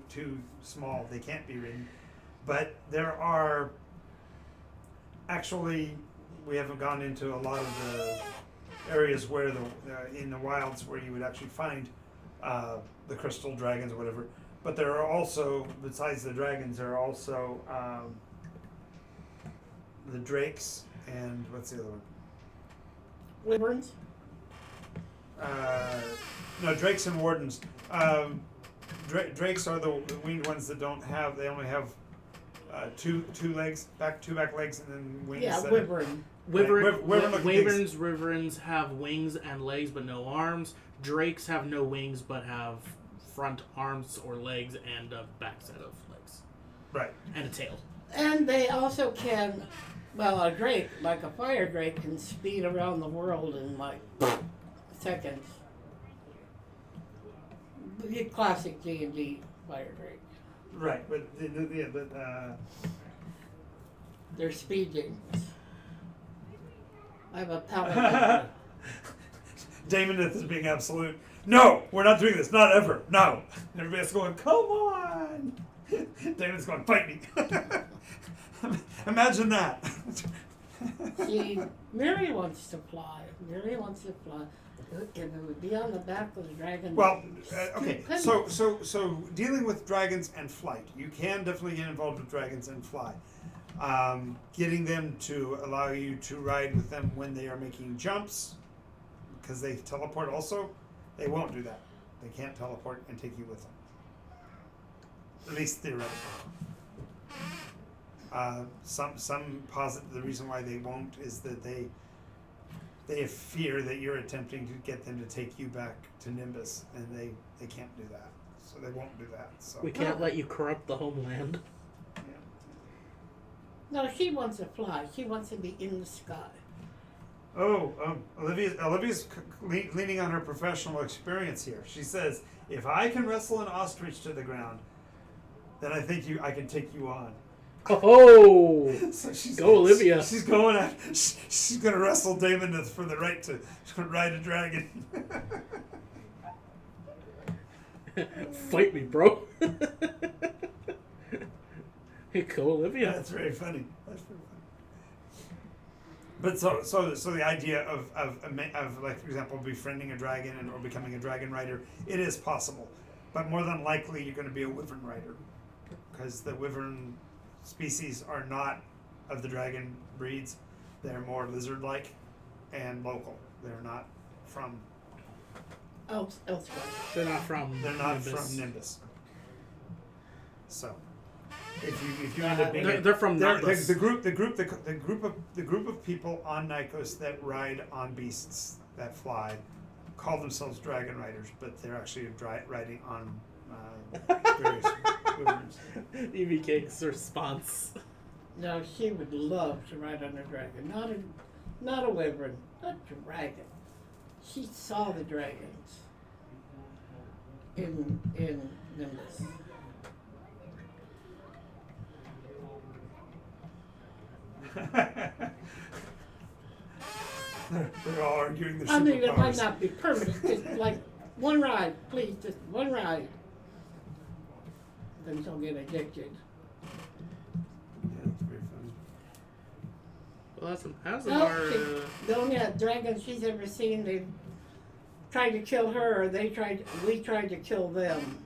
small, they can't be ridden. But there are actually, we haven't gone into a lot of the areas where in the wilds where you would actually find the crystal dragons or whatever. But there are also, besides the dragons, there are also the drakes and what's the other one? Wyverns? No, drakes and wardens. Drakes are the winged ones that they only have two back legs and then wings. Yeah, that- wyvern. Wyverns have wings and legs but no arms. Drakes have no wings but have front arms or legs and a back set of legs. Right. And a tail. And they also can, well, a drake, like a fire drake, can speed around the world in like seconds. The classic D&D fire drake. Right, but They're speed demons. I have a paladin. Daemoneth is being absolute. No, we're not doing this. Not ever. No. And everybody's going, come on. Daemoneth's going, fight me. Imagine that. See, Mary wants to fly. If it would be on the back of the dragon. Well, okay. So dealing with dragons and flight, you can definitely get involved with dragons and fly. Getting them to allow you to ride with them when they are making jumps, because they teleport also, they won't do that. They can't teleport and take you with them. At least theoretically. Some posit the reason why they won't is that they fear that you're attempting to get them to take you back to Nimbus, and they can't do that. So they won't do that. So We can't let you corrupt the homeland. No, she wants to fly. She wants to be in the sky. Olivia's leaning on her professional experience here. She says, if I can wrestle an ostrich to the ground, then I think I can take you on. Oh! So Go, Olivia. She's going at. She's going to wrestle Damon for the right to ride a dragon. Fight me, bro. Go, Olivia. That's very funny. But so the idea of like, for example, befriending a dragon or becoming a dragon rider, it is possible, but more than likely you're going to be a wyvern rider, because the wyvern species are not of the dragon breeds. They're more lizard-like and local. They're not from. Elsewhere. They're not from Nimbus. So, if you end up being they're from Nimbus. the group of people on Nycos that ride on beasts that fly call themselves dragon riders, but they're actually riding on various wyverns. EVK's response. No, she would love to ride on a dragon. Not a wyvern, a dragon. She saw the dragons. in Nimbus. They're all arguing their I mean, it might superpowers. not be permanent, just like one ride, please, just one ride. Then she'll get addicted. Yeah, that's very funny. Well, how's No, our... the only dragons she's ever seen, they tried to kill her, or we tried to kill them.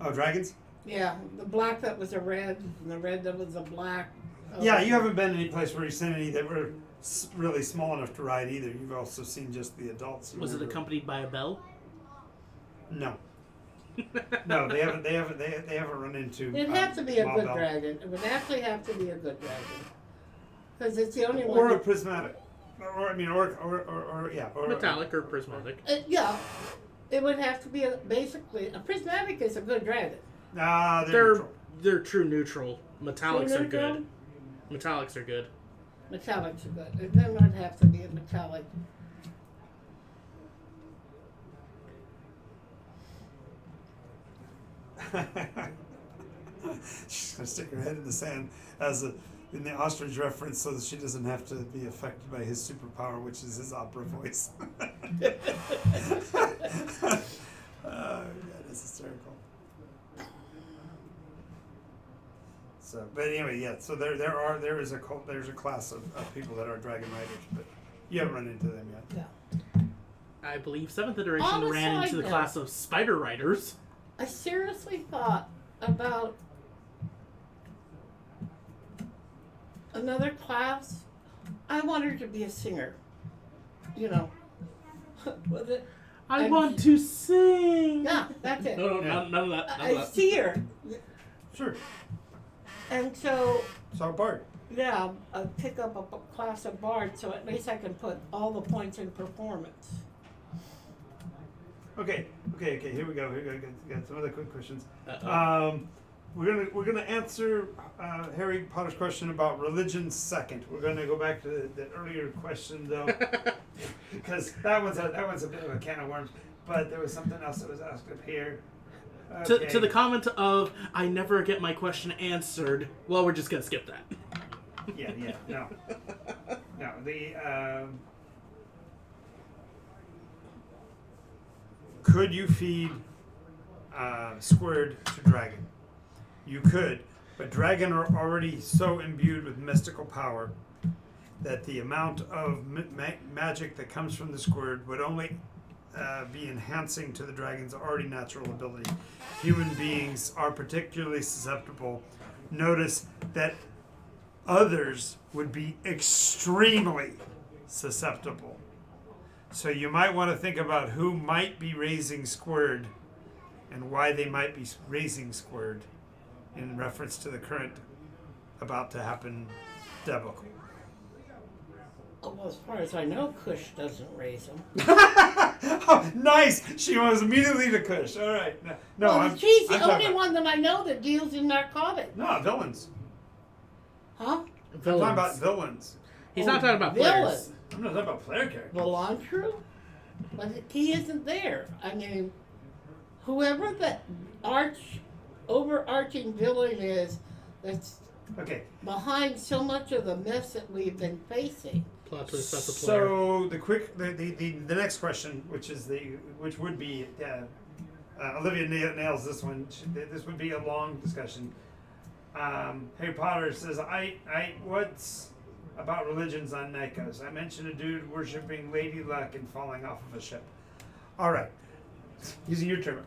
Oh, dragons? Yeah, the black that was a red, and the red that was a black. Yeah, you haven't been any place where you've seen any that were really small enough to ride either. You've also seen just the adults. Was it accompanied by a bell? No. No, they haven't run into. It'd have to be a good Mabel. dragon. It would actually have to be a good dragon. Because it's the only one. Or a that- prismatic. Or yeah. Or, Metallic or prismatic. Yeah, it would have to be basically a prismatic is a good dragon. Nah, they're They're neutral. they're true neutral. Metallics True are neutral? good. Metallics are good. Metallics are good. And then it would have to be a metallic. She's gonna stick her head in the sand in the ostrich reference, so that she doesn't have to be affected by his superpower, which is his opera voice. Oh, God, it's hysterical. So, but anyway, yeah. So there's a class of people that are dragon riders, but you haven't run into them yet. Yeah. I believe 7th iteration On a ran into side the note- class of spider riders. I seriously thought about another class. I want her to be a singer. You know. With it. I And- want to sing. Yeah, that's it. No, Yeah. none of that. None of I that. see her. Sure. And so, So Bart. yeah, I'll pick up a class of bard so at least I can put all the points in performance. Okay. Here we go. Got some other quick questions. Uh-oh. We're gonna answer Harry Potter's question about religion second. We're gonna go back to the earlier question though, because that one's a bit of a can of worms. But there was something else that was asked up here. Okay. To the comment of I never get my question answered. Well, we're just gonna skip that. Yeah, no. The could you feed squid to dragon? You could, but dragon are already so imbued with mystical power that the amount of magic that comes from the squid would only be enhancing to the dragon's already natural ability. Human beings are particularly susceptible. Notice that others would be extremely susceptible. So you might want to think about who might be raising squid and why they might be raising squid in reference to the current about to happen debacle. Well, as far as I know, Kush doesn't raise them. Oh, nice! She was immediately to Kush. All right. No, well, she's the I'm talking only about- one that I know that deals in narcotics. No, villains. Huh? I'm talking about villains. He's Oh, not talking about villain. players. I'm not talking about player characters. Vilantru? But he isn't there. I mean, whoever that overarching villain is that's Okay. behind so much of the mess that we've been facing. Plot twist, that's a player. So the next question, which would be Olivia nails this one. This would be a long discussion. Harry Potter says, what's about religions on Nycos? I mentioned a dude worshiping Lady Luck and falling off of a ship. All right, using your term,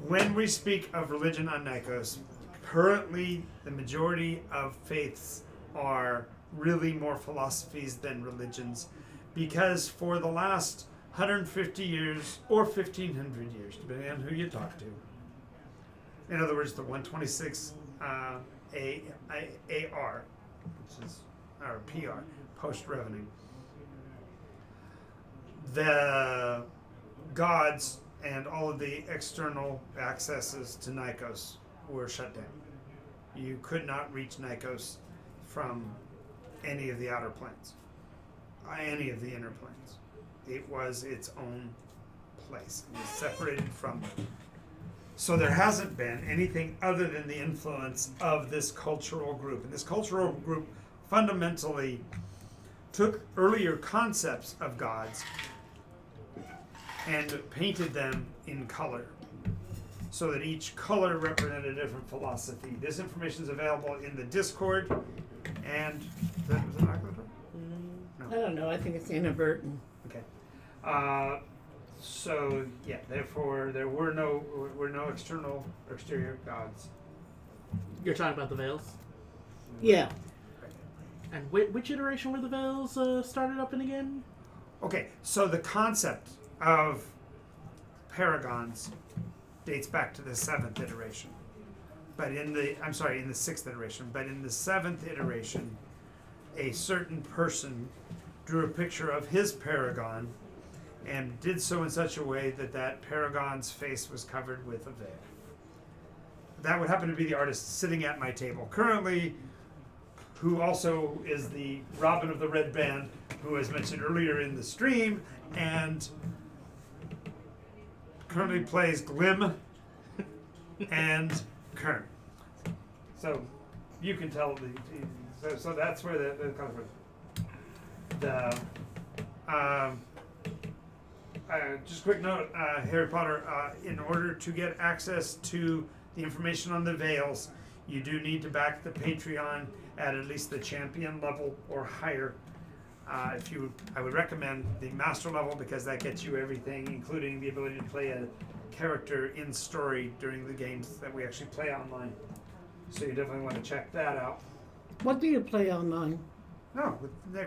when we speak of religion on Nycos, currently the majority of faiths are really more philosophies than religions, because for the last 150 years or 1500 years, depending on who you talk to, in other words, the 126 AR, which is our PR, post revenue, the gods and all of the external accesses to Nycos were shut down. You could not reach Nycos from any of the outer planes, any of the inner planes. It was its own place. It was separated from them. So there hasn't been anything other than the influence of this cultural group. And this cultural group fundamentally took earlier concepts of gods and painted them in color, so that each color represented a different philosophy. This information is available in the Discord, and was it knock on the door? I don't know. I think it's inadvertent. Okay. So yeah, therefore there were no external or exterior gods. You're talking about the veils? Yeah. And which iteration were the veils started up in again? Okay, so the concept of paragons dates back to the 7th iteration. But in the 6th iteration. But in the 7th iteration, a certain person drew a picture of his paragon and did so in such a way that that paragon's face was covered with a veil. That would happen to be the artist sitting at my table currently, who also is the Robin of the Red Band, who was mentioned earlier in the stream, and currently plays Glim and Kern. So you can tell so that's where the comes from. Just a quick note, Harry Potter, in order to get access to the information on the veils, you do need to back the Patreon at least the champion level or higher. I would recommend the master level, because that gets you everything, including the ability to play a character in story during the games that we actually play online. So you definitely want to check that out. What do you play online? No,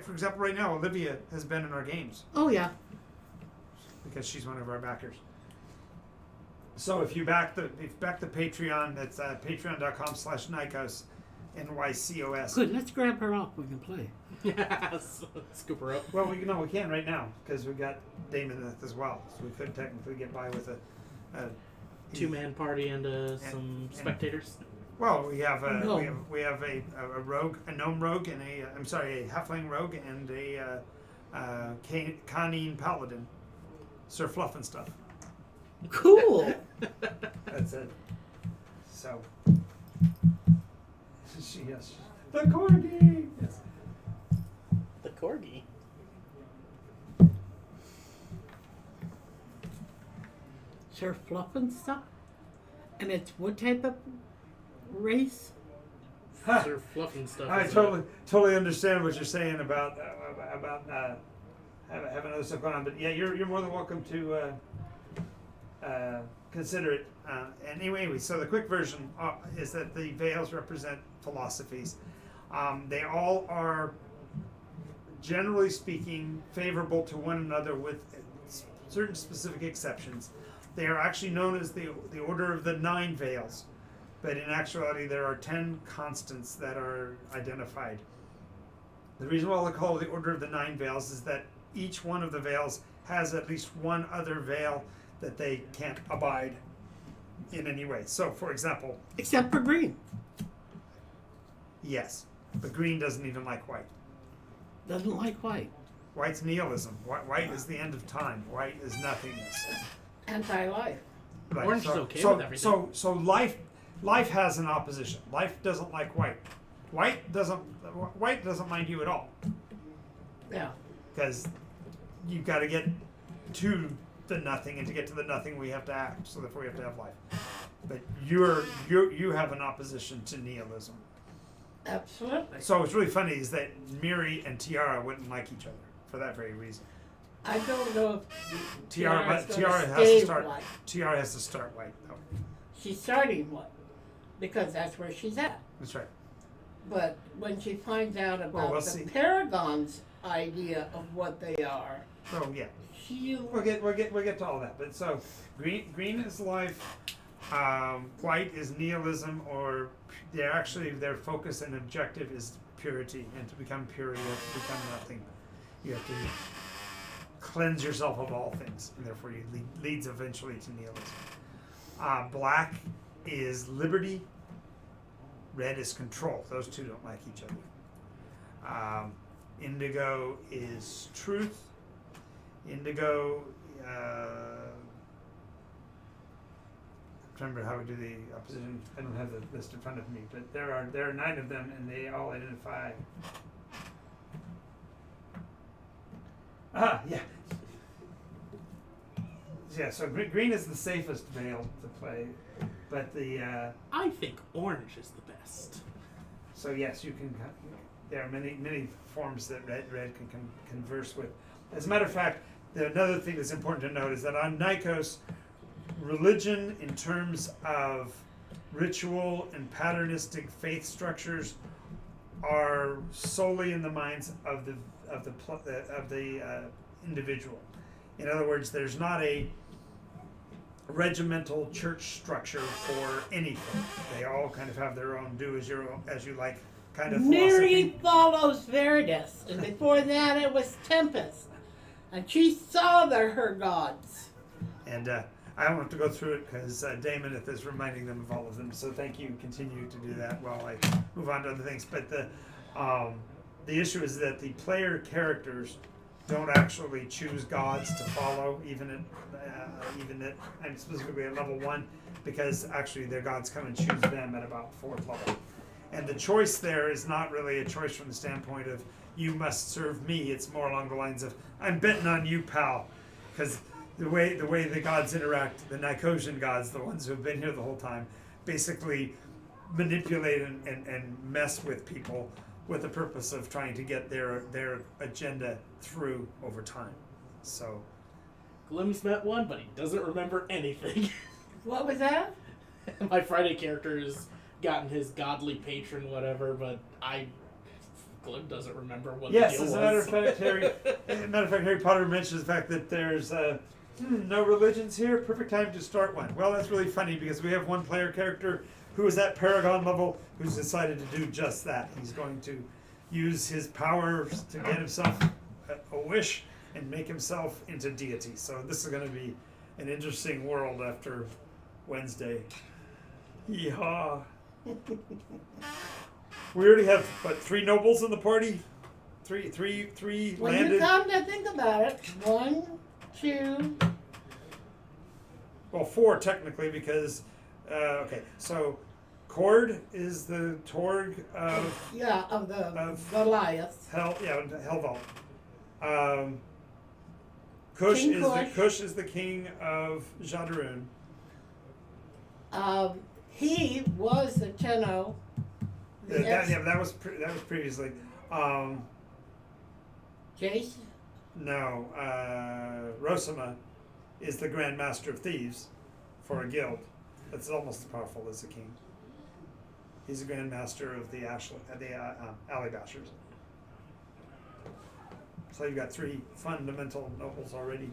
for example, right now Olivia has been in our games Oh, yeah. because she's one of our backers. So if you back the Patreon, that's patreon.com/Nycos, NYCOS. Good. Let's grab her off. We can play. Yes. Scoop her up. Well, we can right now because we've got Damon as well, so we could technically get by with a Two-man party and some spectators. Well, we have No. we have a rogue, a gnome rogue, and a halfling rogue, and a canine paladin, Sir Fluff and stuff. Cool. That's it. So yes, the corgi. Yes. The corgi. Sir Fluff and stuff? And it's what type of race? Sir Fluff and stuff. I is totally understand what you're saying about having other stuff going on, but yeah, you're more than welcome to consider it. Anyway, so the quick version is that the veils represent philosophies. They all are, generally speaking, favorable to one another with certain specific exceptions. They are actually known as the Order of the Nine Veils, but in actuality there are 10 constants that are identified. The reason why they call it the Order of the Nine Veils is that each one of the veils has at least one other veil that they can't abide in any way. So, for example, Except for green. yes, but green doesn't even like white. Doesn't like white. White's nihilism. White is the end of time. White is nothingness. Anti-life. Right. Orange is okay with everything. So life has an opposition. Life doesn't like white. White doesn't mind you at all, Yeah. because you've got to get to the nothing, and to get to the nothing we have to act. So therefore we have to have life. But you have an opposition to nihilism. Absolutely. So what's really funny is that Miri and Tiara wouldn't like each other for that very reason. I don't know if Tiara has stay to start. white. Tiara has to start white though. She's starting white because that's where she's at. That's right. But when she finds out about we'll the see. Paragon's idea of what they are, So yeah, she'll we'll get to all that. But so green is life. White is nihilism, or their focus and objective is purity, and to become pure you have to become nothing. You have to cleanse yourself of all things, and therefore you leads eventually to nihilism. Black is liberty. Red is control. Those two don't like each other. Indigo is truth. Indigo remember how we do the opposition. I don't have the list in front of me, but there are 9 of them, and they all identify. Yeah. Yeah, so green is the safest veil to play, but I think orange is the best. so yes, you can. There are many forms that red can converse with. As a matter of fact, another thing that's important to note is that on Nycos, religion in terms of ritual and patternistic faith structures are solely in the minds of the individual. In other words, there's not a regimental church structure for anything. They all kind of have their own do as you like kind of Mary philosophy. follows Veritas, and before that it was Tempest, and she saw her gods. And I don't have to go through it because Damoneth is reminding them of all of them. So thank you. Continue to do that while I move on to other things. But the issue is that the player characters don't actually choose gods to follow, even at and specifically at level 1, because actually their gods come and choose them at about 4th level. And the choice there is not really a choice from the standpoint of you must serve me. It's more along the lines of I'm betting on you, pal, because the way the gods interact, the Nycosian gods, the ones who have been here the whole time, basically manipulate and mess with people with the purpose of trying to get their agenda through over time. So Glim's met one, but he doesn't remember anything. What was that? My Friday character has gotten his godly patron, whatever, but Glim doesn't remember what the deal was. yes, as a matter of fact, Harry Potter mentions the fact that there's no religions here. Perfect time to start one. Well, that's really funny because we have one player character who is at Paragon level who's decided to do just that. He's going to use his powers to get himself a wish and make himself into deity. So this is going to be an interesting world after Wednesday. Yeehaw. We already have, 3 nobles in the party? Three When landed? you come to think about it, 1, 2, Well, 4 technically because, okay, so Cord is the Torg of of the Of- Goliath. Hellvault. Kush King is Kush. the king of Jadaroon. He was the Tenno. That was previously. Jace. No, Rosama is the Grand Master of Thieves for a guild. That's almost as powerful as the king. He's the Grand Master of the Alley Bashers. So you've got 3 fundamental nobles already.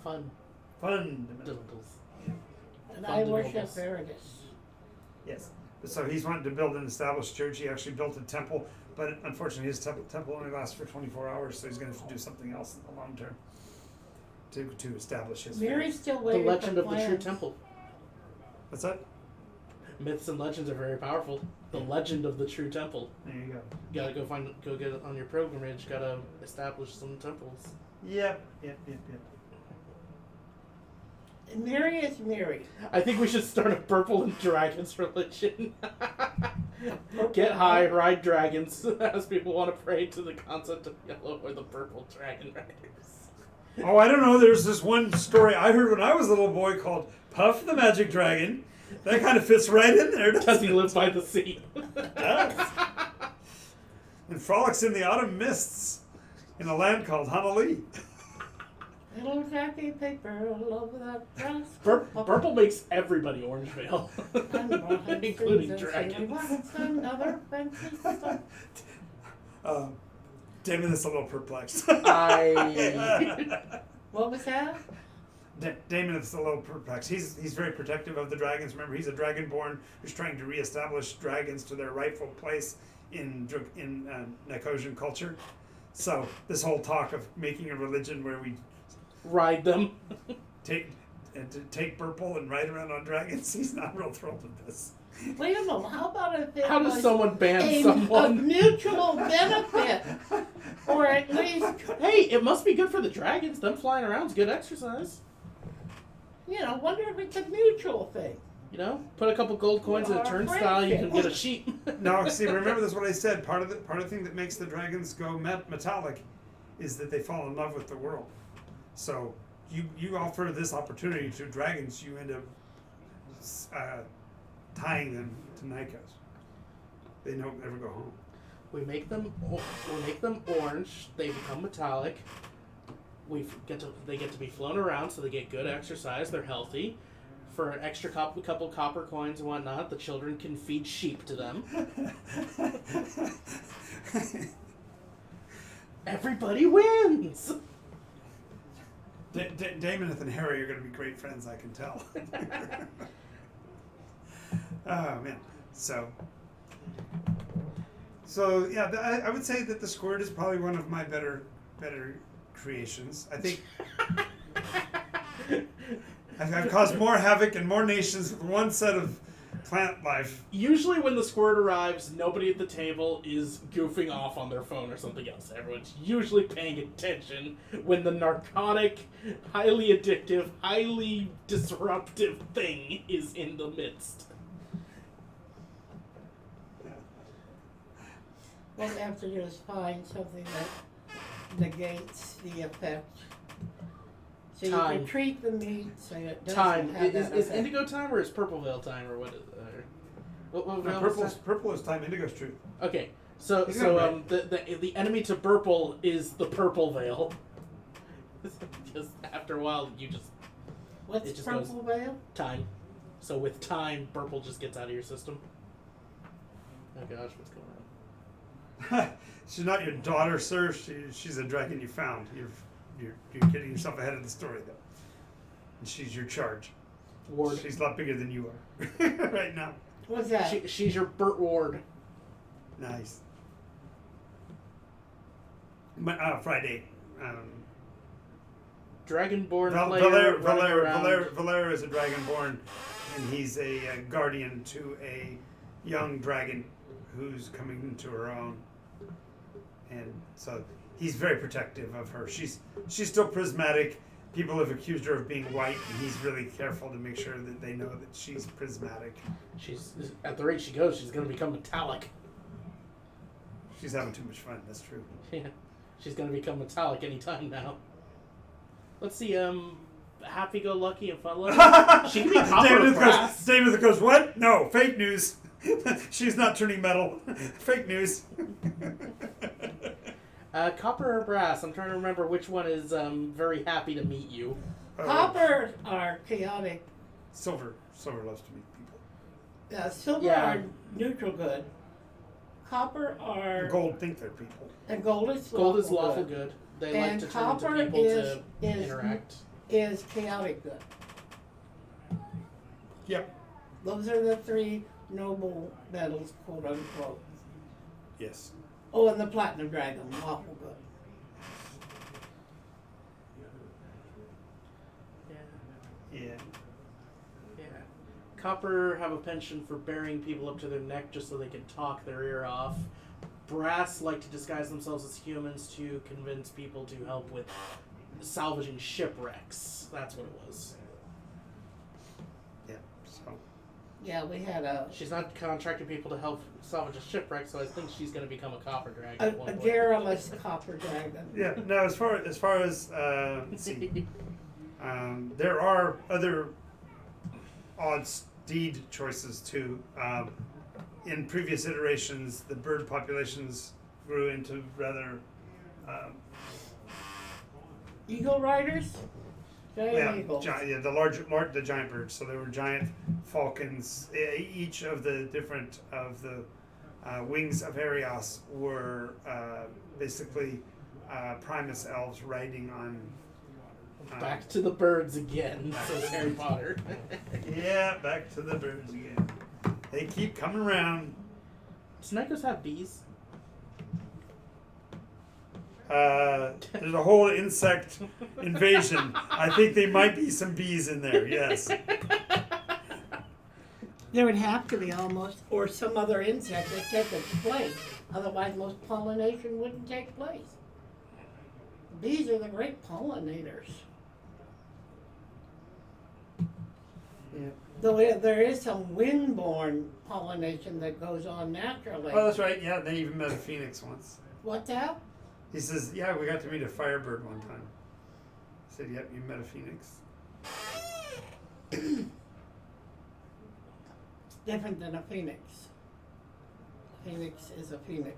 Fundamental. And I worship Veritas. Yes. So he's wanting to build an established church. He actually built a temple, but unfortunately his temple only lasts for 24 hours, so he's going to have to do something else in the long term to establish his faith. Mary's still The waiting legend for of the true plans. temple. What's that? Myths and legends are very powerful. The legend of the true temple. There you go. Gotta go get it on your pilgrimage. Gotta establish some temples. Yep. And Mary is Mary. I think we should start a purple and dragons religion. Get high, ride dragons, as people want to pray to the concept of yellow or the purple dragon riders. Oh, I don't know. There's this one story I heard when I was a little boy called Puff the Magic Dragon. That kind of fits right in there, Does doesn't he it? live by the sea? Does. And frolics in the autumn mists in a land called Hanali. Little Jackie Paper, love that dress. Purple makes everybody orange veil, including dragons. Another fancy stuff. Damon is a little perplexed. What was that? Damon is a little perplexed. He's very protective of the dragons. Remember, he's a dragonborn who's trying to reestablish dragons to their rightful place in Nycosian culture. So this whole talk of making a religion where we Ride them. take purple and ride around on dragons, he's not real thrilled with this. Wait a minute, how about if it How was does someone ban a someone? mutual benefit? Or at least, Hey, it must be good for the dragons. Them flying around's good exercise. wonder if it's a mutual thing. You know, put a couple gold coins in a turnstile, you can get a sheep. No, see, remember this. What I said. Part of the thing that makes the dragons go metallic is that they fall in love with the world. So you offer this opportunity to dragons, you end up tying them to Nycos. They don't ever go home. We make them orange. They become metallic. They get to be flown around, so they get good exercise. They're healthy. For an extra couple copper coins and whatnot, the children can feed sheep to them. Everybody wins. Damon and Harry are going to be great friends, I can tell. Oh man, so yeah, I would say that the squirt is probably one of my better creations. I think I've caused more havoc in more nations with one set of plant life. Usually when the squirt arrives, nobody at the table is goofing off on their phone or something else. Everyone's usually paying attention when the narcotic, highly addictive, highly disruptive thing is in the midst. What we have to do is find something that negates the effect. So Time. you can treat the meat so it doesn't Time. have that Is effect. indigo time or is purple veil time or what is what No, veil is that? purple is time. Indigo's truth. Okay. He's got The enemy to purple is the purple veil. Just after a while you just What's it just purple veil? time. So with time, purple just gets out of your system. Oh gosh, what's going on? She's not your daughter, sir. She's a dragon you found. You're getting yourself ahead of the story, though. And she's your charge. Ward. She's a lot bigger than you are right now. What's that? She's your Burt Ward. Nice. Friday. Dragonborn player running around. Valera is a dragonborn, and he's a guardian to a young dragon who's coming into her own. And so he's very protective of her. She's still prismatic. People have accused her of being white, and he's really careful to make sure that they know that she's prismatic. She's at the rate she goes, she's gonna become metallic. She's having too much fun. That's true. Yeah, she's gonna become metallic anytime now. Let's see, happy-go-lucky and fun-loving. She can be copper or brass. David goes, what? No, fake news. She's not turning metal. Fake news. Copper or brass? I'm trying to remember which one is very happy to meet you. Copper are chaotic. Silver loves to meet people. Silver Yeah. are neutral good. Copper are... Gold think they're people. And gold is Gold is lawful good. good. They And like to turn into copper people to is interact. Is chaotic good. Yep. Those are the three noble metals, quote unquote. Yes. Oh, and the platinum dragon, lawful good. Yeah. Yeah. Yeah. Copper have a penchant for burying people up to their neck just so they can talk their ear off. Brass like to disguise themselves as humans to convince people to help with salvaging shipwrecks. That's what it was. Yeah. So. Yeah, we had a She's not contracting people to help salvage a shipwreck, so I think she's going to become a copper dragon at one point. garrulous copper dragon. Yeah. No. As far as let's see, there are other odd steed choices too. In previous iterations, the bird populations grew into rather Eagle riders? Giant eagles. the giant birds. So there were giant falcons. Each of the different wings of Arios were basically Primus elves riding on. Back to the birds again, says Harry Potter. Yeah, back to the birds again. They keep coming around. Does Nycos have bees? There's a whole insect invasion. I think there might be some bees in there, yes. There would have to be almost, or some other insect that take its place. Otherwise, most pollination wouldn't take place. Bees are the great pollinators. Yeah. Though there is some windborne pollination that goes on naturally. Oh, that's right. Yeah, they even met a phoenix once. What's that? He says, "Yeah, we got to meet a firebird one time." I said, "Yep, you met a phoenix." Different than a phoenix. Phoenix is a phoenix.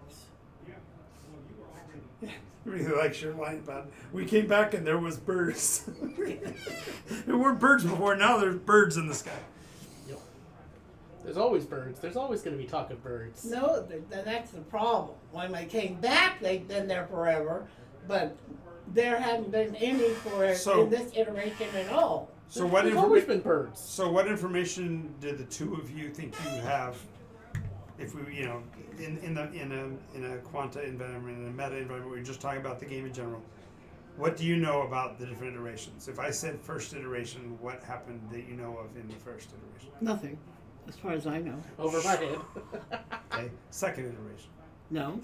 Really likes your line about we came back and there was birds. There weren't birds before. Now there's birds in the sky. Yep. There's always birds. There's always going to be talk of birds. No, that's the problem. When they came back, they've been there forever, but there hadn't been any for So- in this iteration at all. So what There's always information? been birds. So what information did the two of you think you have? If we, in a quanta environment, in a meta environment, we are just talking about the game in general. What do you know about the different iterations? If I said first iteration, what happened that you know of in the first iteration? Nothing, as far as I know. Over my head. Okay. Second iteration. No,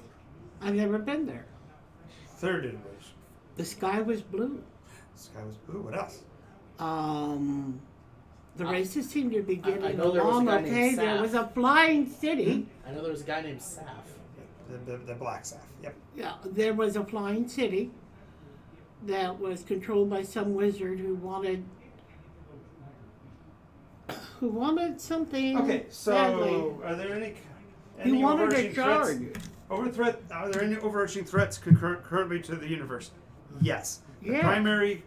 I've never been there. Third iteration. The sky was blue. Sky was blue. What else? The races seemed to be getting know there was a along guy named okay. There Saf. was a flying city. I know there was a guy named Saf. The black staff. Yep. Yeah, there was a flying city that was controlled by some wizard who wanted something Okay. So badly. are there any He wanted overarching a threats? shard. Are there any overarching threats currently to the universe? Yes. The Yeah. primary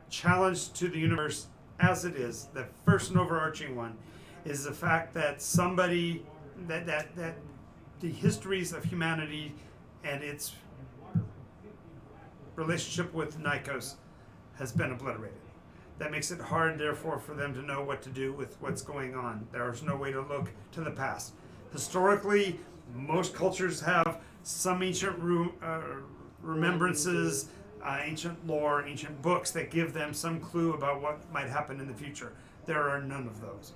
challenge to the universe, as it is, the first and overarching one, is the fact that somebody that the histories of humanity and its relationship with Nycos has been obliterated. That makes it hard, therefore, for them to know what to do with what's going on. There is no way to look to the past. Historically, most cultures have some ancient remembrances, ancient lore, ancient books that give them some clue about what might happen in the future. There are none of those.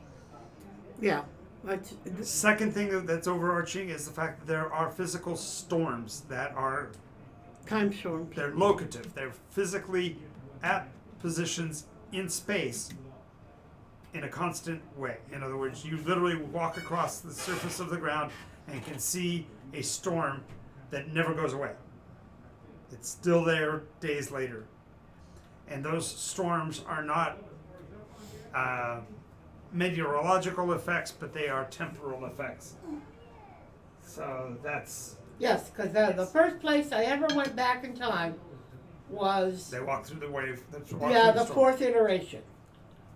Yeah. The second thing that's overarching is the fact that there are physical storms that are, Time storms. they're locative. They're physically at positions in space in a constant way. In other words, you literally walk across the surface of the ground and can see a storm that never goes away. It's still there days later. And those storms are not meteorological effects, but they are temporal effects. So that's, Yes, because the first place I ever went back in time was they walk through the wave. the storm. fourth iteration.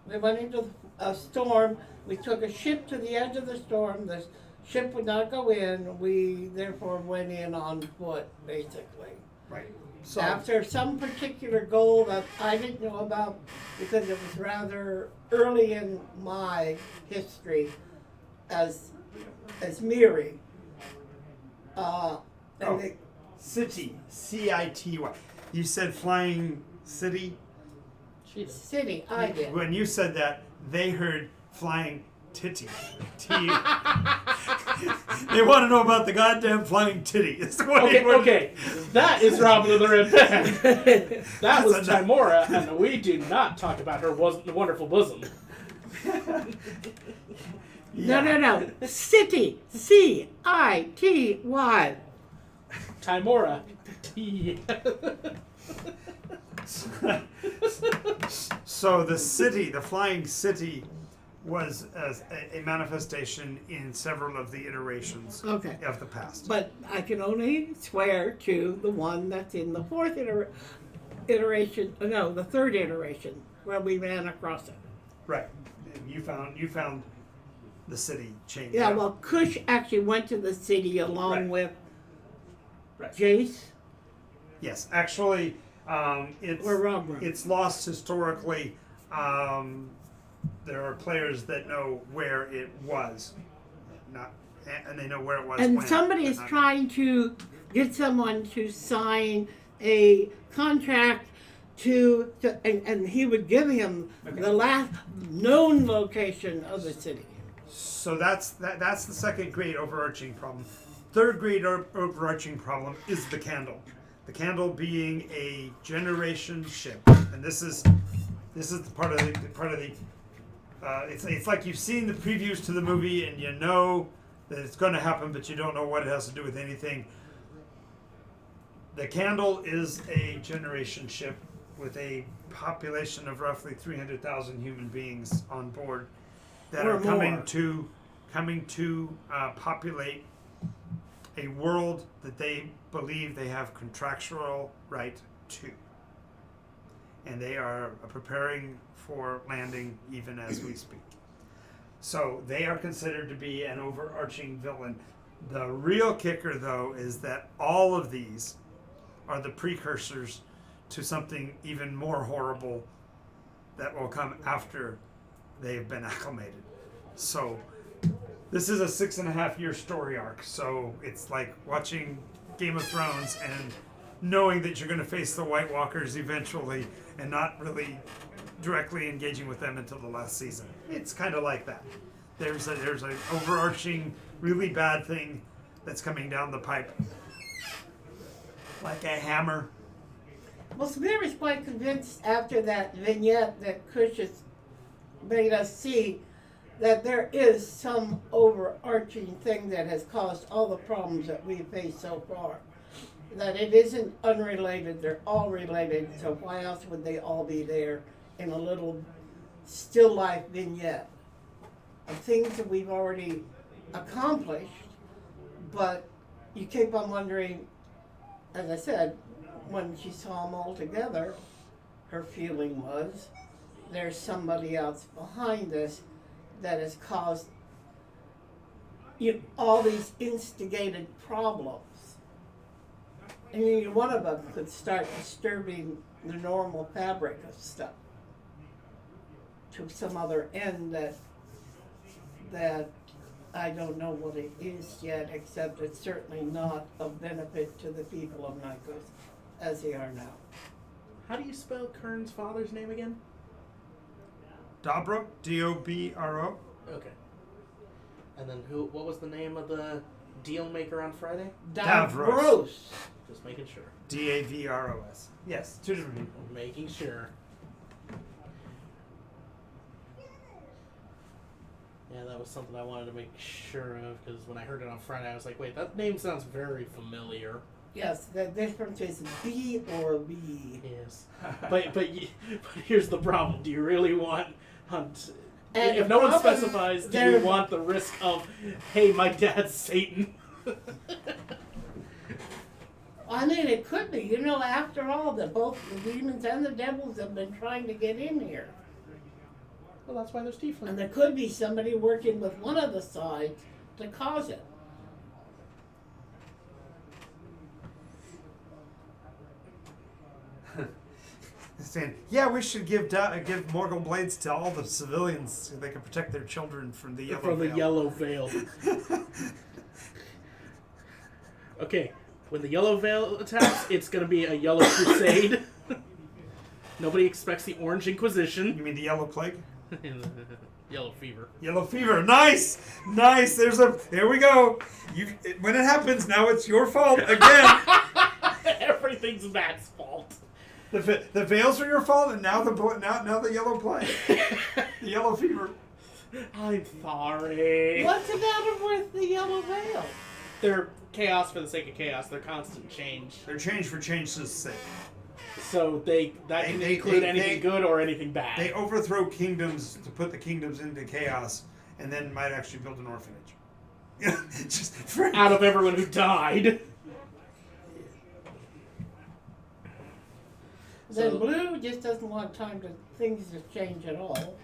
We went into a storm. We took a ship to the edge of the storm. The ship would not go in. We therefore went in on foot, basically. Right. So After some particular goal that I didn't know about because it was rather early in my history as Miri. And they, City, City. You said flying city. Jeez. city, I did. When you said that, they heard flying titty. T. They want to know about the goddamn flying titty. It's the way Okay, we're- okay. That is Robin of the Red Band. That was That's enough. Timora, and we do not talk about her wonderful bosom. Yeah. No. City. City. Timora. T. So the city, the flying city, was a manifestation in several of the iterations Okay. of the past. But I can only swear to the one that's in the fourth iteration. No, the third iteration where we ran across it. Right. And you found the city change. Yeah, well, Kush actually went to the city along Right. with Right. Jace Yes, actually, it's or Rob. it's lost historically. There are players that know where it was, and they know where it was. And when, somebody but is not- trying to get someone to sign a contract and he would give him the last known location of the city. So that's the second great overarching problem. Third great overarching problem is the candle. The candle being a generation ship, and this is the part of the It's like you've seen the previews to the movie and you know that it's going to happen, but you don't know what it has to do with anything. The Candle is a generation ship with a population of roughly 300,000 human beings on board that Or are coming more. to populate a world that they believe they have contractual right to. And they are preparing for landing even as we speak. So they are considered to be an overarching villain. The real kicker, though, is that all of these are the precursors to something even more horrible that will come after they've been acclimated. So this is a 6.5-year story arc. So it's like watching Game of Thrones and knowing that you're going to face the White Walkers eventually and not really directly engaging with them until the last season. It's kind of like that. There's an overarching, really bad thing that's coming down the pipe, like a hammer. Well, Samir was quite convinced after that vignette that Kush has made us see that there is some overarching thing that has caused all the problems that we've faced so far. That it isn't unrelated, they're all related, so why else would they all be there in a little still life vignette of things that we've already accomplished, but you keep on wondering, as I said, when she saw them all together, her feeling was there's somebody else behind this that has caused all these instigated problems. I mean, one of them could start disturbing the normal fabric of stuff to some other end that I don't know what it is yet, except it's certainly not of benefit to the people of Nycos as they are now. How do you spell Kern's father's name again? Dobro, D-O-B-R-O. Okay. And then what was the name of the deal maker on Friday? Davros. Just making sure. D-A-V-R-O-S. Yes, two different people. Making sure. Yeah, that was something I wanted to make sure of, because when I heard it on Friday, I was like, wait, that name sounds very familiar. Yes, the difference is B or B. Yes. but here's the problem. Do you really want... And if the no one problem- specifies, do you want the risk of, hey, my dad's Satan? I mean, it could be. After all, both the demons and the devils have been trying to get in here. Well, that's why there's tiefling. And there could be somebody working with one of the sides to cause it. Saying, yeah, we should give Morgul blades to all the civilians so they can protect their children from the yellow veil. Yellow veil. Okay, when the yellow veil attacks, it's going to be a yellow crusade. Nobody expects the Orange Inquisition. You mean the yellow plague? Yellow fever. Yellow fever. Nice. There we go. When it happens, now it's your fault again. Everything's Matt's fault. The veils are your fault, and now the yellow plague, the yellow fever. I'm sorry. What's the matter with the yellow veil? They're chaos for the sake of chaos. They're constant change. They're change for change's sake. So that can include anything good or anything bad. They overthrow kingdoms to put the kingdoms into chaos, and then might actually build an orphanage. Just out of everyone who died. Then Blue just doesn't want things to change at all.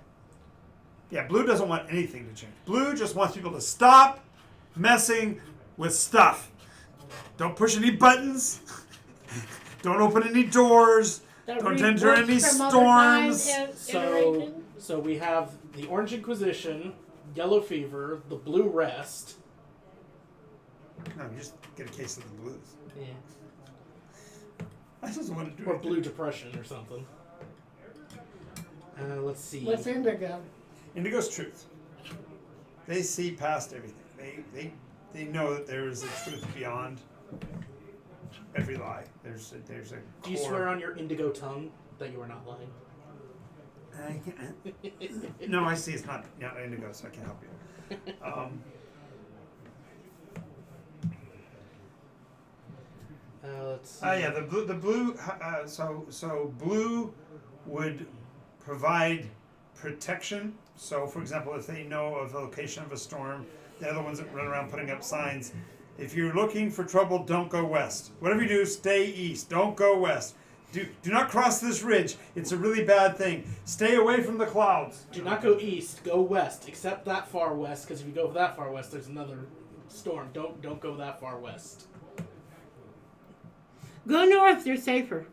Yeah, Blue doesn't want anything to change. Blue just wants people to stop messing with stuff. Don't push any buttons. Don't open any doors. Don't enter any storms. So we have the Orange Inquisition, Yellow Fever, the Blue Rest. No, you just get a case of the blues. Yeah. I just want to do Or it. Blue Depression or something. Let's see. What's Indigo? Indigo's truth. They see past everything. They know that there is a truth beyond every lie. There's a Do you core. swear on your indigo tongue that you are not lying? I can't. No, I see. It's not indigo, so I can't help you. Let's see. Yeah, the blue. So blue would provide protection. So, for example, if they know of the location of a storm, they're the ones that run around putting up signs. If you're looking for trouble, don't go west. Whatever you do, stay east. Don't go west. Do not cross this ridge. It's a really bad thing. Stay away from the clouds. Do not go east. Go west. Except that far west, because if you go that far west, there's another storm. Don't go that far west. Go north, you're safer.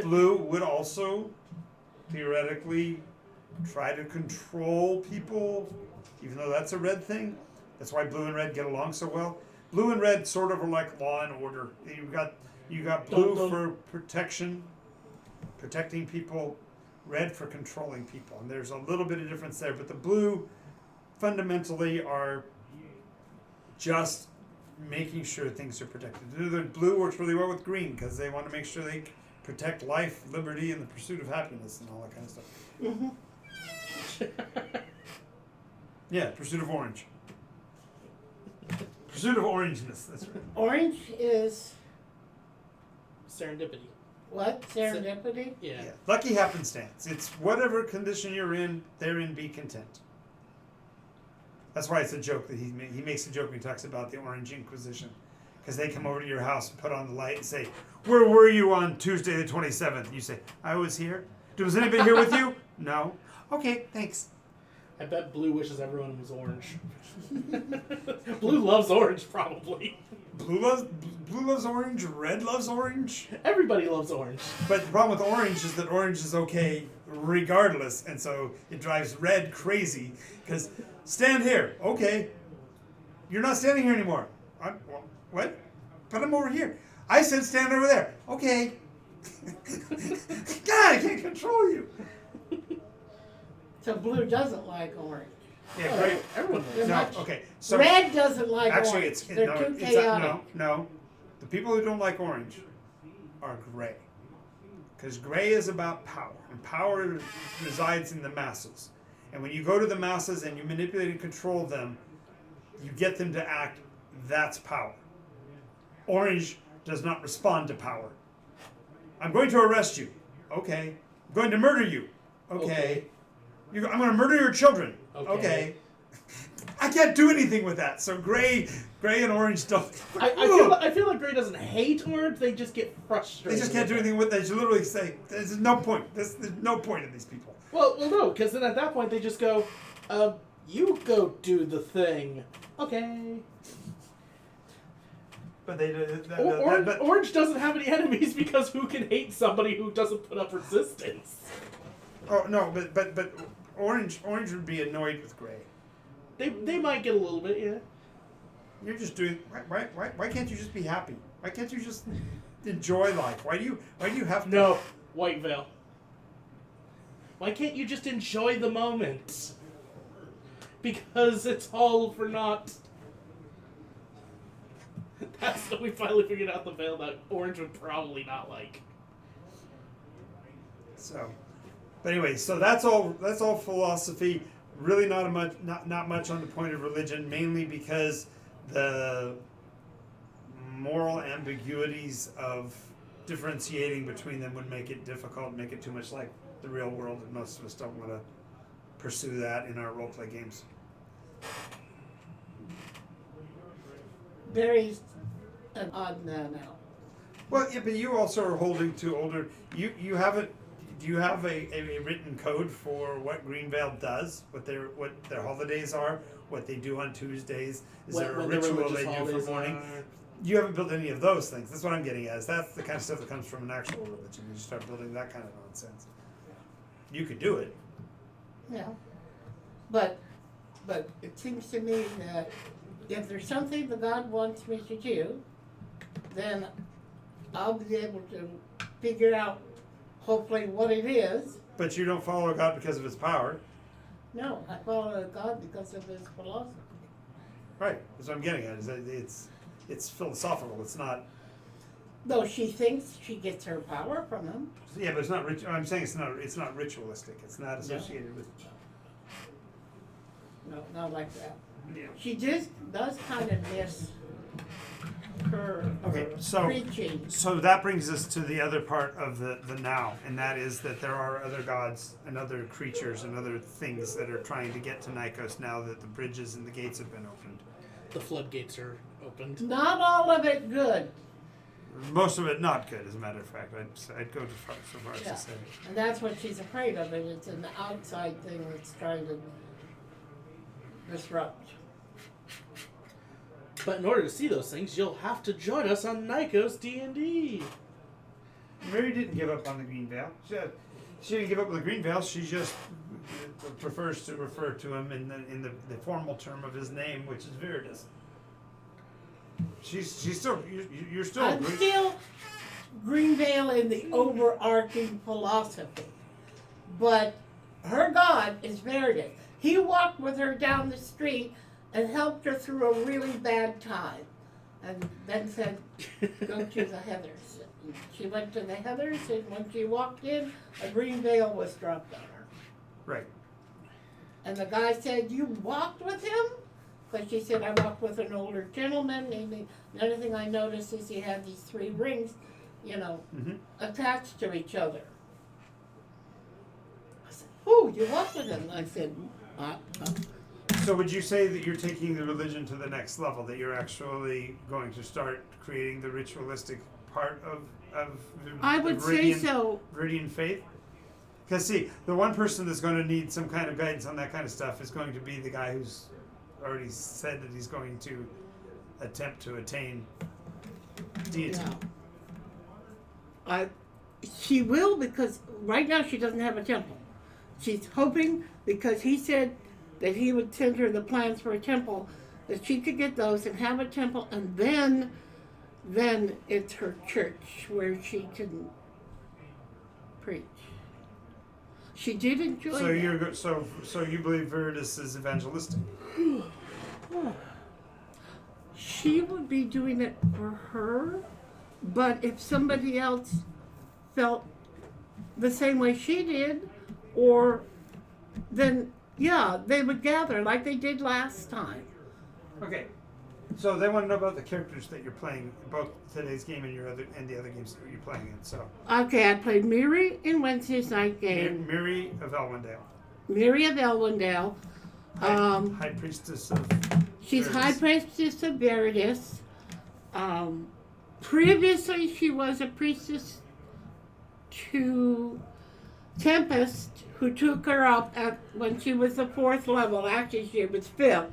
Blue would also theoretically try to control people, even though that's a red thing. That's why blue and red get along so well. Blue and red sort of are like law and order. You got blue for protection, protecting people, red for controlling people. And there's a little bit of difference there, but the blue fundamentally are just making sure things are protected. The blue works really well with green because they want to make sure they protect life, liberty, and the pursuit of happiness and all that kind of stuff. Mm-hmm. Yeah, pursuit of orange. Pursuit of orangeness, that's right. Orange is Serendipity. what? Serendipity? Yeah. Lucky happenstance. It's whatever condition you're in, therein be content. That's why it's a joke that he makes a joke when he talks about the Orange Inquisition. Because they come over to your house and put on the light and say, "Where were you on Tuesday the 27th? You say, "I was here." Was anybody here with you? No. Okay, thanks. I bet Blue wishes everyone was orange. Blue loves orange, probably. Blue loves orange, red loves orange. Everybody loves orange. But the problem with orange is that orange is okay regardless, and so it drives red crazy. Because stand here, okay. You're not standing here anymore. What? But I'm over here. I said stand over there. Okay. God, I can't control you. So blue doesn't like orange. Yeah, great. Everyone They're loves No, much- okay. So Red doesn't like actually, orange. it's They're no, too it's chaotic. no. The people who don't like orange are gray, because gray is about power, and power resides in the masses. And when you go to the masses and you manipulate and control them, you get them to act. That's power. Orange does not respond to power. I'm going to arrest you. Okay. I'm going to murder you. Okay. I'm going to murder your children. Okay. I can't do anything with that. So gray and orange don't. I feel like gray doesn't hate orange. They just get frustrated. They just can't do anything with it. They just literally say, "There's no point. There's no point in these people." Well, no, because then at that point they just go, "You go do the thing." Okay. But they Orange doesn't have any enemies because who can hate somebody who doesn't put up resistance? Oh no, but orange would be annoyed with gray. They might get a little bit, yeah. You're just doing. Why can't you just be happy? Why can't you just enjoy life? Why do you have to? No, White Veil. Why can't you just enjoy the moment? Because it's all for naught. That's what we finally figured out the veil that Orange would probably not like. So, but anyway, so that's all philosophy. Really not much on the point of religion, mainly because the moral ambiguities of differentiating between them would make it difficult, make it too much like the real world, and most of us don't want to pursue that in our role-play games. Barry's an odd man now. Well, yeah, but you also are holding to older. You haven't. Do you have a written code for what Greenvale does? What their holidays are? What they do on Tuesdays? Is there a When the ritual religious they do for holidays morning? are. You haven't built any of those things. That's what I'm getting at. Is that's the kind of stuff that comes from an actual religion. You start building that kind of nonsense. You could do it. Yeah. But it seems to me that if there's something that God wants me to do, then I'll be able to figure out hopefully what it is. But you don't follow God because of His power. No, I follow God because of His philosophy. Right. That's what I'm getting at. Is that it's philosophical. It's not. Though she thinks she gets her power from him. Yeah, but it's not. I'm saying it's not ritualistic. It's not associated with. No, not like that. Yeah. She just does kind of miss her, Okay, her so- preaching. So that brings us to the other part of the now, and that is that there are other gods and other creatures and other things that are trying to get to Nycos now that the bridges and the gates have been opened. The floodgates are opened. Not all of it good. Most of it not good, as a matter of fact. I'd go so far as Yeah. to say. And that's what she's afraid of, and it's an outside thing that's trying to disrupt. But in order to see those things, you'll have to join us on Nycos DND. Mary didn't give up on the Green Veil. She didn't give up on the Green Veil. She just prefers to refer to him in the formal term of his name, which is Viridis. She's still you're still. I'm still Greenvale in the overarching philosophy, but her god is Meredith. He walked with her down the street and helped her through a really bad time, and then said, "Go to the Heathers." She went to the Heathers, and when she walked in, a green veil was dropped on her. Right. And the guy said, "You walked with him?" But she said, "I walked with an older gentleman. And the other thing I noticed is he had these 3 rings, Mm-hmm. attached to each other." I said, "Oh, you walked with him?" I said, So would you say that you're taking the religion to the next level? That you're actually going to start creating the ritualistic part of I the would say Viridian- so. Viridian faith? Because see, the one person that's going to need some kind of guidance on that kind of stuff is going to be the guy who's already said that he's going to attempt to attain deity. Yeah. She will, because right now she doesn't have a temple. She's hoping, because he said that he would send her the plans for a temple, that she could get those and have a temple, and then it's her church where she can preach. She did enjoy So that. so you believe Viridis is evangelistic? She would be doing it for her, but if somebody else felt the same way she did, then yeah, they would gather like they did last time. Okay. So they want to know about the characters that you're playing, both today's game and the other games that you're playing in. So Okay, I played Miri in Wednesday's night game. Miri of Elwendale, Miri of Elwendale. High Priestess of. She's Viridis. High Priestess of Viridis. Previously, she was a priestess to Tempest, who took her up when she was the 4th level. Actually, she was 5th.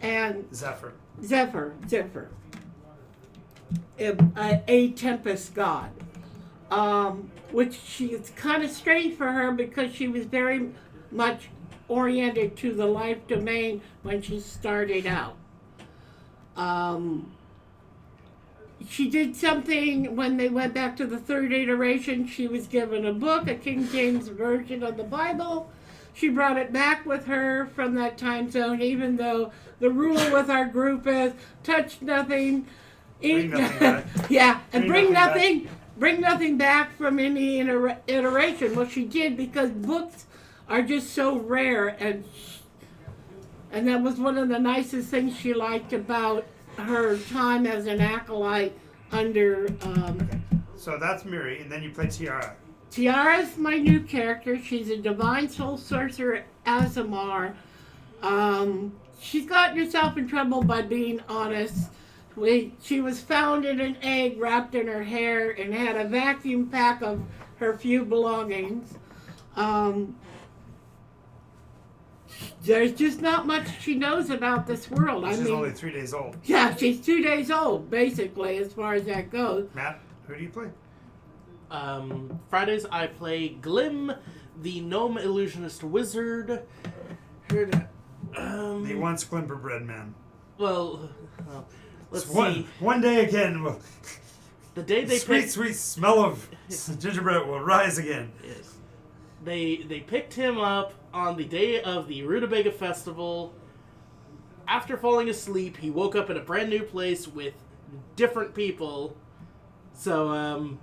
And Zephyr. Zephyr, a Tempest god. Which it's kind of strange for her because she was very much oriented to the life domain when she started out. She did something when they went back to the 3rd iteration. She was given a book, a King James version of the Bible. She brought it back with her from that time zone, even though the rule with our group is touch nothing, eat Bring nothing back. yeah, and Bring bring nothing back from any iteration. Well, she did, because books are just so rare, and that was one of the nicest things she liked about her time as an acolyte under. So that's Miri, and then you play Tiara. Tiara's my new character. She's a divine soul sorcerer, Azamar. She's gotten herself in trouble by being honest. She was found in an egg wrapped in her hair and had a vacuum pack of her few belongings. There's just not much she knows about this world. She's only 3 days old. Yeah, she's 2 days old, basically, as far as that goes. Matt, who do you play? Fridays I play Glim, the gnome illusionist wizard. The once Glimberbread man. Well, let's It's see. one day again, The day they sweet, picked, sweet smell of gingerbread will rise again. yes, they picked him up on the day of the Rutabaga festival. After falling asleep, he woke up in a brand new place with different people. So,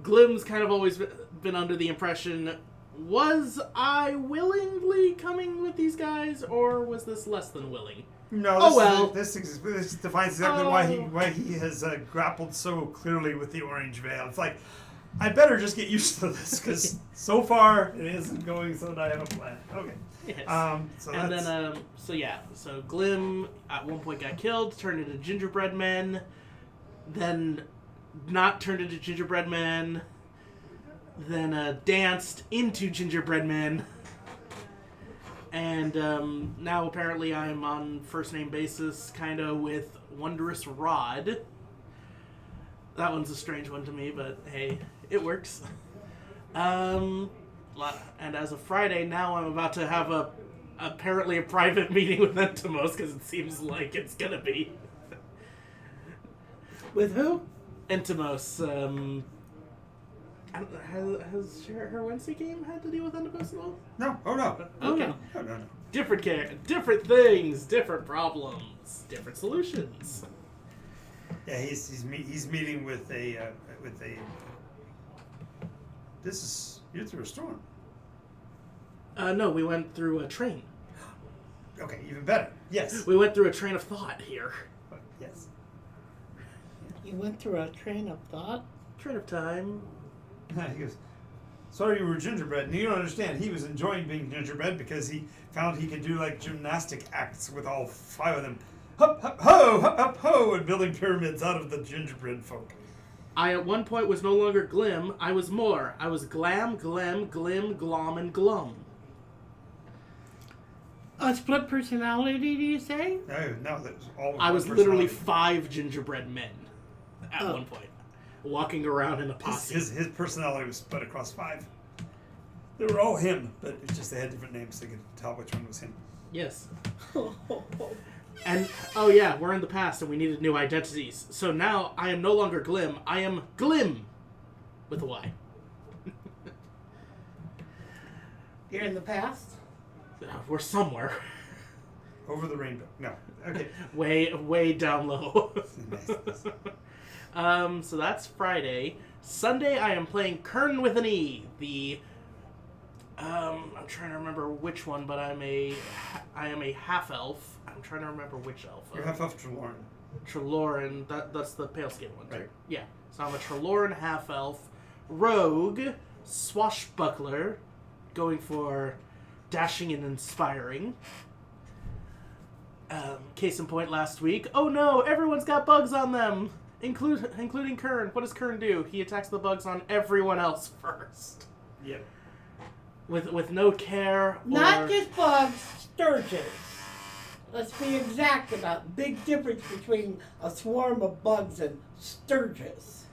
Glim's kind of always been under the impression, was I willingly coming with these guys, or was this less than willing? No, this defines exactly why he has grappled so clearly with the orange veil. It's like, I better just get used to this, because so far it isn't going so that I have a plan. Okay. Yes. So Glim at one point got killed, turned into gingerbread men, then not turned into gingerbread men, then danced into gingerbread men, and now apparently I'm on first name basis kind of with Wondrous Rod. That one's a strange one to me, but hey, it works. And as of Friday, now I'm about to have apparently a private meeting with Entomos, because it seems like it's gonna be. With who? Entomos. Has her Wednesday game had to deal with Entomos at all? No. Oh, no. Okay. No. Different things, different problems, different solutions. Yeah, he's meeting with a you're through a storm. No, we went through a train. Okay, even better. Yes. We went through a train of thought here. Yes. You went through a train of thought? Train of time. He goes, sorry you were gingerbread. And you don't understand. He was enjoying being gingerbread because he found he could do like gymnastic acts with all 5 of them. Hup, hup, ho, hup, hup, ho, and building pyramids out of the gingerbread folk. I at one point was no longer Glim. I was more. I was Glam, Glem, Glim, Glom, and Glum. A split personality, do you say? No, that was all. I was literally 5 gingerbread men at one point, walking around in a posse. His personality was split across 5. They were all him, but it's just they had different names, so you could tell which one was him. Yes. And, oh yeah, we're in the past and we needed new identities. So now I am no longer Glim. I am Glim. With a Y. You're in the past? We're somewhere. Over the rainbow. No. Okay. way down low. Nice. So that's Friday. Sunday I am playing Kern with an E. I'm trying to remember which one, but I am a half elf. I'm trying to remember which elf. You're half elf Treloran. Treloran, that's the pale skin one, right? Yeah. So I'm a Treloran half elf, rogue, swashbuckler, going for dashing and inspiring. Case in point, last week. Oh no, everyone's got bugs on them, including Kern. What does Kern do? He attacks the bugs on everyone else first. Yep. With no care. Not just bugs, sturges. Let's be exact about the big difference between a swarm of bugs and sturges.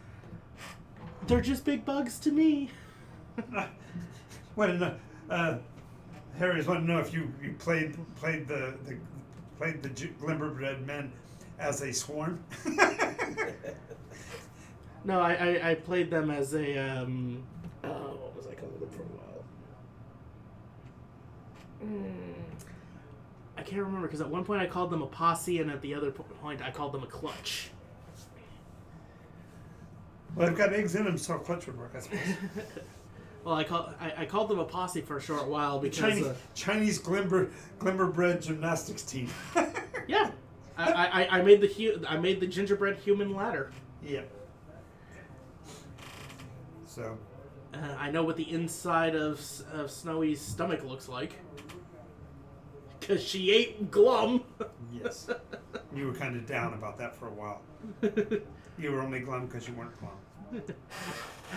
They're just big bugs to me. Harry's want to know if you played the Glimmerbread men as a swarm. No, I played them as a what was I calling them for a while? I can't remember, because at one point I called them a posse, and at the other point I called them a clutch. Well, they've got eggs in them, so a clutch would work, I suppose. Well, I called them a posse for a short while because Chinese Glimmerbread gymnastics team. Yeah, I made the gingerbread human ladder. Yep. So. I know what the inside of Snowy's stomach looks like. Because she ate Glum. Yes. You were kind of down about that for a while. You were only glum because you weren't glum.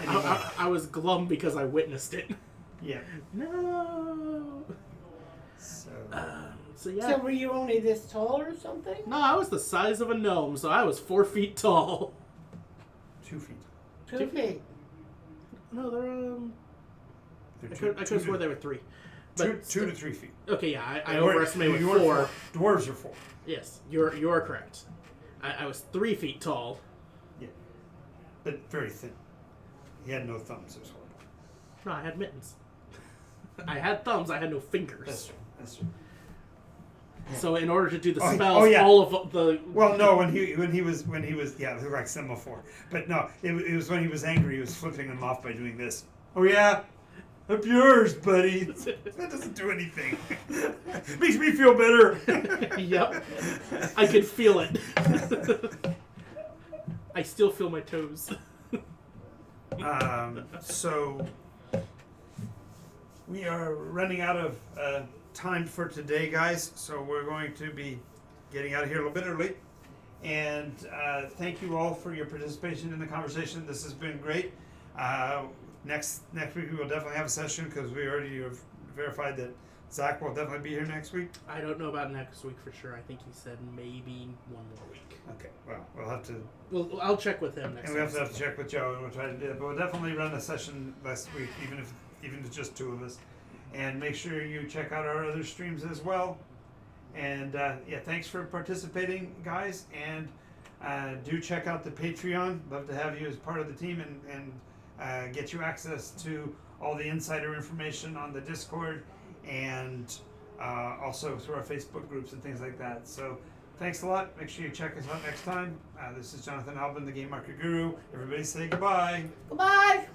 I was glum because I witnessed it. Yeah. No. So yeah. So were you only this tall or something? No, I was the size of a gnome, so I was 4 feet tall. 2 feet. 2 feet. No, they're I could have swore they were 3. But 2 to 3 feet. Okay, yeah, I overestimated with 4. Dwarves are 4. Yes, you're correct. I was 3 feet tall. Yeah, but very thin. He had no thumbs. It was horrible. No, I had mittens. I had thumbs. I had no fingers. That's true. So in order to do the Oh, spells, oh, yeah. all of the Well, no, when he was yeah, it was like semaphore. But no, it was when he was angry. He was flipping them off by doing this. Oh yeah, up yours, buddy. That doesn't do anything. Makes me feel better. Yep, I could feel it. I still feel my toes. So we are running out of time for today, guys. So we're going to be getting out of here a little bit early. And thank you all for your participation in the conversation. This has been great. Next week we will definitely have a session because we already have verified that Zach will definitely be here next week. I don't know about next week for sure. I think he said maybe one more week. Okay, well, we'll have to, Well, I'll check with him next and we have episode. to check with Joe, and we'll try to do it. But we'll definitely run a session next week, even if it's just two of us. And make sure you check out our other streams as well. And yeah, thanks for participating, guys. And do check out the Patreon. Love to have you as part of the team and get you access to all the insider information on the Discord and also through our Facebook groups and things like that. So thanks a lot. Make sure you check us out next time. This is Jonathan Albin, the Game Market Guru. Everybody say goodbye. Goodbye.